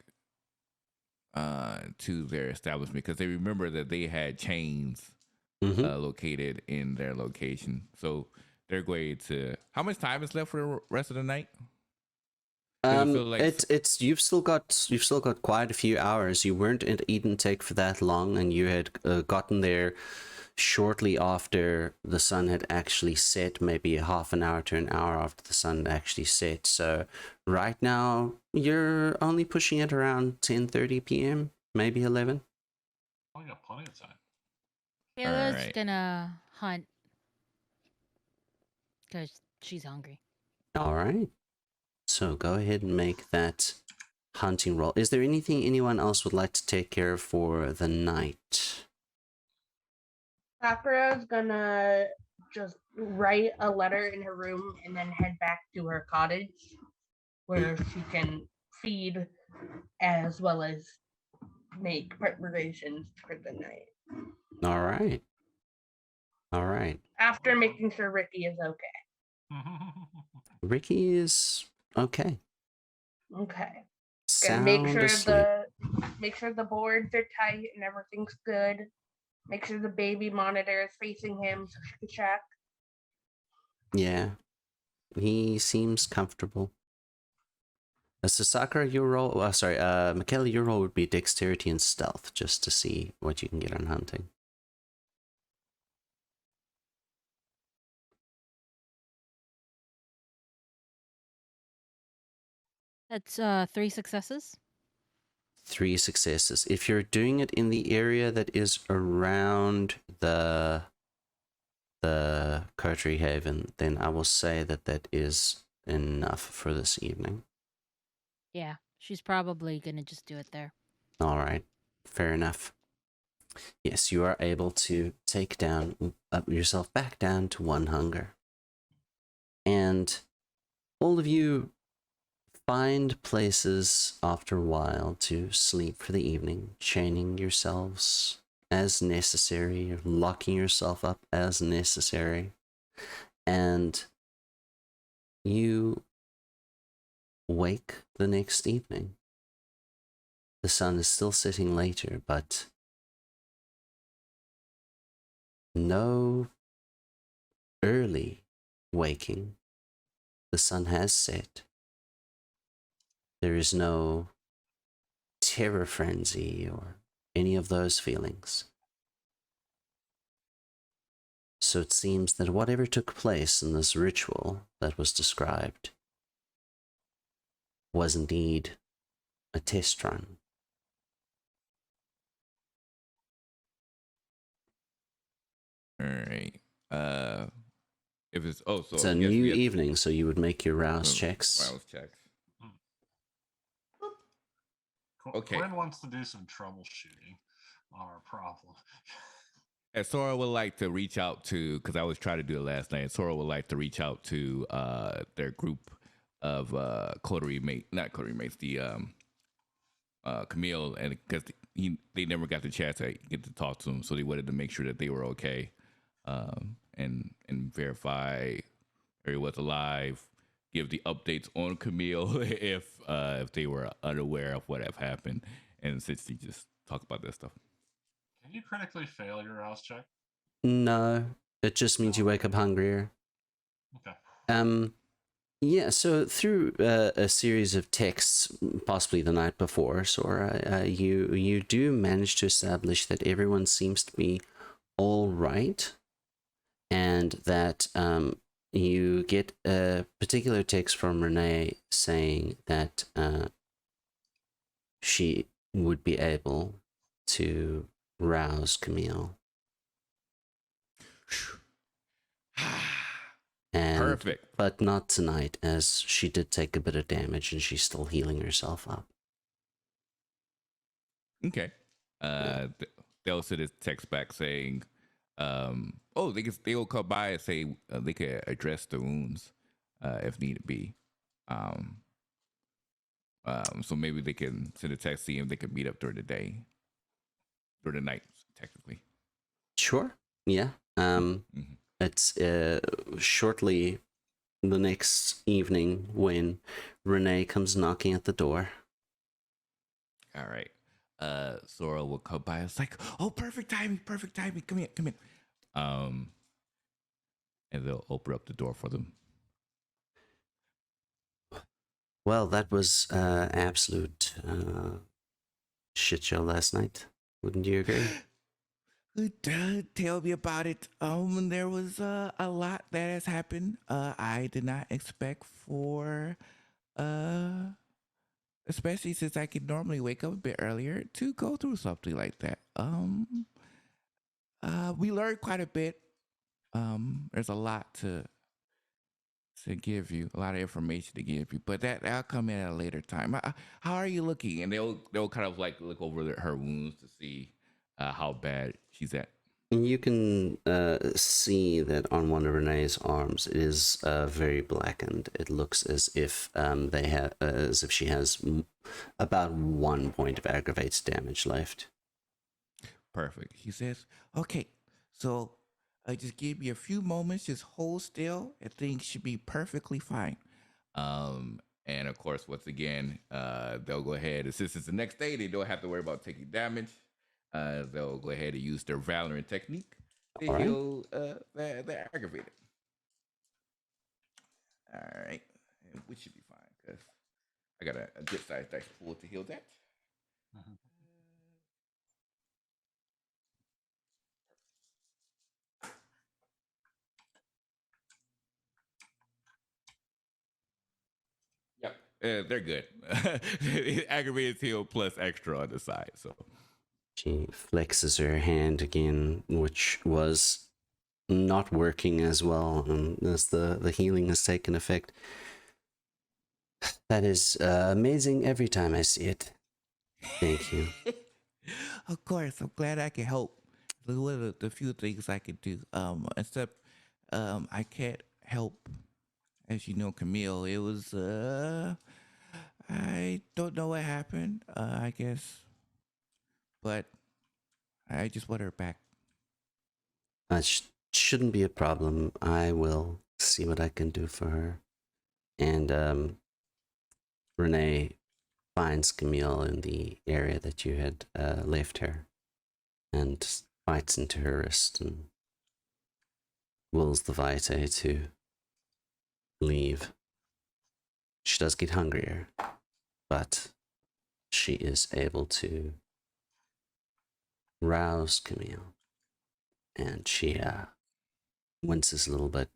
Speaker 2: to their establishment because they remember that they had chains located in their location. So they're going to. How much time is left for the rest of the night?
Speaker 1: It's you've still got quite a few hours. You weren't in EdenTech for that long, and you had gotten there shortly after the sun had actually set, maybe a half an hour to an hour after the sun actually set. So right now you're only pushing it around 10:30 p.m. maybe 11.
Speaker 7: We got plenty of time.
Speaker 5: Kayla's
Speaker 2: Alright.
Speaker 5: gonna hunt because she's hungry.
Speaker 1: All right. So go ahead and make that hunting roll. Is there anything anyone else would like to take care of for the night?
Speaker 4: Sakura's gonna just write a letter in her room and then head back to her cottage where she can feed as well as make preparations for the night.
Speaker 1: All right. All right.
Speaker 4: After making sure Ricky is okay.
Speaker 1: Ricky is okay.
Speaker 4: Okay. Gonna make
Speaker 1: Sound
Speaker 4: sure
Speaker 1: asleep.
Speaker 4: the boards are tight and everything's good. Make sure the baby monitor is facing him so she can check.
Speaker 1: Yeah. He seems comfortable. So Sakura, your roll, Michaela, your roll would be dexterity and stealth, just to see what you can get on hunting.
Speaker 5: That's 3 successes.
Speaker 1: 3 successes. If you're doing it in the area that is around the Coterie Haven, then I will say that that is enough for this evening.
Speaker 5: Yeah, she's probably gonna just do it there.
Speaker 1: All right, fair enough. Yes, you are able to take down yourself back down to 1 hunger, and all of you find places after a while to sleep for the evening, chaining yourselves as necessary, locking yourself up as necessary, and you wake the next evening. The sun is still setting later, but no early waking. The sun has set. There is no terror frenzy or any of those feelings. So it seems that whatever took place in this ritual that was described was indeed a test run.
Speaker 2: Alright. If it's so
Speaker 1: It's a
Speaker 2: yes,
Speaker 1: new
Speaker 2: we have to-
Speaker 1: evening, so you would make your rouse checks.
Speaker 2: Rouse checks.
Speaker 7: Qu-
Speaker 2: Okay.
Speaker 7: Quinn wants to do some troubleshooting on our problem.
Speaker 2: And Sora would like to reach out to, because I was trying to do it last night. Sora would like to reach out to their group of Coterie mates, not Coterie mates, the Camille, and because they never got the chance to get to talk to them, so they wanted to make sure that they were okay, and verify he was alive, give the updates on Camille if they were unaware of what have happened, and since they just talk about that stuff.
Speaker 7: Can you critically fail your rouse check?
Speaker 1: No, it just means you wake up hungrier.
Speaker 7: Okay.
Speaker 1: Yeah, so through a series of texts, possibly the night before, Sora, you do manage to establish that everyone seems to be all right, and that you get a particular text from Renee saying that she would be able to rouse Camille. And,
Speaker 2: Perfect.
Speaker 1: but not tonight, as she did take a bit of damage and she's still healing herself up.
Speaker 2: Okay. They'll send a text back saying, they'll come by and say they could address the wounds if need be. So maybe they can send a text, see if they can meet up during the night, technically.
Speaker 1: Sure. Yeah.
Speaker 2: Mm-hmm.
Speaker 1: It's shortly the next evening when Renee comes knocking at the door.
Speaker 2: All right. Sora will come by. It's like, oh, perfect timing. Come in. And they'll open up the door for them.
Speaker 1: Well, that was absolute shit show last night. Wouldn't you agree?
Speaker 2: Tell me about it. There was a lot that has happened. I did not expect for especially since I could normally wake up a bit earlier to go through something like that. We learned quite a bit. There's a lot to give you, a lot of information to give you, but that'll come in at a later time. How are you looking? And they'll kind of like look over her wounds to see how bad she's at.
Speaker 1: You can see that on one of Renee's arms it is very blackened. It looks as if she has about 1 point of aggravated damage left.
Speaker 2: Perfect. He says, "Okay, so just give me a few moments. Just hold still, and things should be perfectly fine." And of course, once again, they'll go ahead. Since it's the next day, they don't have to worry about taking damage. They'll go ahead and use their Valorant technique to
Speaker 1: All right.
Speaker 2: heal the aggravated. All right, and we should be fine because I got a good sized dice pool to heal that.
Speaker 7: Mhm.
Speaker 2: Yep, they're good. Aggravated heal plus extra on the side. So
Speaker 1: She flexes her hand again, which was not working as well as the healing has taken effect. That is amazing every time I see it. Thank you.
Speaker 2: Of course, I'm glad I can help. One of the few things I can do. Except I can't help. As you know, Camille, it was I don't know what happened. I guess, but I just want her back.
Speaker 1: That shouldn't be a problem. I will see what I can do for her. And Renee finds Camille in the area that you had left her and bites into her wrist and wills the Vitae to leave. She does get hungrier, but she is able to rouse Camille. And she winces a little bit,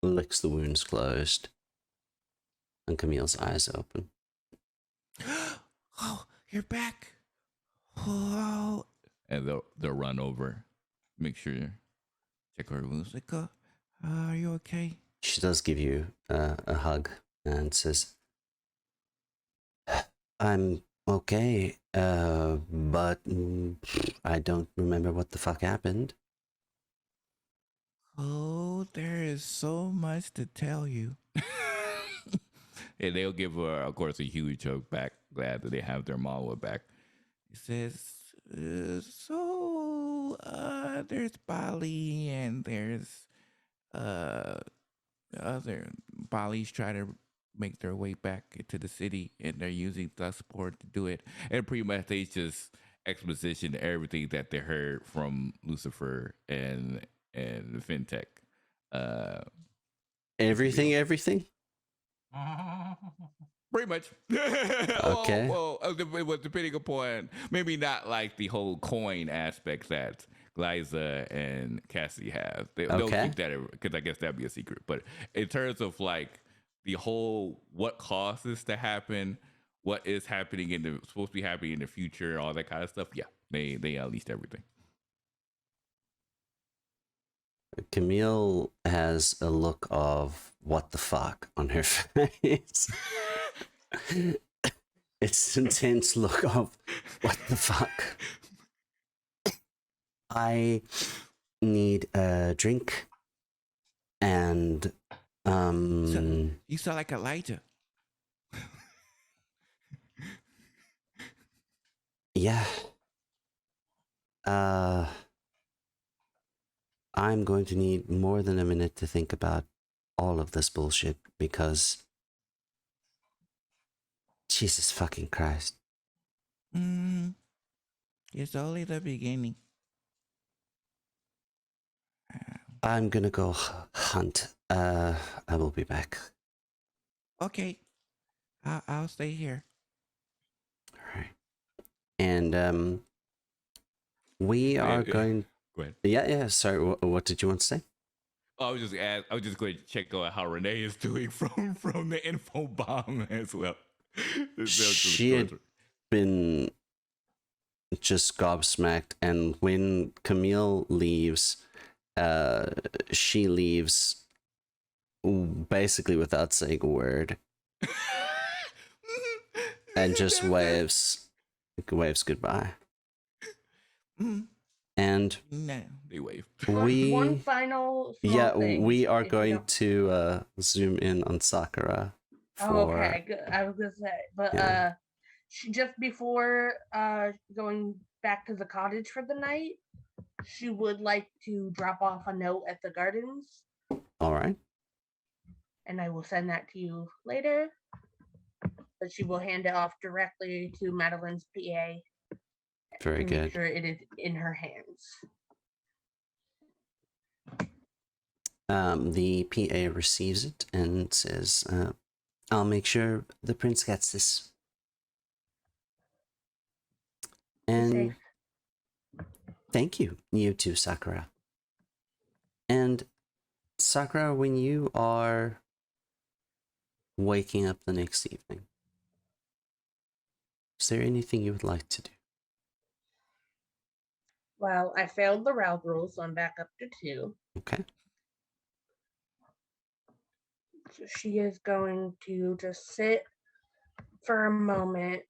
Speaker 1: licks the wounds closed, and Camille's eyes open.
Speaker 2: Oh, you're back. Oh, and they'll run over, make sure check her wounds. Like, are you okay?
Speaker 1: She does give you a hug and says, "I'm okay, but I don't remember what the fuck happened."
Speaker 2: Oh, there is so much to tell you. And they'll give her, of course, a huge hug back. Glad that they have their Mawa back. He says, there's Bali and there's other Balis trying to make their way back into the city, and they're using the support to do it. And pretty much they just exposition everything that they heard from Lucifer and FinTech.
Speaker 1: Everything?
Speaker 2: Pretty much.
Speaker 1: Okay.
Speaker 2: Well, depending upon maybe not like the whole coin aspect that Glyza and Cassie have. They'll keep that because I guess that'd be a secret. But in terms of like the whole what causes to happen, what is happening supposed to be happening in the future, all that kind of stuff. Yeah, they unleashed everything.
Speaker 1: Camille has a look of what the fuck on her face. It's an intense look of what the fuck. I need a drink and
Speaker 2: You sound like Elijah.
Speaker 1: Yeah. I'm going to need more than a minute to think about all of this bullshit because Jesus fucking Christ.
Speaker 2: It's only the beginning.
Speaker 1: I'm gonna go hunt. I will be back.
Speaker 2: Okay. I'll stay here.
Speaker 1: All right. And we are going.
Speaker 2: Go ahead.
Speaker 1: Yeah. Sorry. What did you want to say?
Speaker 2: I was just going to check out how Renee is doing from the info bomb as well.
Speaker 1: She had been just gobsmacked, and when Camille leaves, she leaves basically without saying a word and just waves goodbye. And
Speaker 2: Nah, they wave.
Speaker 4: One final small thing.
Speaker 1: we are
Speaker 4: if you
Speaker 1: going
Speaker 4: don't-
Speaker 1: to zoom in on Sakura for
Speaker 4: Okay, good. I was gonna say, but
Speaker 1: Yeah.
Speaker 4: she just before going back to the cottage for the night, she would like to drop off a note at the gardens,
Speaker 1: all right.
Speaker 4: and I will send that to you later. But she will hand it off directly to Madeline's PA
Speaker 1: Very
Speaker 4: to make
Speaker 1: good.
Speaker 4: sure it is in her hands.
Speaker 1: The PA receives it and says, I'll make sure the prince gets this.
Speaker 4: Be
Speaker 1: And
Speaker 4: safe.
Speaker 1: thank you, you too, Sakura. And Sakura, when you are waking up the next evening, is there anything you would like to do?
Speaker 4: Well, I failed the round rule, so I'm back up to 2.
Speaker 1: Okay.
Speaker 4: So she is going to just sit for a moment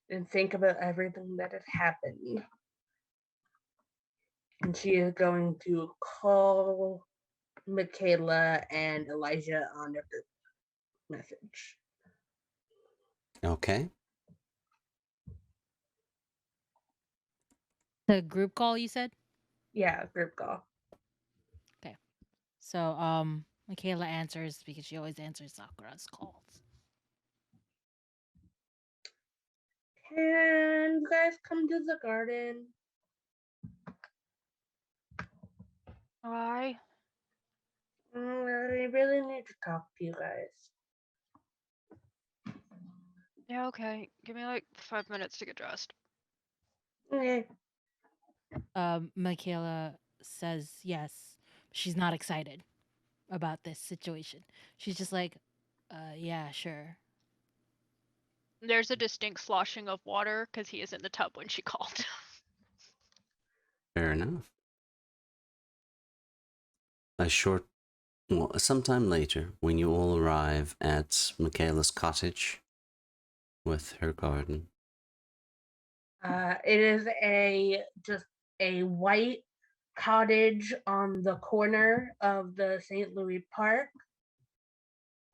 Speaker 4: and think about everything that had happened. And she is going to call Michaela and Elijah on a group message.
Speaker 1: Okay.
Speaker 5: The group call you said?
Speaker 4: Yeah, group call.
Speaker 5: So Michaela answers because she always answers Sakura's calls.
Speaker 4: Can you guys come to the garden?
Speaker 6: Why?
Speaker 4: I really need to talk to you guys.
Speaker 6: Yeah, okay. Give me like 5 minutes to get dressed.
Speaker 4: Okay.
Speaker 5: Michaela says yes. She's not excited about this situation. She's just like, yeah, sure.
Speaker 6: There's a distinct sloshing of water because he is in the tub when she called.
Speaker 1: Fair enough. Sometime later, when you all arrive at Michaela's cottage with her garden.
Speaker 4: It is just a white cottage on the corner of the St. Louis Park.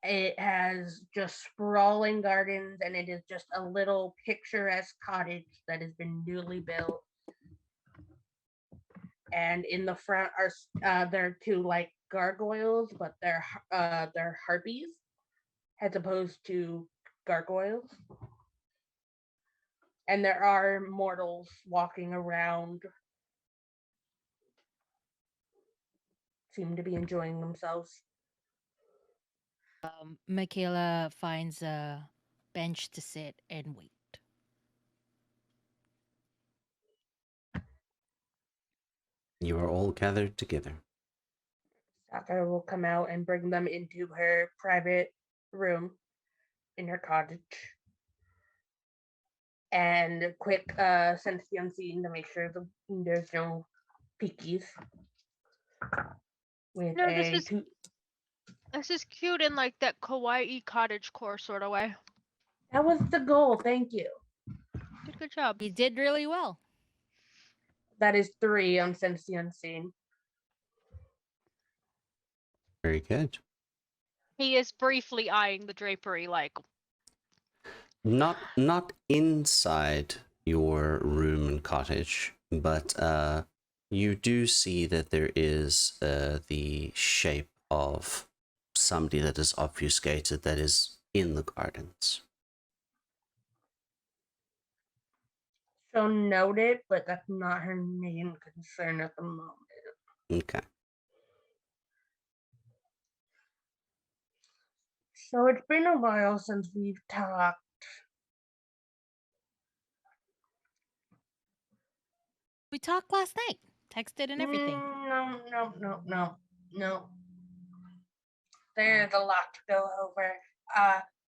Speaker 4: It has just sprawling gardens, and it is just a little picturesque cottage that has been newly built. And in the front are there are 2 like gargoyles, but they're harpies as opposed to gargoyles. And there are mortals walking around, seem to be enjoying themselves.
Speaker 5: Michaela finds a bench to sit and wait.
Speaker 1: You are all gathered together.
Speaker 4: Sakura will come out and bring them into her private room in her cottage. And quick sense the unseen to make sure there's no peekies. With
Speaker 6: No,
Speaker 4: a
Speaker 6: this is cute in like that kawaii cottagecore sort of way.
Speaker 4: That was the goal. Thank you.
Speaker 6: Good job.
Speaker 5: He did really well.
Speaker 4: That is 3 on sense the unseen.
Speaker 1: Very good.
Speaker 6: He is briefly eyeing the drapery like,
Speaker 1: Not inside your room and cottage, but you do see that there is the shape of somebody that is obfuscated that is in the gardens.
Speaker 4: So note it, but that's not her main concern at the moment.
Speaker 1: Okay.
Speaker 4: So it's been a while since we've talked.
Speaker 5: We talked last night, texted and everything.
Speaker 4: No. There's a lot to go over.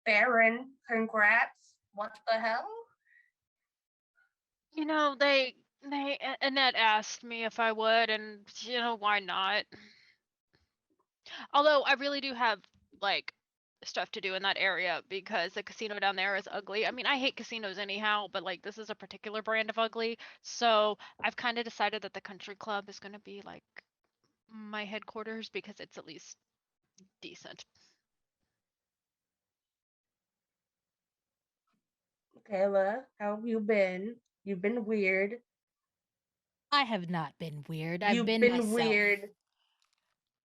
Speaker 4: Baron, congrats. What the hell?
Speaker 6: You know, Annette asked me if I would, and you know, why not? Although I really do have like stuff to do in that area because the casino down there is ugly. I mean, I hate casinos anyhow, but like this is a particular brand of ugly. So I've kind of decided that the country club is going to be like my headquarters because it's at least decent.
Speaker 4: Kayla, how have you been? You've been weird.
Speaker 5: I have not been weird. I've
Speaker 4: You've
Speaker 5: been
Speaker 4: been
Speaker 5: myself.
Speaker 4: weird.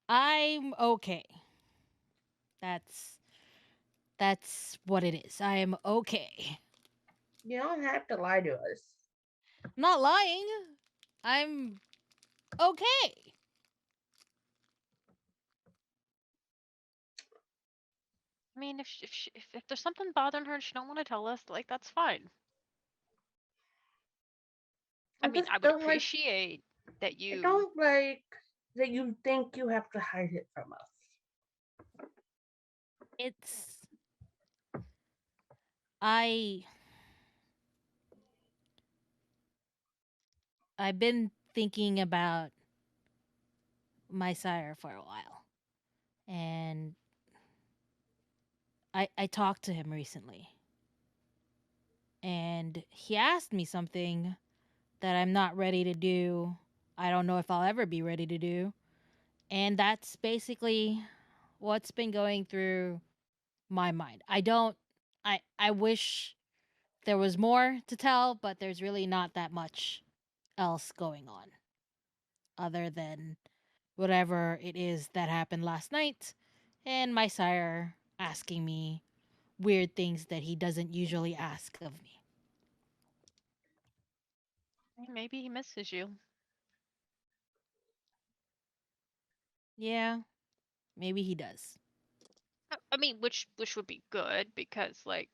Speaker 5: I'm okay. That's what it is. I am okay.
Speaker 4: You don't have to lie to us.
Speaker 5: I'm not lying. I'm okay.
Speaker 6: I mean, if there's something bothering her and she don't want to tell us, like that's fine. I mean,
Speaker 4: just
Speaker 6: I would
Speaker 4: don't
Speaker 6: appreciate that
Speaker 4: I
Speaker 6: you.
Speaker 4: don't like that you think you have to hide it from us.
Speaker 5: It's I've been thinking about my sire for a while. And I talked to him recently. And he asked me something that I'm not ready to do. I don't know if I'll ever be ready to do. And that's basically what's been going through my mind. I wish there was more to tell, but there's really not that much else going on other than whatever it is that happened last night and my sire asking me weird things that he doesn't usually ask of me.
Speaker 6: Maybe he misses you.
Speaker 5: Yeah, maybe he does.
Speaker 6: I mean, which would be good because like,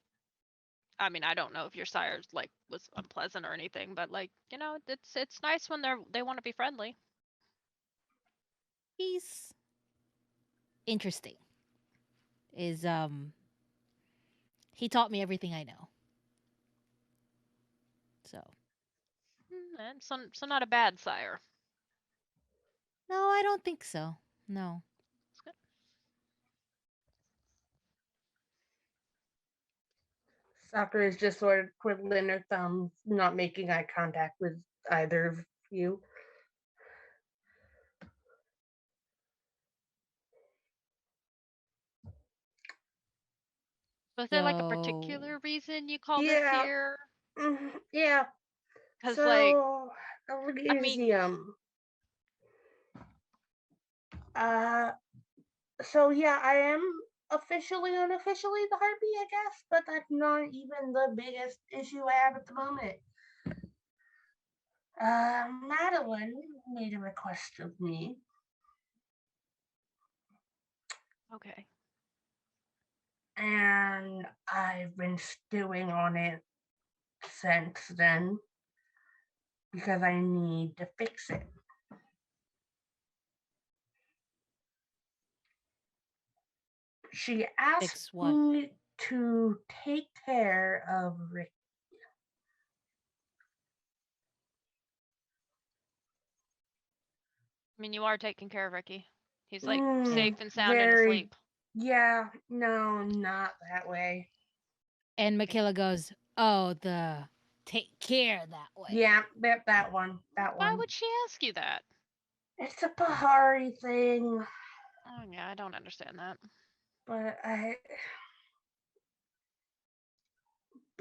Speaker 6: I mean, I don't know if your sire's like was unpleasant or anything, but like, you know, it's nice when they want to be friendly.
Speaker 5: He's interesting. Is he taught me everything I know. So
Speaker 6: And so not a bad sire.
Speaker 5: no, I don't think so. No.
Speaker 6: It's good.
Speaker 4: Sakura is just sort of twiddling her thumbs, not making eye contact with either of you.
Speaker 6: Was there like a
Speaker 5: So
Speaker 6: particular reason you called us
Speaker 4: Yeah.
Speaker 6: here?
Speaker 4: Yeah.
Speaker 6: Because
Speaker 4: So,
Speaker 6: like,
Speaker 4: Elysium. So yeah, I am officially, unofficially the harpy, I guess, but that's not even the biggest issue I have at the moment. Madeline made a request of me.
Speaker 6: okay.
Speaker 4: And I've been stewing on it since then because I need to fix it. She asked me to take care of Rick.
Speaker 6: I mean, you are taking care of Ricky. He's like safe and sound
Speaker 4: very,
Speaker 6: and asleep.
Speaker 4: Yeah, no, not that way.
Speaker 5: And Michaela goes, "Oh, the take care that way."
Speaker 4: Yeah, that one.
Speaker 6: Why would she ask you that?
Speaker 4: It's a Bahari thing.
Speaker 6: Oh yeah, I don't understand that.
Speaker 4: But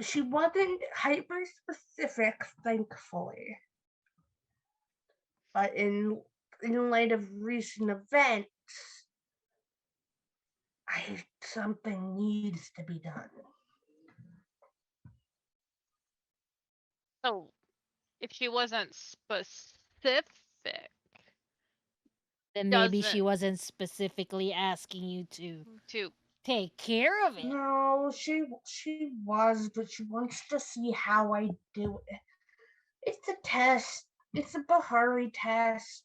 Speaker 4: she wasn't hyper specific, thankfully. But in light of recent events, something needs to be done.
Speaker 6: So, if she wasn't specific,
Speaker 5: then maybe she wasn't specifically asking you to take care of it.
Speaker 4: No, she was, but she wants to see how I do it. It's a test. It's a Bahari test.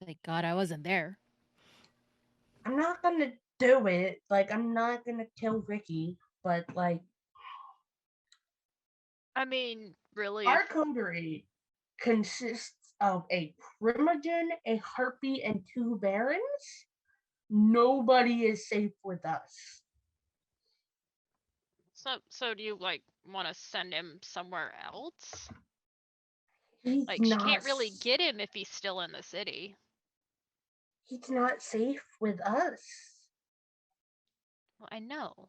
Speaker 5: Thank God I wasn't there.
Speaker 4: I'm not gonna do it. Like, I'm not gonna kill Ricky, but like,
Speaker 6: I mean, really,
Speaker 4: our coterie consists of a primogen, a harpy, and 2 barons. Nobody is safe with us.
Speaker 6: so do you like want to send him somewhere else?
Speaker 4: He's
Speaker 6: Like, she
Speaker 4: not.
Speaker 6: can't really get him if he's still in the city.
Speaker 4: He's not safe with us.
Speaker 6: Well, I know.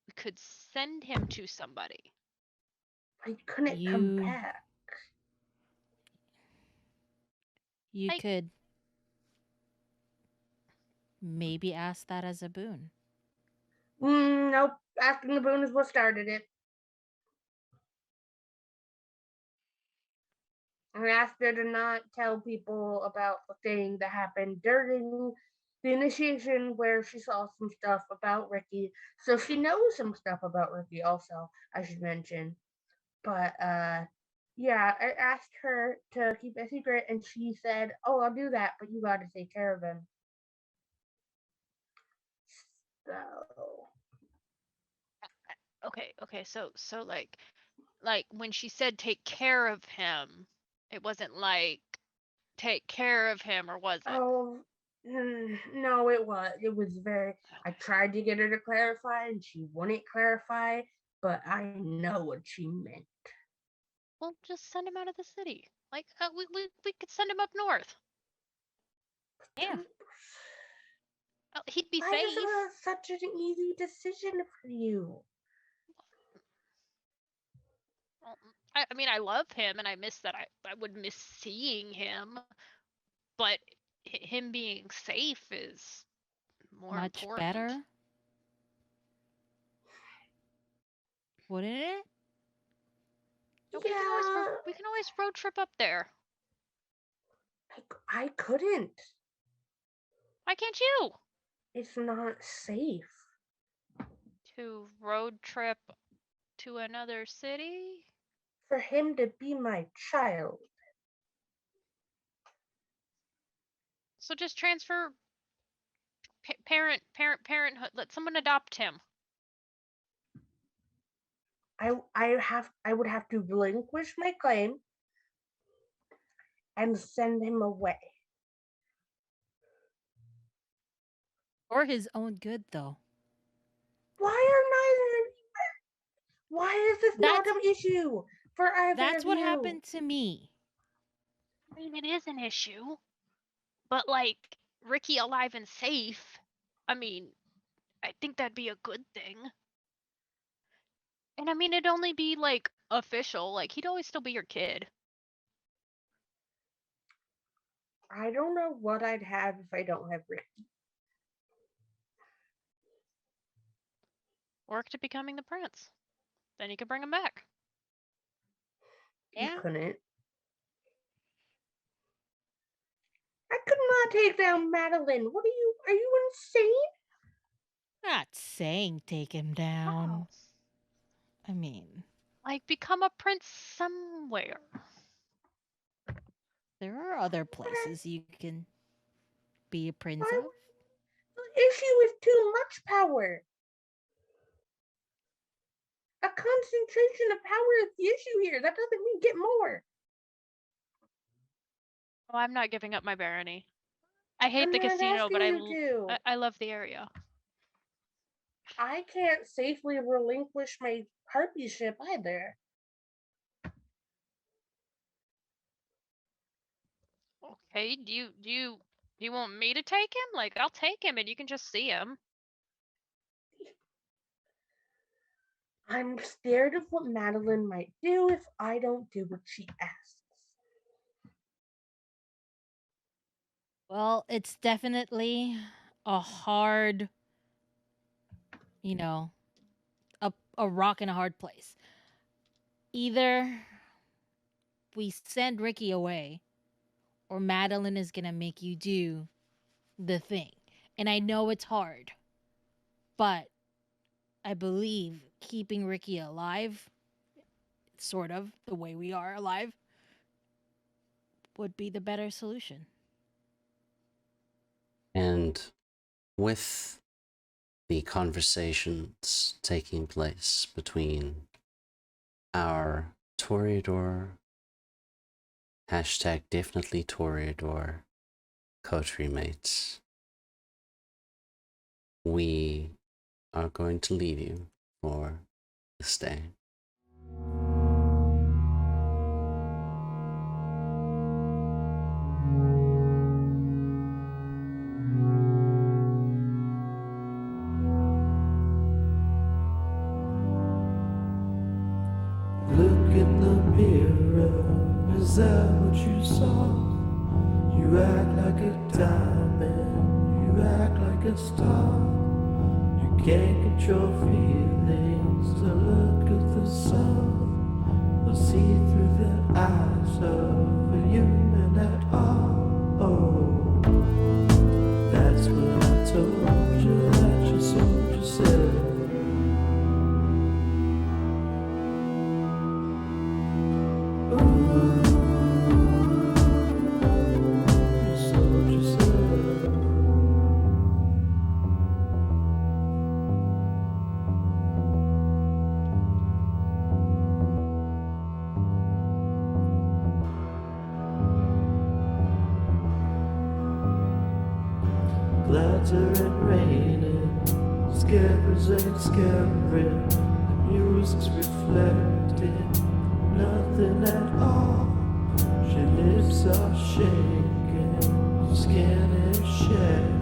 Speaker 6: We could send him to somebody.
Speaker 4: I couldn't come back.
Speaker 5: You
Speaker 6: I-
Speaker 5: could maybe ask that as a boon.
Speaker 4: Nope. Asking the boon is what started it. I asked her to not tell people about the thing that happened during the initiation where she saw some stuff about Ricky. So she knows some stuff about Ricky also, I should mention. But yeah, I asked her to keep it a secret and she said, "Oh, I'll do that, but you gotta take care of him." So
Speaker 6: Okay, so like when she said take care of him, it wasn't like take care of him, or was it?
Speaker 4: Oh, no, it was very. I tried to get her to clarify, and she wouldn't clarify. But I know what she meant.
Speaker 6: Well, just send him out of the city. Like, we could send him up north.
Speaker 5: Yeah.
Speaker 6: Oh, he'd be
Speaker 4: Why
Speaker 6: safe.
Speaker 4: is it such an easy decision for you?
Speaker 6: Well, I mean, I love him, and I miss that. I would miss seeing him, but him being safe is more
Speaker 5: Much
Speaker 6: important.
Speaker 5: better. Wouldn't it?
Speaker 6: No,
Speaker 4: Yeah,
Speaker 6: we can always road trip up there.
Speaker 4: I couldn't.
Speaker 6: Why can't you?
Speaker 4: It's not safe.
Speaker 6: To road trip to another city?
Speaker 4: For him to be my child.
Speaker 6: So just transfer parenthood. Let someone adopt him.
Speaker 4: I would have to relinquish my claim and send him away.
Speaker 5: For his own good, though.
Speaker 4: Why is this not an issue for either
Speaker 5: That's
Speaker 4: of
Speaker 5: what
Speaker 4: you?
Speaker 5: happened to me.
Speaker 6: I mean, it is an issue, but like Ricky alive and safe. I mean, I think that'd be a good thing. And I mean, it'd only be like official. Like, he'd always still be your kid.
Speaker 4: I don't know what I'd have if I don't have Ricky.
Speaker 6: Work to becoming the prince. Then you could bring him back.
Speaker 4: You
Speaker 5: Yeah.
Speaker 4: couldn't. I could not take down Madeline. Are you insane?
Speaker 5: Not saying take him down.
Speaker 6: Oh.
Speaker 5: I mean,
Speaker 6: Like, become a prince somewhere.
Speaker 5: there are other places you can be a prince
Speaker 4: Why
Speaker 5: of.
Speaker 4: The issue is too much power. A concentration of power is the issue here. That doesn't mean get more.
Speaker 6: Oh, I'm not giving up my barony. I hate
Speaker 4: I'm
Speaker 6: the
Speaker 4: not
Speaker 6: casino, but
Speaker 4: asking you to.
Speaker 6: I love the area.
Speaker 4: I can't safely relinquish my harpyship either.
Speaker 6: Okay, do you want me to take him? Like, I'll take him and you can just see him.
Speaker 4: I'm scared of what Madeline might do if I don't do what she asks.
Speaker 5: Well, it's definitely a hard, a rock and a hard place. Either we send Ricky away, or Madeline is gonna make you do the thing. And I know it's hard, but I believe keeping Ricky alive, sort of the way we are alive, would be the better solution.
Speaker 1: And with the conversations taking place between our Toreador, hashtag definitely Toreador, Coterie mates. We are going to leave you for this day.
Speaker 8: Look in the mirror, is that what you saw? You act like a diamond, you act like a star. You can't get your feelings to look at the sun, or see through the eyes of a human at all. Oh, that's when I told you that you sold yourself. Glittering, raining, scares ain't scaring. The music's reflecting nothing at all. Your lips are shaking, your skin is shaking.